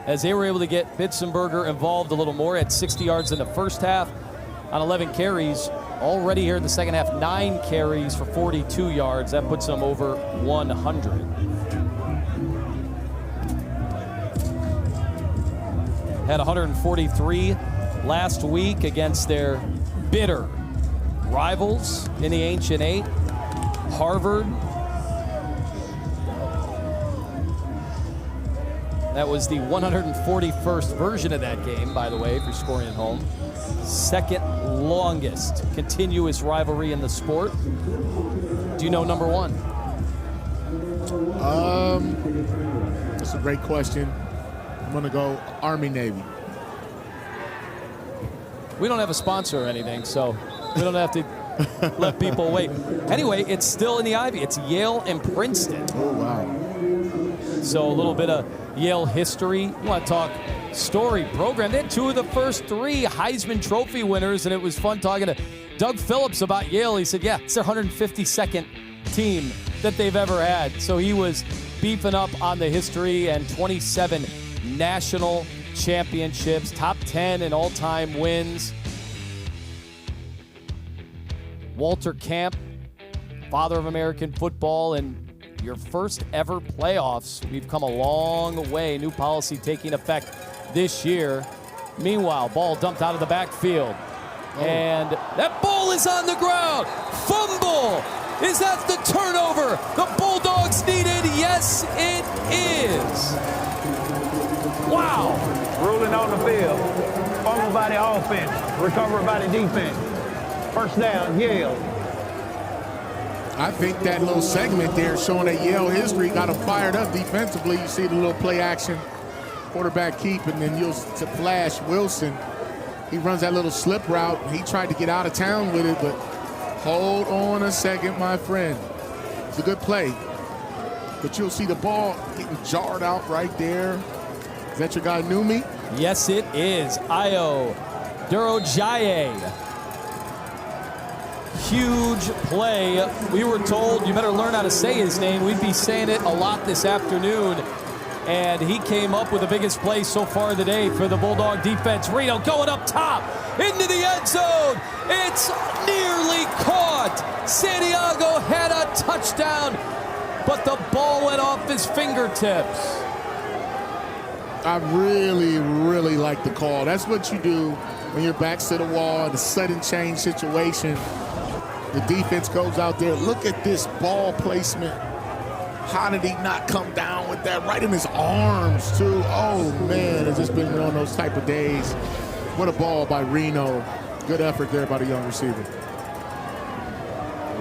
as they were able to get Pitsenberger involved a little more. At 60 yards in the first half on 11 carries. Already here in the second half, 9 carries for 42 yards. That puts them over 100. Had 143 last week against their bitter rivals in the Ancient Eight, Harvard. That was the 141st version of that game, by the way, if you're scoring at home. Second longest continuous rivalry in the sport. Do you know number 1? That's a great question. I'm going to go Army-Navy. We don't have a sponsor or anything, so we don't have to let people wait. Anyway, it's still in the Ivy. It's Yale and Princeton. Oh, wow. So a little bit of Yale history. You want to talk story program. They had 2 of the first 3 Heisman Trophy winners, and it was fun talking to Doug Phillips about Yale. He said, yeah, it's their 152nd team that they've ever had. So he was beefing up on the history, and 27 national championships, top 10 in all-time wins. Walter Camp, father of American football, and your first ever playoffs. We've come a long way. New policy taking effect this year. Meanwhile, ball dumped out of the backfield. And that ball is on the ground. Fumble. Is that the turnover the Bulldogs needed? Yes, it is. Wow. Ruling on the field. Fumble by the offense. Recovery by the defense. First down, Yale. I think that little segment there showing that Yale history got them fired up defensively. You see the little play action, quarterback keep, and then you'll flash Wilson He runs that little slip route. He tried to get out of town with it, but hold on a second, my friend. It's a good play. But you'll see the ball getting jarred out right there. Is that your guy, Numi? Yes, it is. Ayo Durojaye. Huge play. We were told you better learn how to say his name. We'd be saying it a lot this afternoon. And he came up with the biggest play so far of the day for the Bulldog defense. Reno going up top into the end zone. It's nearly caught. Santiago had a touchdown, but the ball went off his fingertips. I really, really like the call. That's what you do when your back's to the wall in a sudden change situation. The defense goes out there. Look at this ball placement. How did he not come down with that right in his arms, too? Oh, man, it's just been one of those type of days. What a ball by Reno. Good effort there by the young receiver.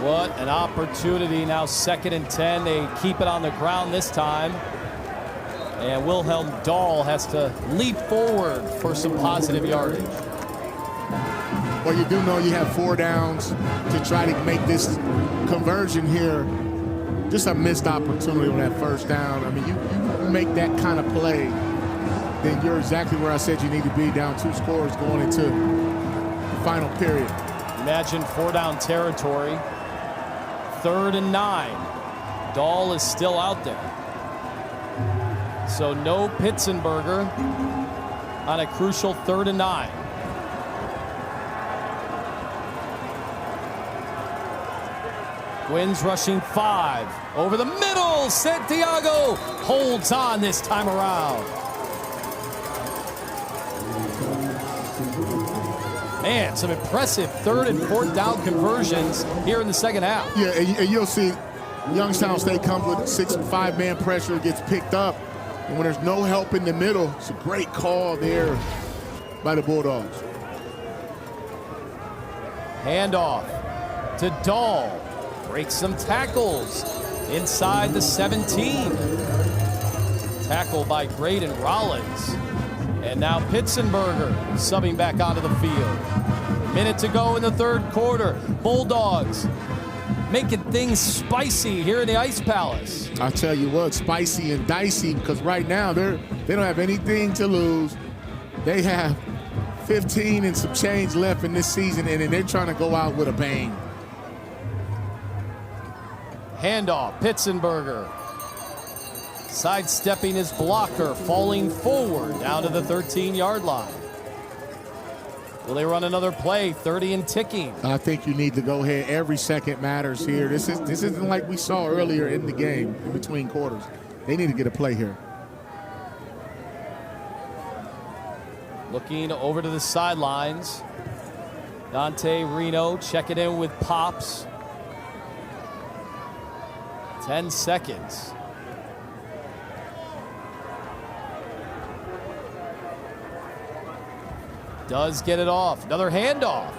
What an opportunity. Now 2nd and 10. They keep it on the ground this time. And Wilhelm Dahl has to leap forward for some positive yardage. Well, you do know you have 4 downs to try to make this conversion here. Just a missed opportunity on that 1st down. I mean, you make that kind of play, then you're exactly where I said you need to be, down 2 scores going into the final period. Imagine 4-down territory. 3rd and 9. Dahl is still out there. So no Pitzenberger on a crucial 3rd and 9. Gwyn's rushing 5. Over the middle. Santiago holds on this time around. Man, some impressive 3rd and 4th down conversions here in the 2nd half. Yeah, and you'll see Youngstown State comes with 5-man pressure, gets picked up. And when there's no help in the middle, it's a great call there by the Bulldogs. Handoff to Dahl. Breaks some tackles inside the 17. Tackle by Graydon Rollins. And now Pitzenberger subbing back onto the field. Minute to go in the 3rd quarter. Bulldogs making things spicy here in the Ice Palace. I'll tell you what, spicy and dicey, because right now they don't have anything to lose. They have 15 and some change left in this season, and they're trying to go out with a bang. Handoff, Pitzenberger. Sidestepping his blocker, falling forward down to the 13-yard line. Will they run another play, 30 and ticking? I think you need to go ahead. Every second matters here. This isn't like we saw earlier in the game in between quarters. They need to get a play here. Looking over to the sidelines. Dante Reno checking in with Pops. 10 seconds. Does get it off. Another handoff.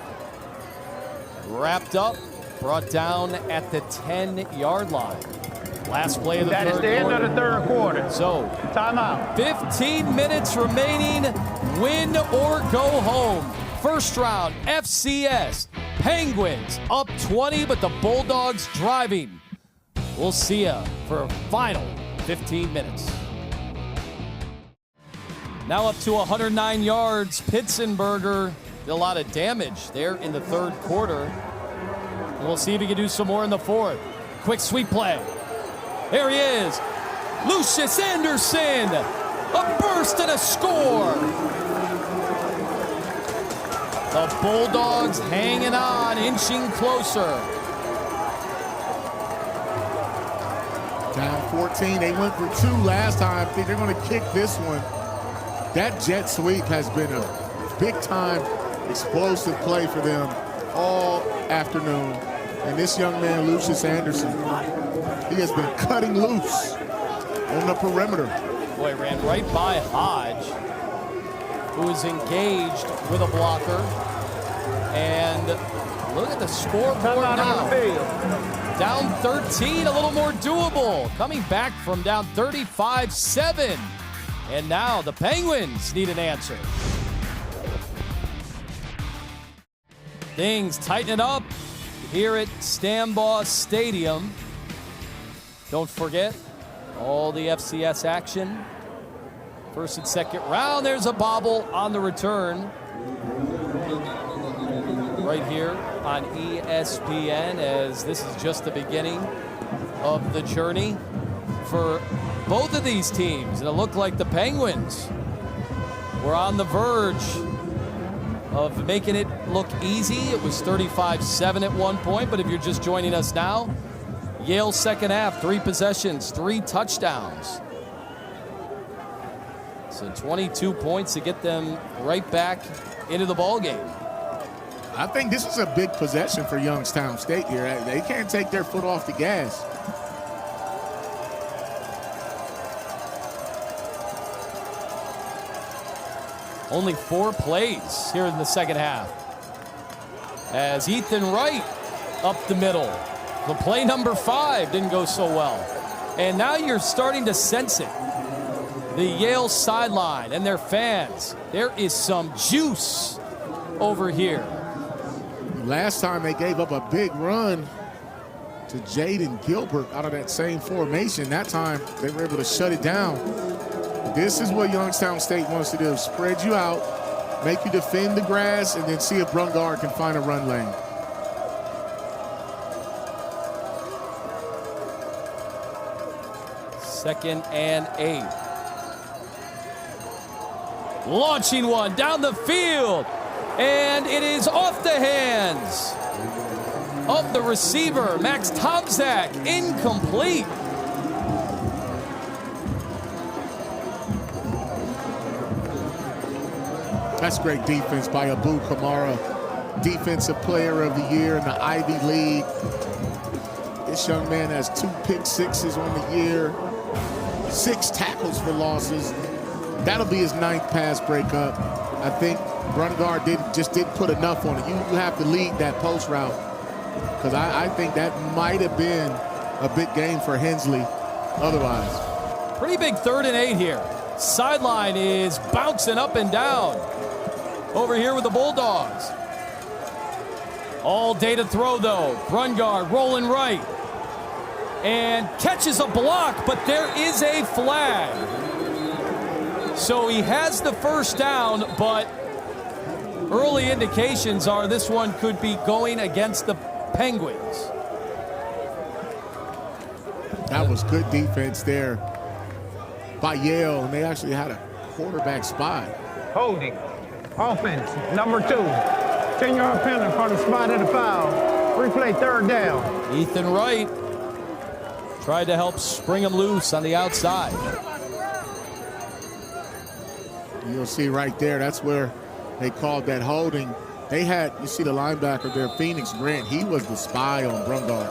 Wrapped up, brought down at the 10-yard line. Last play of the 3rd quarter. That is the end of the 3rd quarter. So, timeout. 15 minutes remaining. Win or go home. 1st round FCS. Penguins up 20, but the Bulldogs driving. We'll see ya for a final 15 minutes. Now up to 109 yards. Pitzenberger did a lot of damage there in the 3rd quarter. And we'll see if he can do some more in the 4th. Quick sweep play. There he is. Lucius Anderson. A burst and a score. The Bulldogs hanging on, inching closer. Down 14. They went for 2 last time. I think they're going to kick this one. That jet sweep has been a big-time explosive play for them all afternoon. And this young man, Lucius Anderson, he has been cutting loose on the perimeter. Boy, ran right by Hodge, who is engaged with a blocker. And look at the scoreboard now. Down 13, a little more doable. Coming back from down 35-7. And now the Penguins need an answer. Things tightening up here at Stambaugh Stadium. Don't forget all the FCS action. First and second round. There's a bobble on the return. Right here on ESPN, as this is just the beginning of the journey for both of these teams. And it looked like the Penguins were on the verge of making it look easy. It was 35-7 at one point, but if you're just joining us now, Yale's second half, 3 possessions, 3 touchdowns. So 22 points to get them right back into the ball game. I think this is a big possession for Youngstown State here. They can't take their foot off the gas. Only 4 plays here in the second half. As Ethan Wright up the middle. The play number 5 didn't go so well. And now you're starting to sense it. The Yale sideline and their fans. There is some juice over here. Last time they gave up a big run to Jaden Gilbert out of that same formation. That time they were able to shut it down. This is what Youngstown State wants to do. Spread you out, make you defend the grass, and then see if Brungard can find a run lane. Second and 8. Launching one down the field. And it is off the hands of the receiver, Max Tomczak, incomplete. That's great defense by Abu Kamara, Defensive Player of the Year in the Ivy League. This young man has 2 pick sixes on the year, 6 tackles for losses. That'll be his 9th pass breakup. I think Brungard didn't put enough on it. You have to lead that post route, because I think that might have been a big game for Hensley otherwise. Pretty big 3rd and 8 here. Sideline is bouncing up and down over here with the Bulldogs. All day to throw, though. Brungard rolling right and catches a block, but there is a flag. So he has the first down, but early indications are this one could be going against the Penguins. That was good defense there by Yale, and they actually had a quarterback spy. Holding. Offense, number 2. 10-yard penalty from the spot of the foul. Replay 3rd down. Ethan Wright tried to help spring him loose on the outside. You'll see right there, that's where they called that holding. They had, you see the linebacker there, Phoenix Grant, he was the spy on Brungard.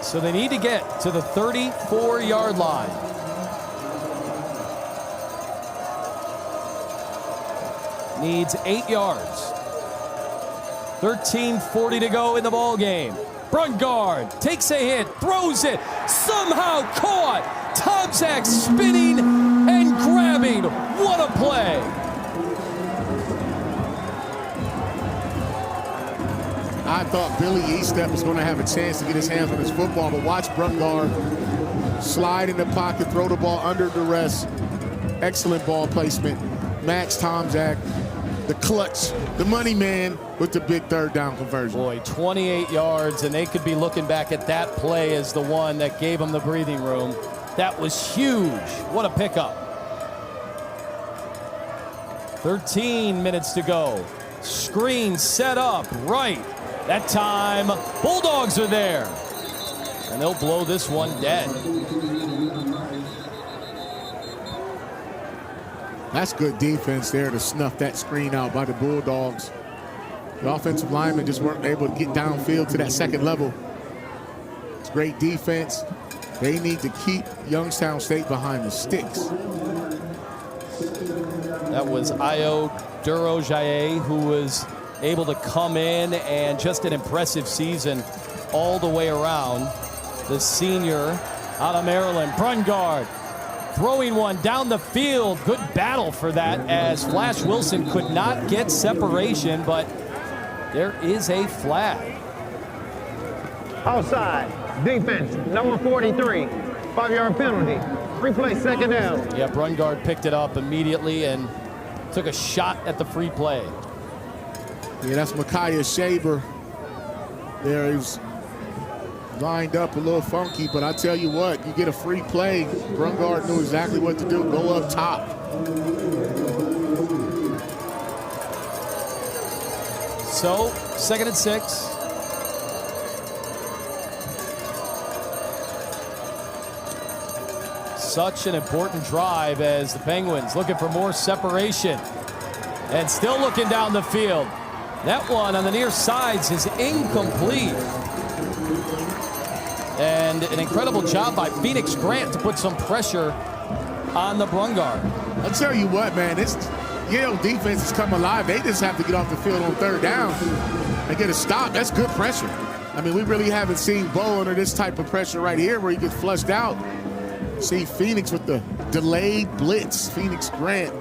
So they need to get to the 34-yard line. Needs 8 yards. 13:40 to go in the ball game. Brungard takes a hit, throws it, somehow caught. Tomczak spinning and grabbing. What a play. I thought Billy Eastep was going to have a chance to get his hands on his football, but watch Brungard slide in the pocket, throw the ball under duress. Excellent ball placement. Max Tomczak, the clutch, the money man with the big 3rd down conversion. Boy, 28 yards, and they could be looking back at that play as the one that gave them the breathing room. That was huge. What a pickup. 13 minutes to go. Screen set up right. That time, Bulldogs are there. And they'll blow this one dead. That's good defense there to snuff that screen out by the Bulldogs. The offensive linemen just weren't able to get downfield to that second level. It's great defense. They need to keep Youngstown State behind the sticks. That was Ayo Durojaye, who was able to come in, and just an impressive season all the way around. The senior out of Maryland. Brungard Throwing one down the field. Good battle for that as Flash Wilson could not get separation, but there is a flag. Outside, defense, number 43, 5-yard penalty. Free play, second down. Yeah, Brungard picked it up immediately and took a shot at the free play. Yeah, that's Micaiah Shaver. There, he was lined up a little funky, but I tell you what, you get a free play. Brungard knew exactly what to do. Go up top. So, 2nd and 6. Such an important drive as the Penguins looking for more separation and still looking down the field. That one on the near sides is incomplete. And an incredible job by Phoenix Grant to put some pressure on the Brungard. I'll tell you what, man, this Yale defense has come alive. They just have to get off the field on 3rd down and get a stop. That's good pressure. I mean, we really haven't seen Bo under this type of pressure right here where he gets flushed out. See Phoenix with the delayed blitz. Phoenix Grant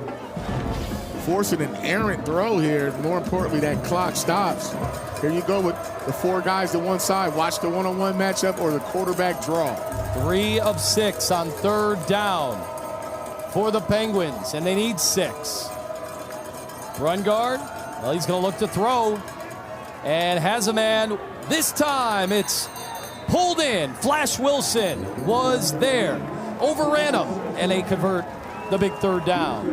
forcing an errant throw here. More importantly, that clock stops. Here you go with the 4 guys to one side. Watch the one-on-one matchup or the quarterback draw. 3 of 6 on 3rd down for the Penguins, and they need 6. Brungard, well, he's going to look to throw and has a man. This time it's pulled in. Flash Wilson was there. Overran him, and they convert the big 3rd down.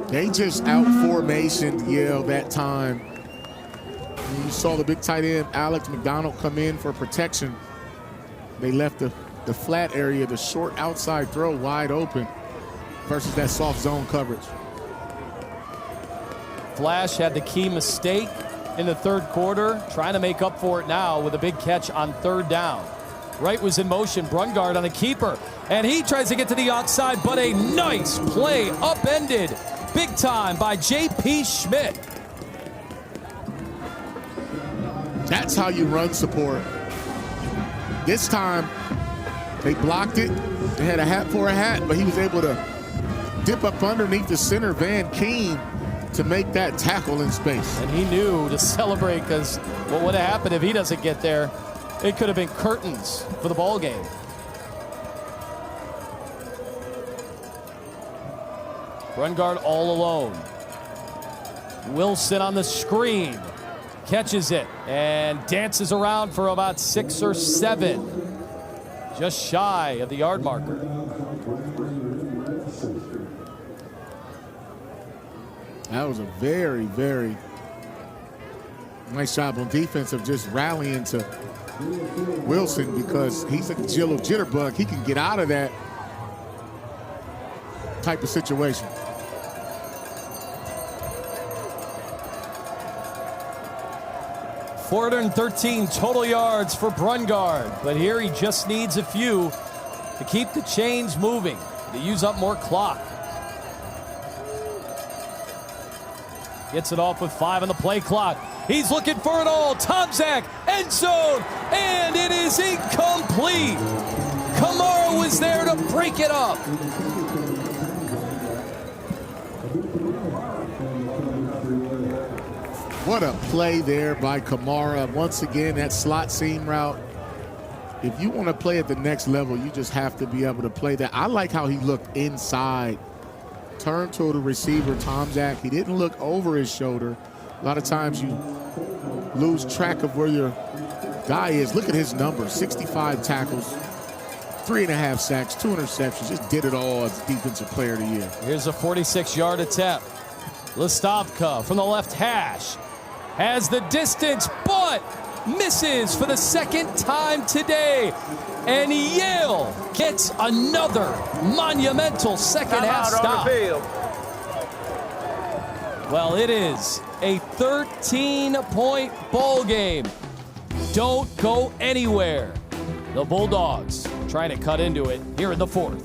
They just out-formationed Yale that time. You saw the big tight end, Alex McDonald, come in for protection. They left the flat area, the short outside throw wide open versus that soft zone coverage. Flash had the key mistake in the 3rd quarter, trying to make up for it now with a big catch on 3rd down. Wright was in motion, Brungard on the keeper, and he tries to get to the outside, but a nice play upended big time by J.P. Schmidt. That's how you run support. This time, they blocked it. They had a hat for a hat, but he was able to dip up underneath the center, Van Keen, to make that tackle in space. And he knew to celebrate because what would have happened if he doesn't get there? It could have been curtains for the ball game. Brungard all alone. Wilson on the screen. Catches it and dances around for about 6 or 7. Just shy of the yard marker. That was a very, very nice job on defense of just rallying to Wilson because he's a little jitterbug. He can get out of that type of situation. .413 total yards for Brungard, but here he just needs a few to keep the chains moving, to use up more clock. Gets it off with 5 on the play clock. He's looking for it all. Tomczak, end zone, and it is incomplete. Kamara was there to break it up. What a play there by Kamara. Once again, that slot seam route. If you want to play at the next level, you just have to be able to play that. I like how he looked inside. Turned to the receiver, Tomczak. He didn't look over his shoulder. A lot of times you lose track of where your guy is. Look at his numbers, 65 tackles, 3.5 sacks, 2 interceptions. Just did it all as defensive player of the year. Here's a 46-yard attempt. Listovka from the left hash. Has the distance, but misses for the 2nd time today. And Yale gets another monumental second half stop. Well, it is a 13-point ball game. Don't go anywhere. The Bulldogs trying to cut into it here in the 4th.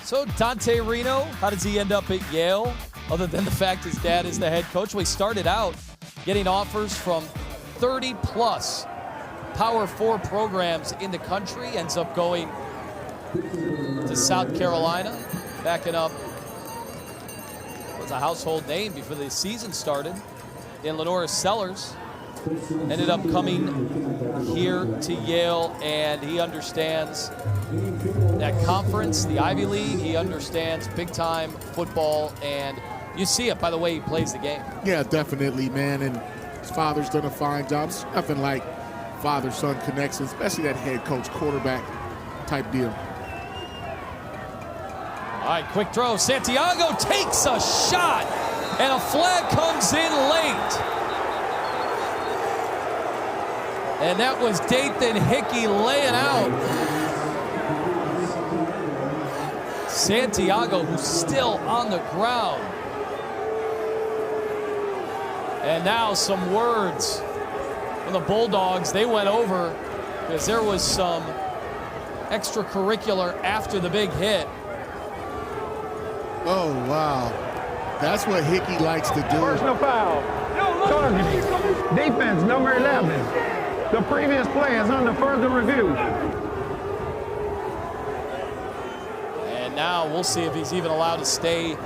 So Dante Reno, how does he end up at Yale? Other than the fact his dad is the head coach. Well, he started out getting offers from 30-plus Power 4 programs in the country, ends up going to South Carolina, backing up was a household name before the season started in Lenora Sellers. Ended up coming here to Yale, and he understands that conference, the Ivy League. He understands big-time football, and you see it by the way he plays the game. Yeah, definitely, man, and his father's done a fine job. It's nothing like father-son connection, especially that head coach quarterback type deal. All right, quick throw. Santiago takes a shot, and a flag comes in late. And that was Dathan Hickey laying out. Santiago, who's still on the ground. And now some words from the Bulldogs. They went over because there was some extracurricular after the big hit. Oh, wow. That's what Hickey likes to do. Personal foul. Targeting. Defense, number 11. The previous play is under further review. And now we'll see if he's even allowed to stay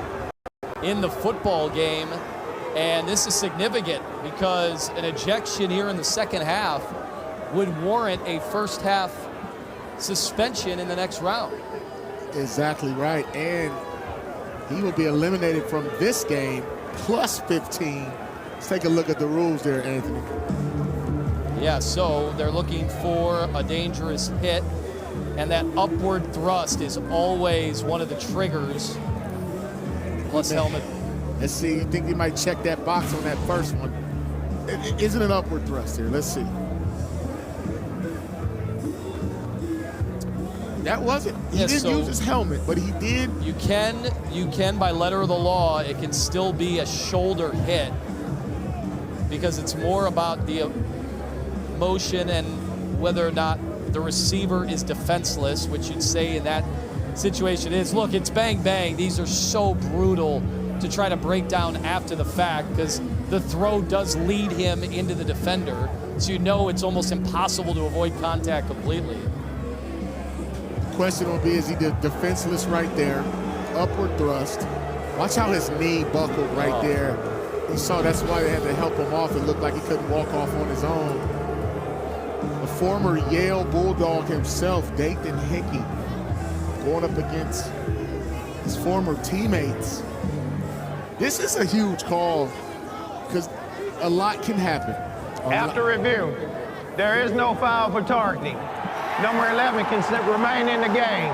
in the football game. And this is significant because an ejection here in the second half would warrant a first half suspension in the next round. Exactly right. And he will be eliminated from this game plus 15. Let's take a look at the rules there, Anthony. Yeah, so they're looking for a dangerous hit, and that upward thrust is always one of the triggers. Plus helmet. Let's see, you think he might check that box on that first one. It isn't an upward thrust here. Let's see. That wasn't. He didn't use his helmet, but he did. You can by letter of the law, it can still be a shoulder hit because it's more about the motion and whether or not the receiver is defenseless, which you'd say in that situation is. Look, it's bang, bang. These are so brutal to try to break down after the fact because the throw does lead him into the defender. So you know it's almost impossible to avoid contact completely. Question will be, is he defenseless right there? Upward thrust. Watch how his knee buckled right there. You saw that's why they had to help him off. It looked like he couldn't walk off on his own. The former Yale Bulldog himself, Dathan Hickey, going up against his former teammates. This is a huge call because a lot can happen. After review, there is no foul for targeting. Number 11 can remain in the game.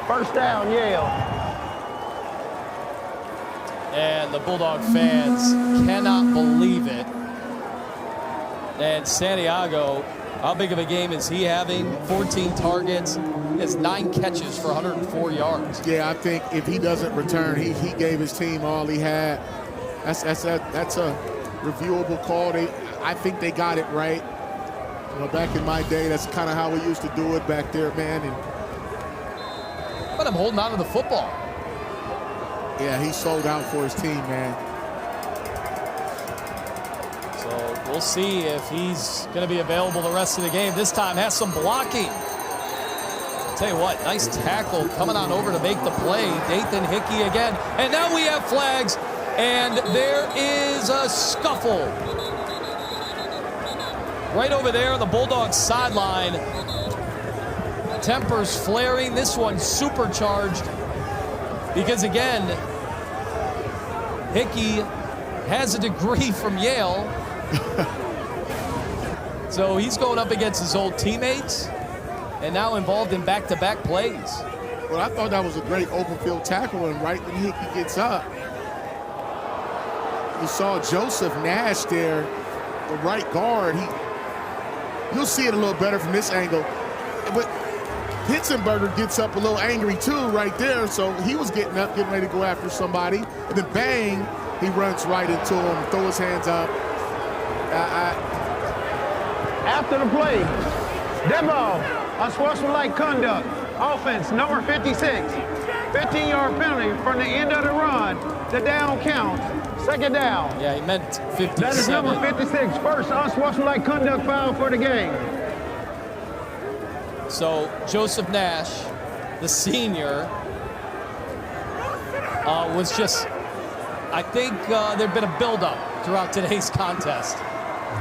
First down, Yale. And the Bulldog fans cannot believe it. And Santiago, how big of a game is he having? 14 targets, he has 9 catches for 104 yards. Yeah, I think if he doesn't return, he gave his team all he had. That's a reviewable call. I think they got it right. You know, back in my day, that's kind of how we used to do it back there, man. But I'm holding on to the football. Yeah, he sold out for his team, man. So we'll see if he's going to be available the rest of the game. This time has some blocking. I'll tell you what, nice tackle coming on over to make the play. Dathan Hickey again. And now we have flags, and there is a scuffle. Right over there on the Bulldogs sideline. Tempers flaring. This one supercharged because, again, Hickey has a degree from Yale. So he's going up against his old teammates and now involved in back-to-back plays. Well, I thought that was a great open field tackle, and right when Hickey gets up, you saw Joseph Nash there, the right guard. You'll see it a little better from this angle. But Hitzenberger gets up a little angry too right there. So he was getting up, getting ready to go after somebody. And then bang, he runs right into him, throw his hands up. After the play, dead ball, unsportsmanlike conduct. Offense, number 56. 15-yard penalty from the end of the run. The down count. Second down. Yeah, he meant 57. That is number 56. First unsportsmanlike conduct foul for the game. So Joseph Nash, the senior, was just, I think there'd been a buildup throughout today's contest.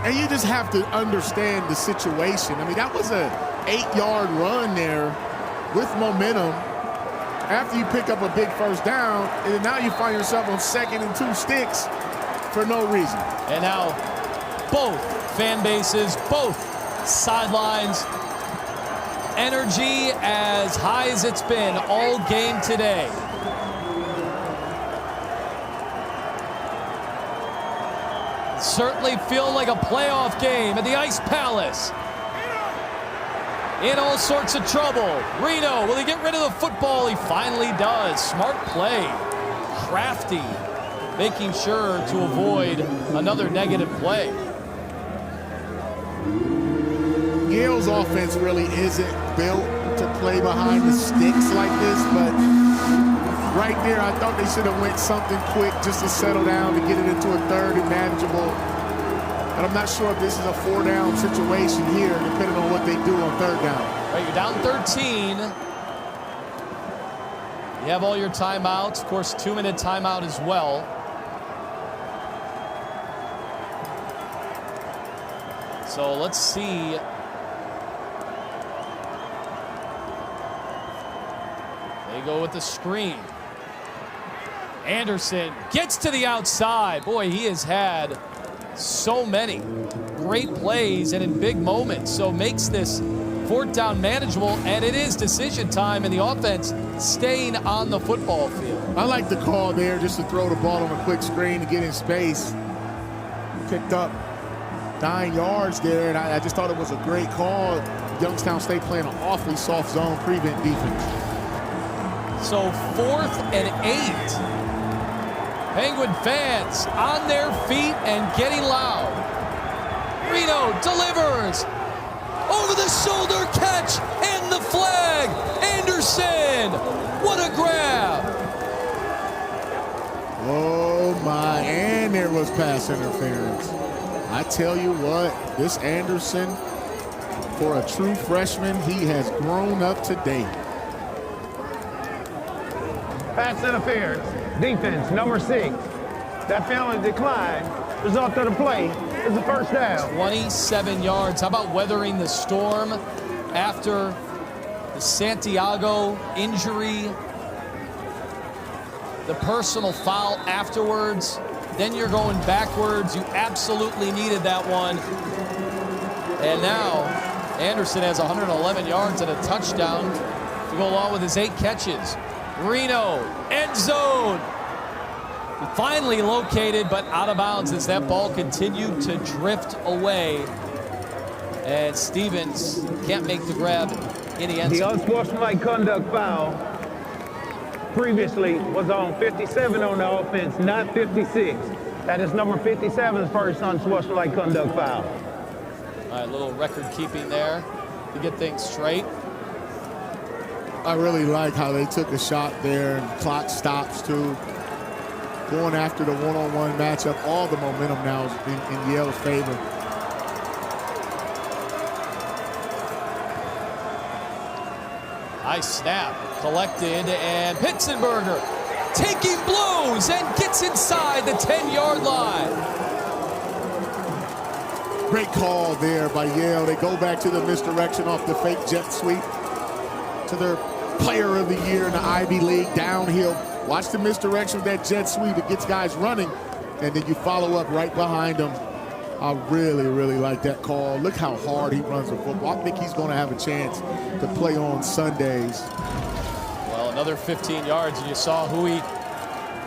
And you just have to understand the situation. I mean, that was a 8-yard run there with momentum after you pick up a big first down, and then now you find yourself on 2nd and 2 sticks for no reason. And now both fan bases, both sidelines, energy as high as it's been all game today. Certainly feel like a playoff game at the Ice Palace. In all sorts of trouble. Reno, will he get rid of the football? He finally does. Smart play. Crafty. Making sure to avoid another negative play. Yale's offense really isn't built to play behind the sticks like this, but right there, I thought they should have went something quick just to settle down to get it into a 3rd and manageable. But I'm not sure if this is a 4-down situation here, depending on what they do on 3rd down. All right, you're down 13. You have all your timeouts. Of course, 2-minute timeout as well. So let's see. They go with the screen. Anderson gets to the outside. Boy, he has had so many great plays and in big moments. So makes this 4th down manageable, and it is decision time, and the offense staying on the football field. I like the call there just to throw the ball on a quick screen to get in space. Picked up 9 yards there, and I just thought it was a great call. Youngstown State playing an awfully soft zone prevent defense. So 4th and 8. Penguin fans on their feet and getting loud. Reno delivers. Over the shoulder catch and the flag. Anderson, what a grab. Oh my, and there was pass interference. I tell you what, this Anderson, for a true freshman, he has grown up to date. Pass interference. Defense, number 6. That penalty decline. Result of the play is a 1st down. 27 yards. How about weathering the storm after the Santiago injury? The personal foul afterwards. Then you're going backwards. You absolutely needed that one. And now Anderson has 111 yards and a touchdown to go along with his 8 catches. Reno, end zone. Finally located, but out of bounds as that ball continued to drift away. And Stevens can't make the grab in the end zone. The unsportsmanlike conduct foul previously was on 57 on the offense, not 56. That is number 57's first unsportsmanlike conduct foul. All right, little record keeping there to get things straight. I really like how they took a shot there, and the clock stops too. Going after the one-on-one matchup, all the momentum now is in Yale's favor. Nice snap, collected, and Pitzenberger taking blows and gets inside the 10-yard line. Great call there by Yale. They go back to the misdirection off the fake jet sweep to their player of the year in the Ivy League, downhill. Watch the misdirection of that jet sweep. It gets guys running, and then you follow up right behind them. I really, really like that call. Look how hard he runs the football. I think he's going to have a chance to play on Sundays. Well, another 15 yards, and you saw who he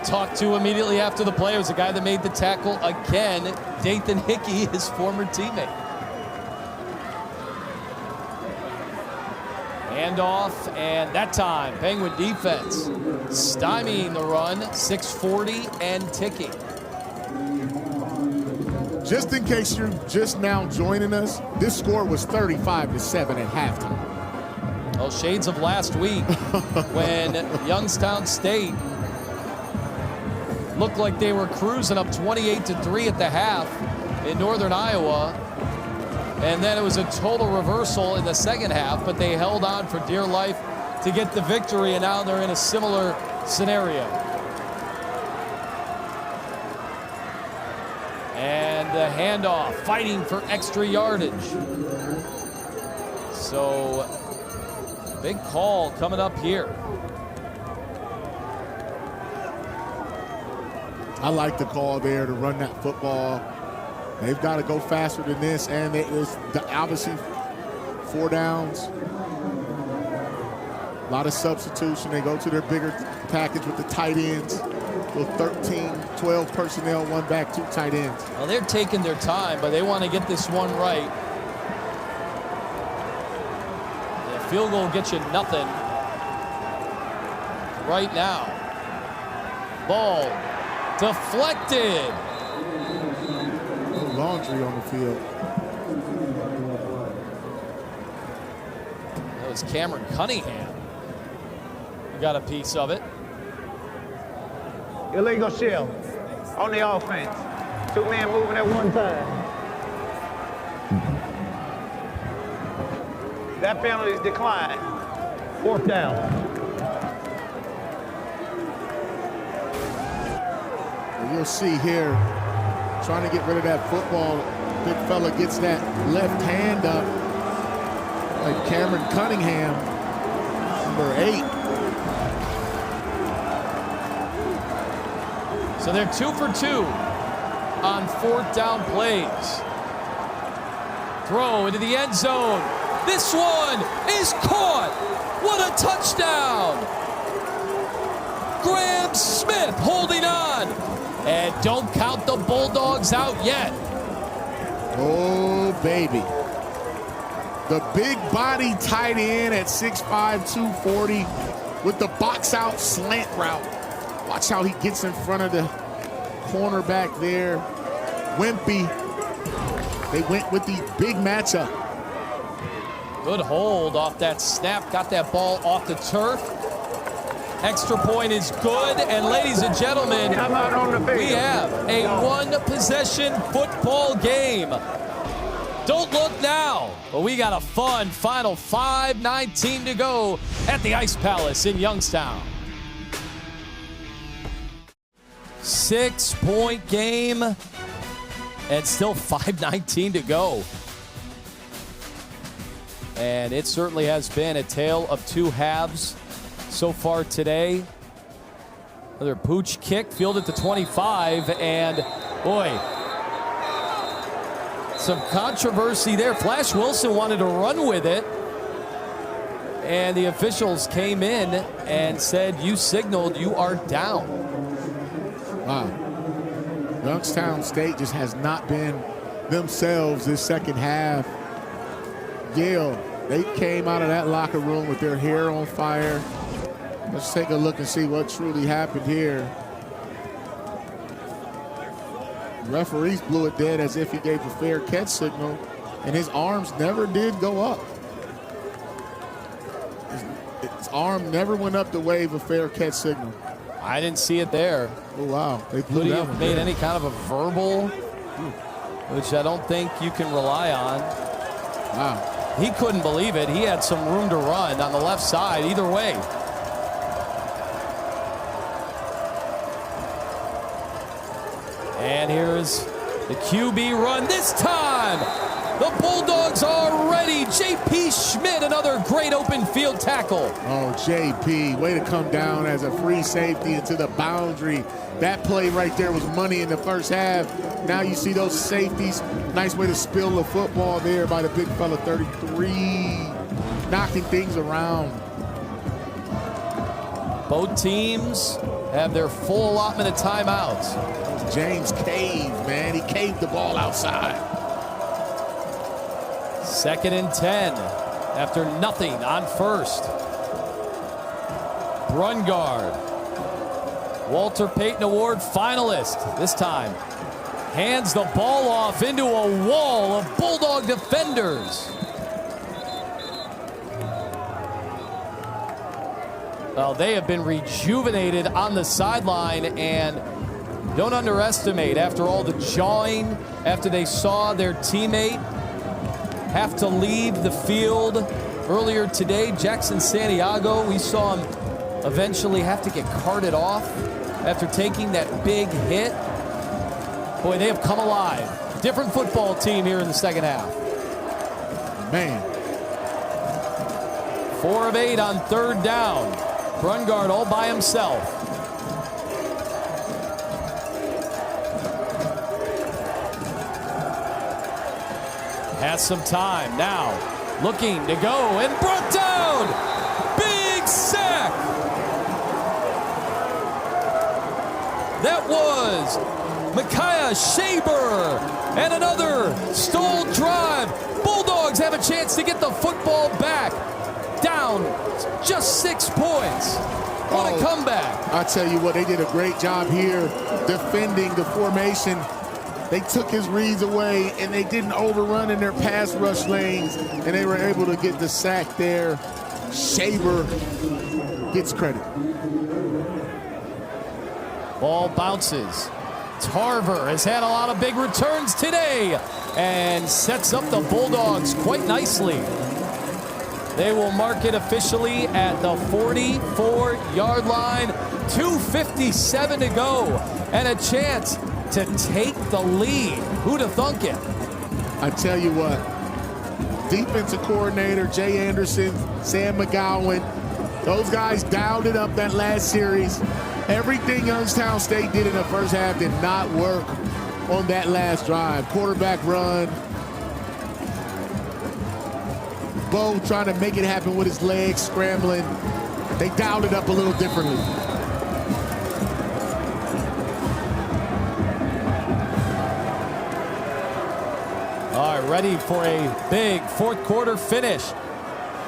talked to immediately after the play. It was the guy that made the tackle again, Dathan Hickey, his former teammate. Handoff, and that time, Penguin defense stymieing the run, 6:40 and ticking. Just in case you're just now joining us, this score was 35-7 at halftime. Well, shades of last week when Youngstown State looked like they were cruising up 28-3 at the half in northern Iowa. And then it was a total reversal in the second half, but they held on for dear life to get the victory, and now they're in a similar scenario. And the handoff, fighting for extra yardage. So, big call coming up here. I like the call there to run that football. They've got to go faster than this, and it's obviously 4 downs. A lot of substitution. They go to their bigger package with the tight ends. Little 13, 12 personnel, 1 back, 2 tight ends. Well, they're taking their time, but they want to get this one right. The field goal will get you nothing right now. Ball deflected. Laundry on the field. That was Cameron Cunningham. We got a piece of it. Illegal shield on the offense. 2 men moving at one time. That penalty is declined. 4th down. You'll see here, trying to get rid of that football. Big fella gets that left hand up, like Cameron Cunningham, number 8. So they're 2 for 2 on 4th down plays. Throw into the end zone. This one is caught. What a touchdown. Graham Smith holding on. And don't count the Bulldogs out yet. Oh, baby. The big body tight end at 6'5", 240 with the box out slant route. Watch how he gets in front of the cornerback there. Wimpy. They went with the big matchup. Good hold off that snap. Got that ball off the turf. Extra point is good. And ladies and gentlemen, we have a 1-possession football game. Don't look now, but we got a fun final 5:19 to go at the Ice Palace in Youngstown. 6-point game and still 5:19 to go. And it certainly has been a tale of 2 halves so far today. Another pooch kick, fielded to 25, and boy, some controversy there. Flash Wilson wanted to run with it, and the officials came in and said, you signaled, you are down. Wow. Youngstown State just has not been themselves this second half. Yale, they came out of that locker room with their hair on fire. Let's take a look and see what truly happened here. The referees blew it dead as if he gave a fair catch signal, and his arms never did go up. His arm never went up to wave a fair catch signal. I didn't see it there. Oh, wow. They blew Could he that have one made dead. any kind of a verbal, which I don't think you can rely on. Wow. He couldn't believe it. He had some room to run on the left side either way. And here's the QB run this time. The Bulldogs are ready. J.P. Schmidt, another great open field tackle. Oh, J.P., way to come down as a free safety into the boundary. That play right there was money in the first half. Now you see those safeties. Nice way to spill the football there by the big fella, 33. Knocking things around. Both teams have their full allotment of timeouts. James caved, man. He caved the ball outside. 2nd and 10 after nothing on first. Brungard, Walter Payton Award finalist this time, hands the ball off into a wall of Bulldog defenders. Well, they have been rejuvenated on the sideline, and don't underestimate, after all the jawing, after they saw their teammate have to leave the field earlier today. Jackson Santiago, we saw him eventually have to get carted off after taking that big hit. Boy, they have come alive. Different football team here in the second half. Man. 4 of 8 on third down. Brungard all by himself. Has some time now. Looking to go and brought down. Big sack. That was Micaiah Shaber. And another stalled drive. Bulldogs have a chance to get the football back. Down just 6 points. What a comeback. I tell you what, they did a great job here defending the formation. They took his reads away, and they didn't overrun in their pass rush lanes, and they were able to get the sack there. Shaber gets credit. Ball bounces. Tarver has had a lot of big returns today and sets up the Bulldogs quite nicely. They will mark it officially at the 44-yard line. 2:57 to go and a chance to take the lead. Who'd have thunk it? I tell you what, defensive coordinator Jay Anderson, Sam McGowan, those guys dialed it up that last series. Everything Youngstown State did in the first half did not work on that last drive. Quarterback run. Bo trying to make it happen with his legs, scrambling. They dialed it up a little differently. All right, ready for a big fourth quarter finish.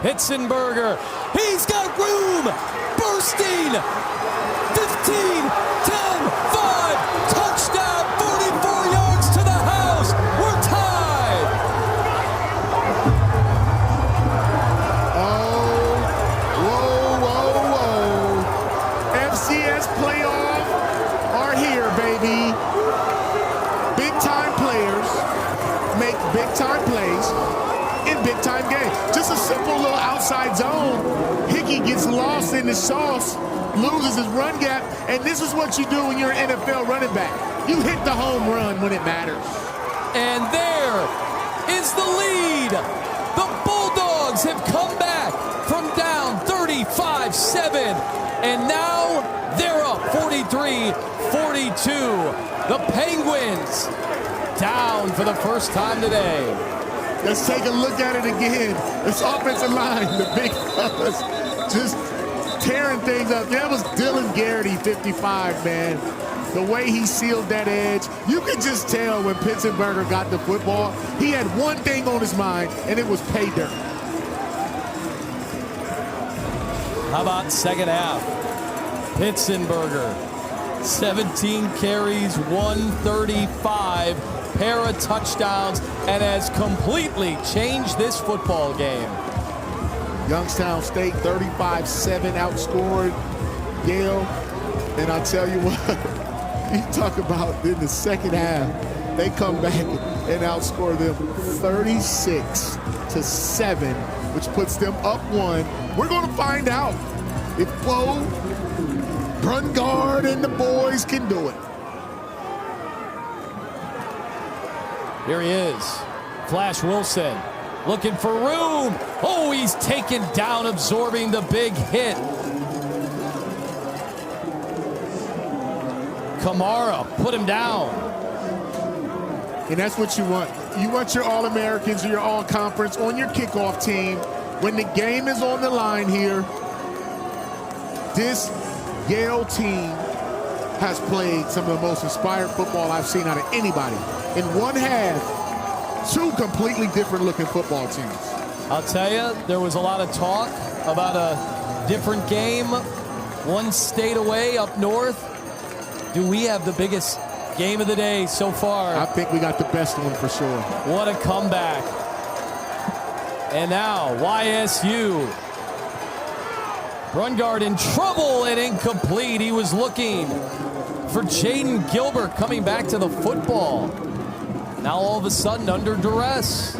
Hitzenberger, he's got room, bursting, 15, 10, 5, touchdown, 44 yards to the house. We're tied. Oh, whoa. FCS playoff are here, baby. Big-time players make big-time plays in big-time games. Just a simple little outside zone. Hickey gets lost in the sauce, loses his run gap, and this is what you do when you're an NFL running back. You hit the home run when it matters. And there is the lead. The Bulldogs have come back from down 35-7, and now they're up 43-42. The Penguins down for the first time today. Let's take a look at it again. This offensive line, the big fellas, just tearing things up. That was Dylan Garrity, 55, man. The way he sealed that edge, you could just tell when Pitzenberger got the football, he had one thing on his mind, and it was pay dirt. How about second half? Pitzenberger, 17 carries, 135, pair of touchdowns, and has completely changed this football game. Youngstown State 35-7 outscored Yale. And I'll tell you what, you talk about in the second half, they come back and outscore them 36-7, which puts them up 1. We're going to find out if Bo, Brungard, and the boys can do it. Here he is, Flash Wilson. Looking for room. Oh, he's taken down, absorbing the big hit. Kamara put him down. And that's what you want. You want your All-Americans or your All-Conference on your kickoff team. When the game is on the line here, this Yale team has played some of the most inspired football I've seen out of anybody. In one half, 2 completely different looking football teams. I'll tell you, there was a lot of talk about a different game, one state away up north. Do we have the biggest game of the day so far? I think we got the best one for sure. What a comeback. And now YSU. Brungard in trouble and incomplete. He was looking for Jaden Gilbert coming back to the football. Now all of a sudden under duress.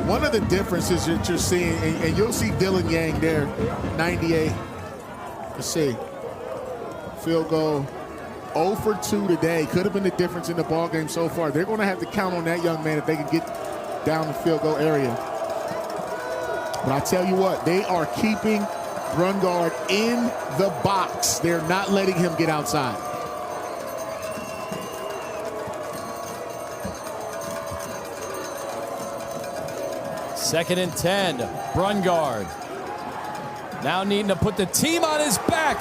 One of the differences that you're seeing, and you'll see Dylan Yang there, 98. Let's see. Field goal, 0 for 2 today. Could have been the difference in the ball game so far. They're going to have to count on that young man if they can get down the field goal area. But I tell you what, they are keeping Brungard in the box. They're not letting him get outside. Second and 10, Brungard. Now needing to put the team on his back.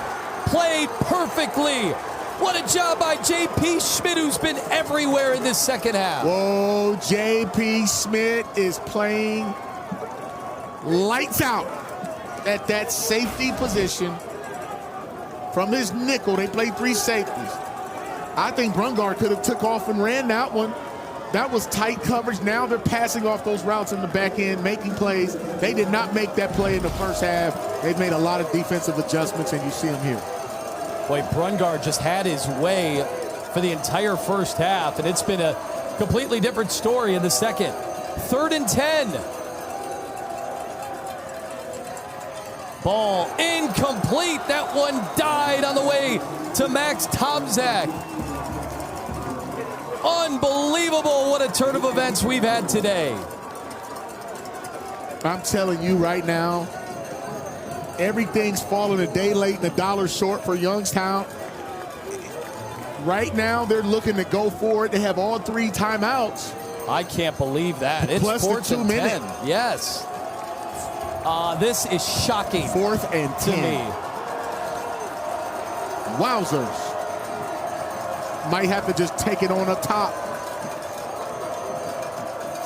Played perfectly. What a job by J.P. Schmidt, who's been everywhere in this second half. Whoa, J.P. Schmidt is playing lights out at that safety position. From his nickel, they played 3 safeties. I think Brungard could have took off and ran that one. That was tight coverage. Now they're passing off those routes in the back end, making plays. They did not make that play in the first half. They've made a lot of defensive adjustments, and you see them here. Boy, Brungard just had his way for the entire first half, and it's been a completely different story in the second. 3rd and 10. Ball incomplete. That one died on the way to Max Tomczak. Unbelievable what a turn of events we've had today. I'm telling you right now, everything's falling a day late and a dollar short for Youngstown. Right now, they're looking to go for it. They have all 3 timeouts. I can't believe that. It's plus 4th the 2 and 10. minute. Yes. This is shocking. 4th and 10. To me. Wowzers. Might have to just take it on up top.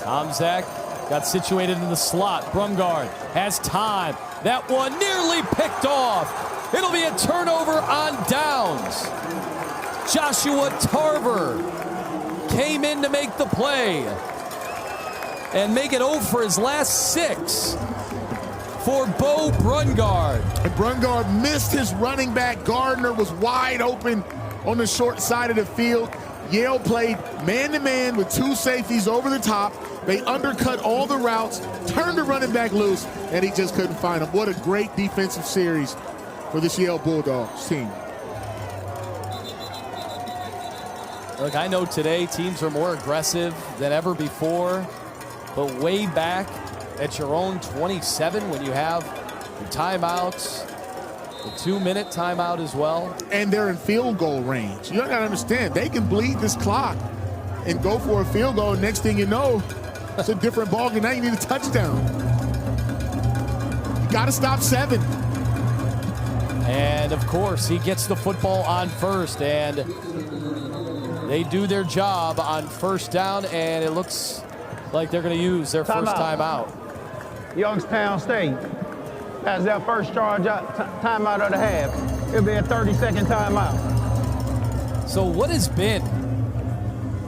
Tomczak got situated in the slot. Brungard has time. That one nearly picked off. It'll be a turnover on downs. Joshua Tarver came in to make the play and make it 0 for his last 6 for Bo Brungard. And Brungard missed his running back. Gardner was wide open on the short side of the field. Yale played man-to-man with 2 safeties over the top. They undercut all the routes, turned the running back loose, and he just couldn't find him. What a great defensive series for this Yale Bulldogs team. Look, I know today teams are more aggressive than ever before, but way back at your own 27 when you have your timeouts, the 2-minute timeout as well. And they're in field goal range. You gotta understand, they can bleed this clock and go for a field goal. Next thing you know, it's a different ball game. Now you need a touchdown. You gotta stop 7. And of course, he gets the football on first, and they do their job on first down, and it looks like they're gonna use their first timeout. Youngstown State has their first timeout of the half. It'll be a 30-second timeout. So what has been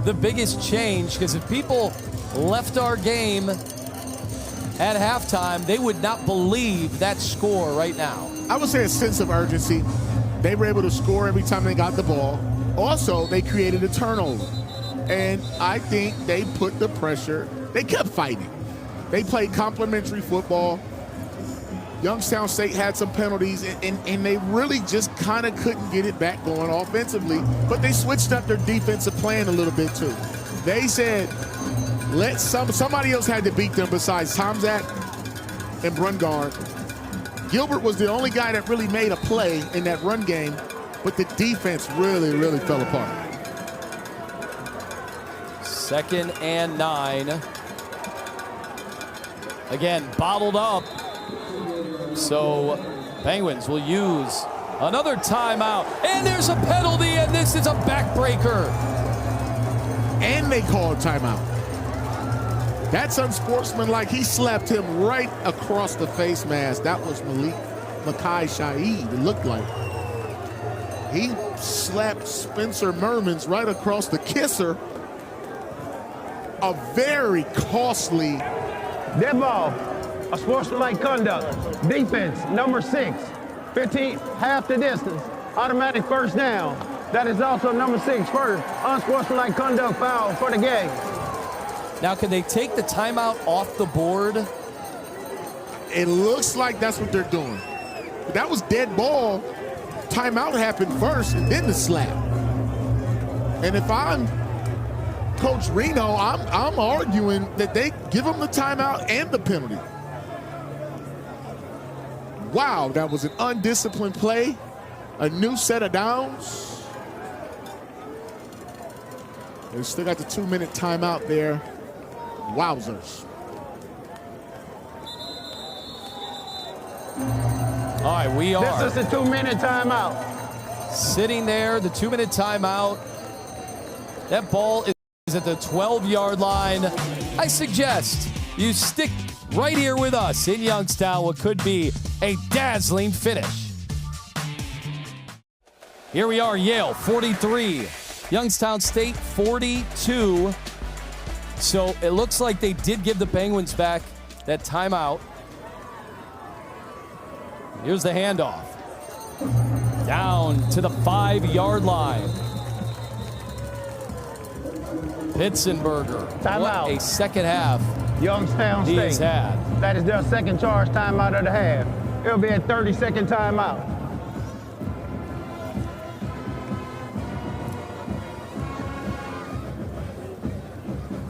the biggest change? Because if people left our game at halftime, they would not believe that score right now. I would say a sense of urgency. They were able to score every time they got the ball. Also, they created a turnover. And I think they put the pressure. They kept fighting. They played complimentary football. Youngstown State had some penalties, and they really just kind of couldn't get it back going offensively. But they switched up their defensive plan a little bit too. They said, somebody else had to beat them besides Tomczak and Brungard. Gilbert was the only guy that really made a play in that run game, but the defense really, really fell apart. 2nd and 9. Again, bottled up. So Penguins will use another timeout. And there's a penalty, and this is a backbreaker. And they called timeout. That's unsportsmanlike. He slapped him right across the face mask. That was Makai Shaid, it looked like. He slapped Spencer Mermans right across the kisser. A very costly. Dead ball, a sportsmanlike conduct. Defense, number 6, 15, half the distance. Automatic first down. That is also number 6, first unsportsmanlike conduct foul for the game. Now, can they take the timeout off the board? It looks like that's what they're doing. But that was dead ball. Timeout happened first and then the slap. And if I'm Coach Reno, I'm arguing that they give him the timeout and the penalty. Wow, that was an undisciplined play. A new set of downs. They still got the 2-minute timeout there. Wowzers. All right, we are. This is the 2-minute timeout. Sitting there, the 2-minute timeout. That ball is at the 12-yard line. I suggest you stick right here with us in Youngstown, what could be a dazzling finish. Here we are, Yale 43, Youngstown State 42. So it looks like they did give the Penguins back that timeout. Here's the handoff. Down to the 5-yard line. Pitzenberger. Timeout. What a second half Youngstown he State. has had. That is their second charge timeout of the half. It'll be a 30-second timeout.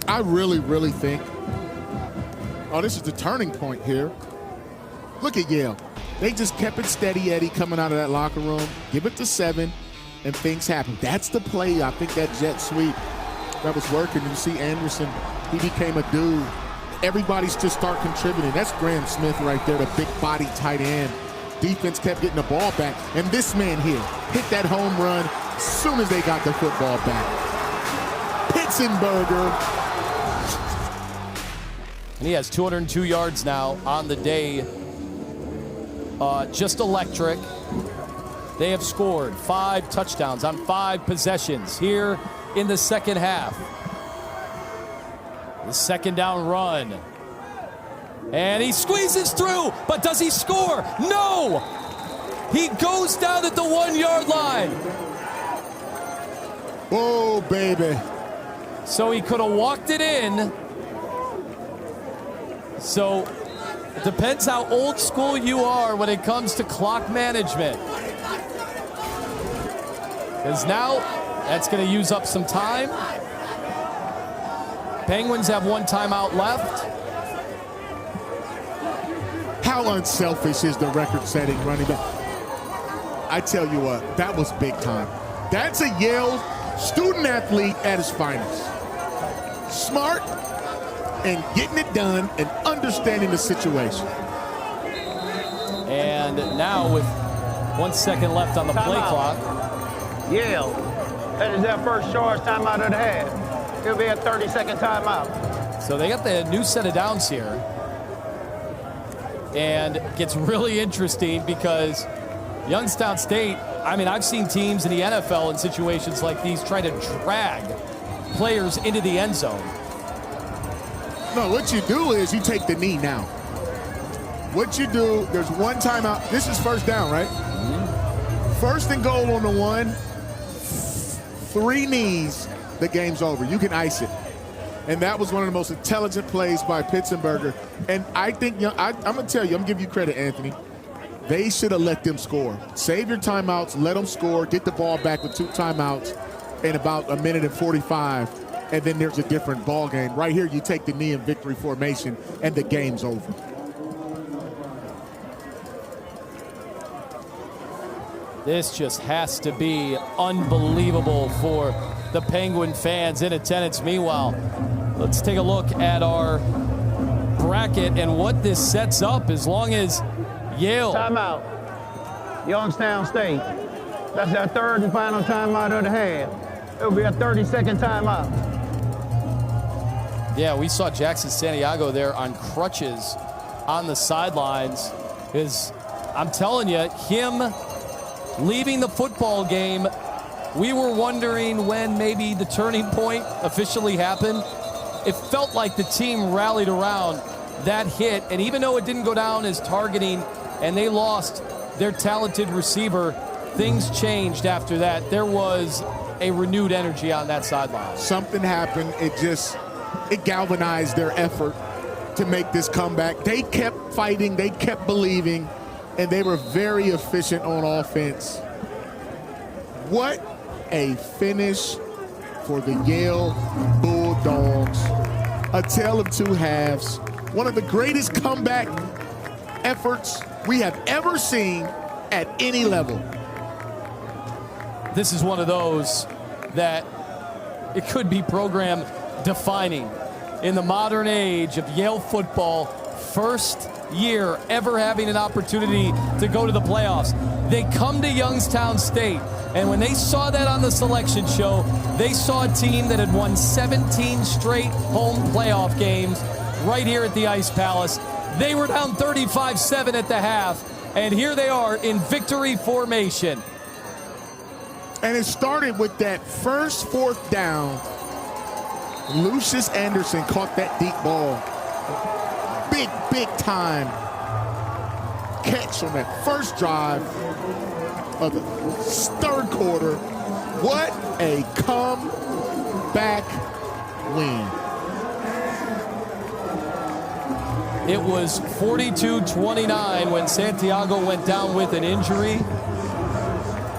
I really think, this is the turning point here. Look at Yale. They just kept it steady, Eddie, coming out of that locker room. Give it to 7, and things happen. That's the play. I think that jet sweep that was working. You see Anderson, he became a dude. Everybody's just start contributing. That's Graham Smith right there, the big body tight end. Defense kept getting the ball back. And this man here hit that home run as soon as they got the football back. Pitzenberger. And he has 202 yards now on the day. Just electric. They have scored 5 touchdowns on 5 possessions here in the second half. The second down run. And he squeezes through, but does he score? No! He goes down at the 1-yard line. Oh, baby. So he could have walked it in. So it depends how old school you are when it comes to clock management. Because now that's going to use up some time. Penguins have 1 timeout left. How unselfish is the record-setting running back? I tell you what, that was big time. That's a Yale student-athlete at his finest. Smart and getting it done and understanding the situation. And now with 1 second left on the play clock. Yale, that is their first charge timeout of the half. It'll be a 30-second timeout. So they got the new set of downs here. And it gets really interesting because Youngstown State, I mean, I've seen teams in the NFL in situations like these try to drag players into the end zone. No, what you do is you take the knee now. What you do, there's 1 timeout. This is first down, right? Mm-hmm. First and goal on the 1. 3 knees, the game's over. You can ice it. And that was one of the most intelligent plays by Pitzenberger. And I think, I'm going to tell you, I'm going to give you credit, Anthony. They should have let them score. Save your timeouts, let them score, get the ball back with 2 timeouts in about 1 minute and 45, and then there's a different ball game. Right here, you take the knee in victory formation, and the game's over. This just has to be unbelievable for the Penguin fans in attendance. Meanwhile, let's take a look at our bracket and what this sets up as long as Yale. Timeout. Youngstown State. That's their third and final timeout of the half. It'll be a 30-second timeout. Yeah, we saw Jackson Santiago there on crutches on the sidelines. I'm telling you, him leaving the football game, we were wondering when maybe the turning point officially happened. It felt like the team rallied around that hit, and even though it didn't go down as targeting and they lost their talented receiver, things changed after that. There was a renewed energy on that sideline. Something happened. it galvanized their effort to make this comeback. They kept fighting, they kept believing, and they were very efficient on offense. What a finish for the Yale Bulldogs. A tale of two halves. One of the greatest comeback efforts we have ever seen at any level. This is one of those that it could be program defining in the modern age of Yale football. First year ever having an opportunity to go to the playoffs. They come to Youngstown State, and when they saw that on the selection show, they saw a team that had won 17 straight home playoff games right here at the Ice Palace. They were down 35-7 at the half, and here they are in victory formation. And it started with that first fourth down. Lucius Anderson caught that deep ball. Big time catch on that first drive of the third quarter. What a comeback win. It was 42-29 when Santiago went down with an injury.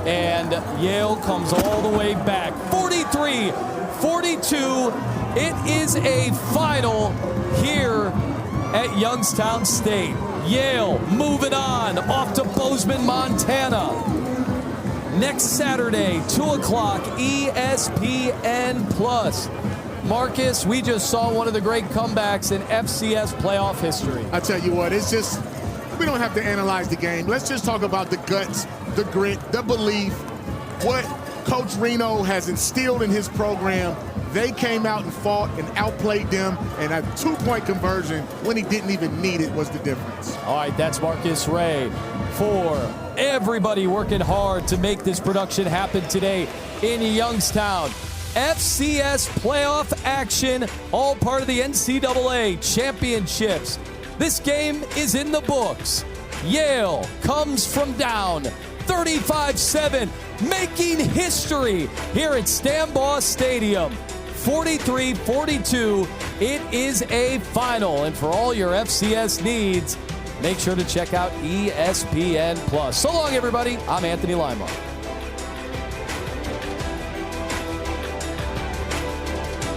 And Yale comes all the way back. 43-42. It is a final here at Youngstown State. Yale moving on off to Bozeman, Montana. Next Saturday, 2 o'clock, ESPN+. Marcus, we just saw one of the great comebacks in FCS playoff history. I tell you what, it's just, we don't have to analyze the game. Let's just talk about the guts, the grit, the belief, what Coach Reno has instilled in his program. They came out and fought and outplayed them, and a two-point conversion when he didn't even need it was the difference. All right, that's Marcus Ray for everybody working hard to make this production happen today in Youngstown. FCS playoff action, all part of the NCAA championships. This game is in the books. Yale comes from down 35-7, making history here at Stambaugh Stadium. 43-42, it is a final. And for all your FCS needs, make sure to check out ESPN+. So long, everybody. I'm Anthony Lima.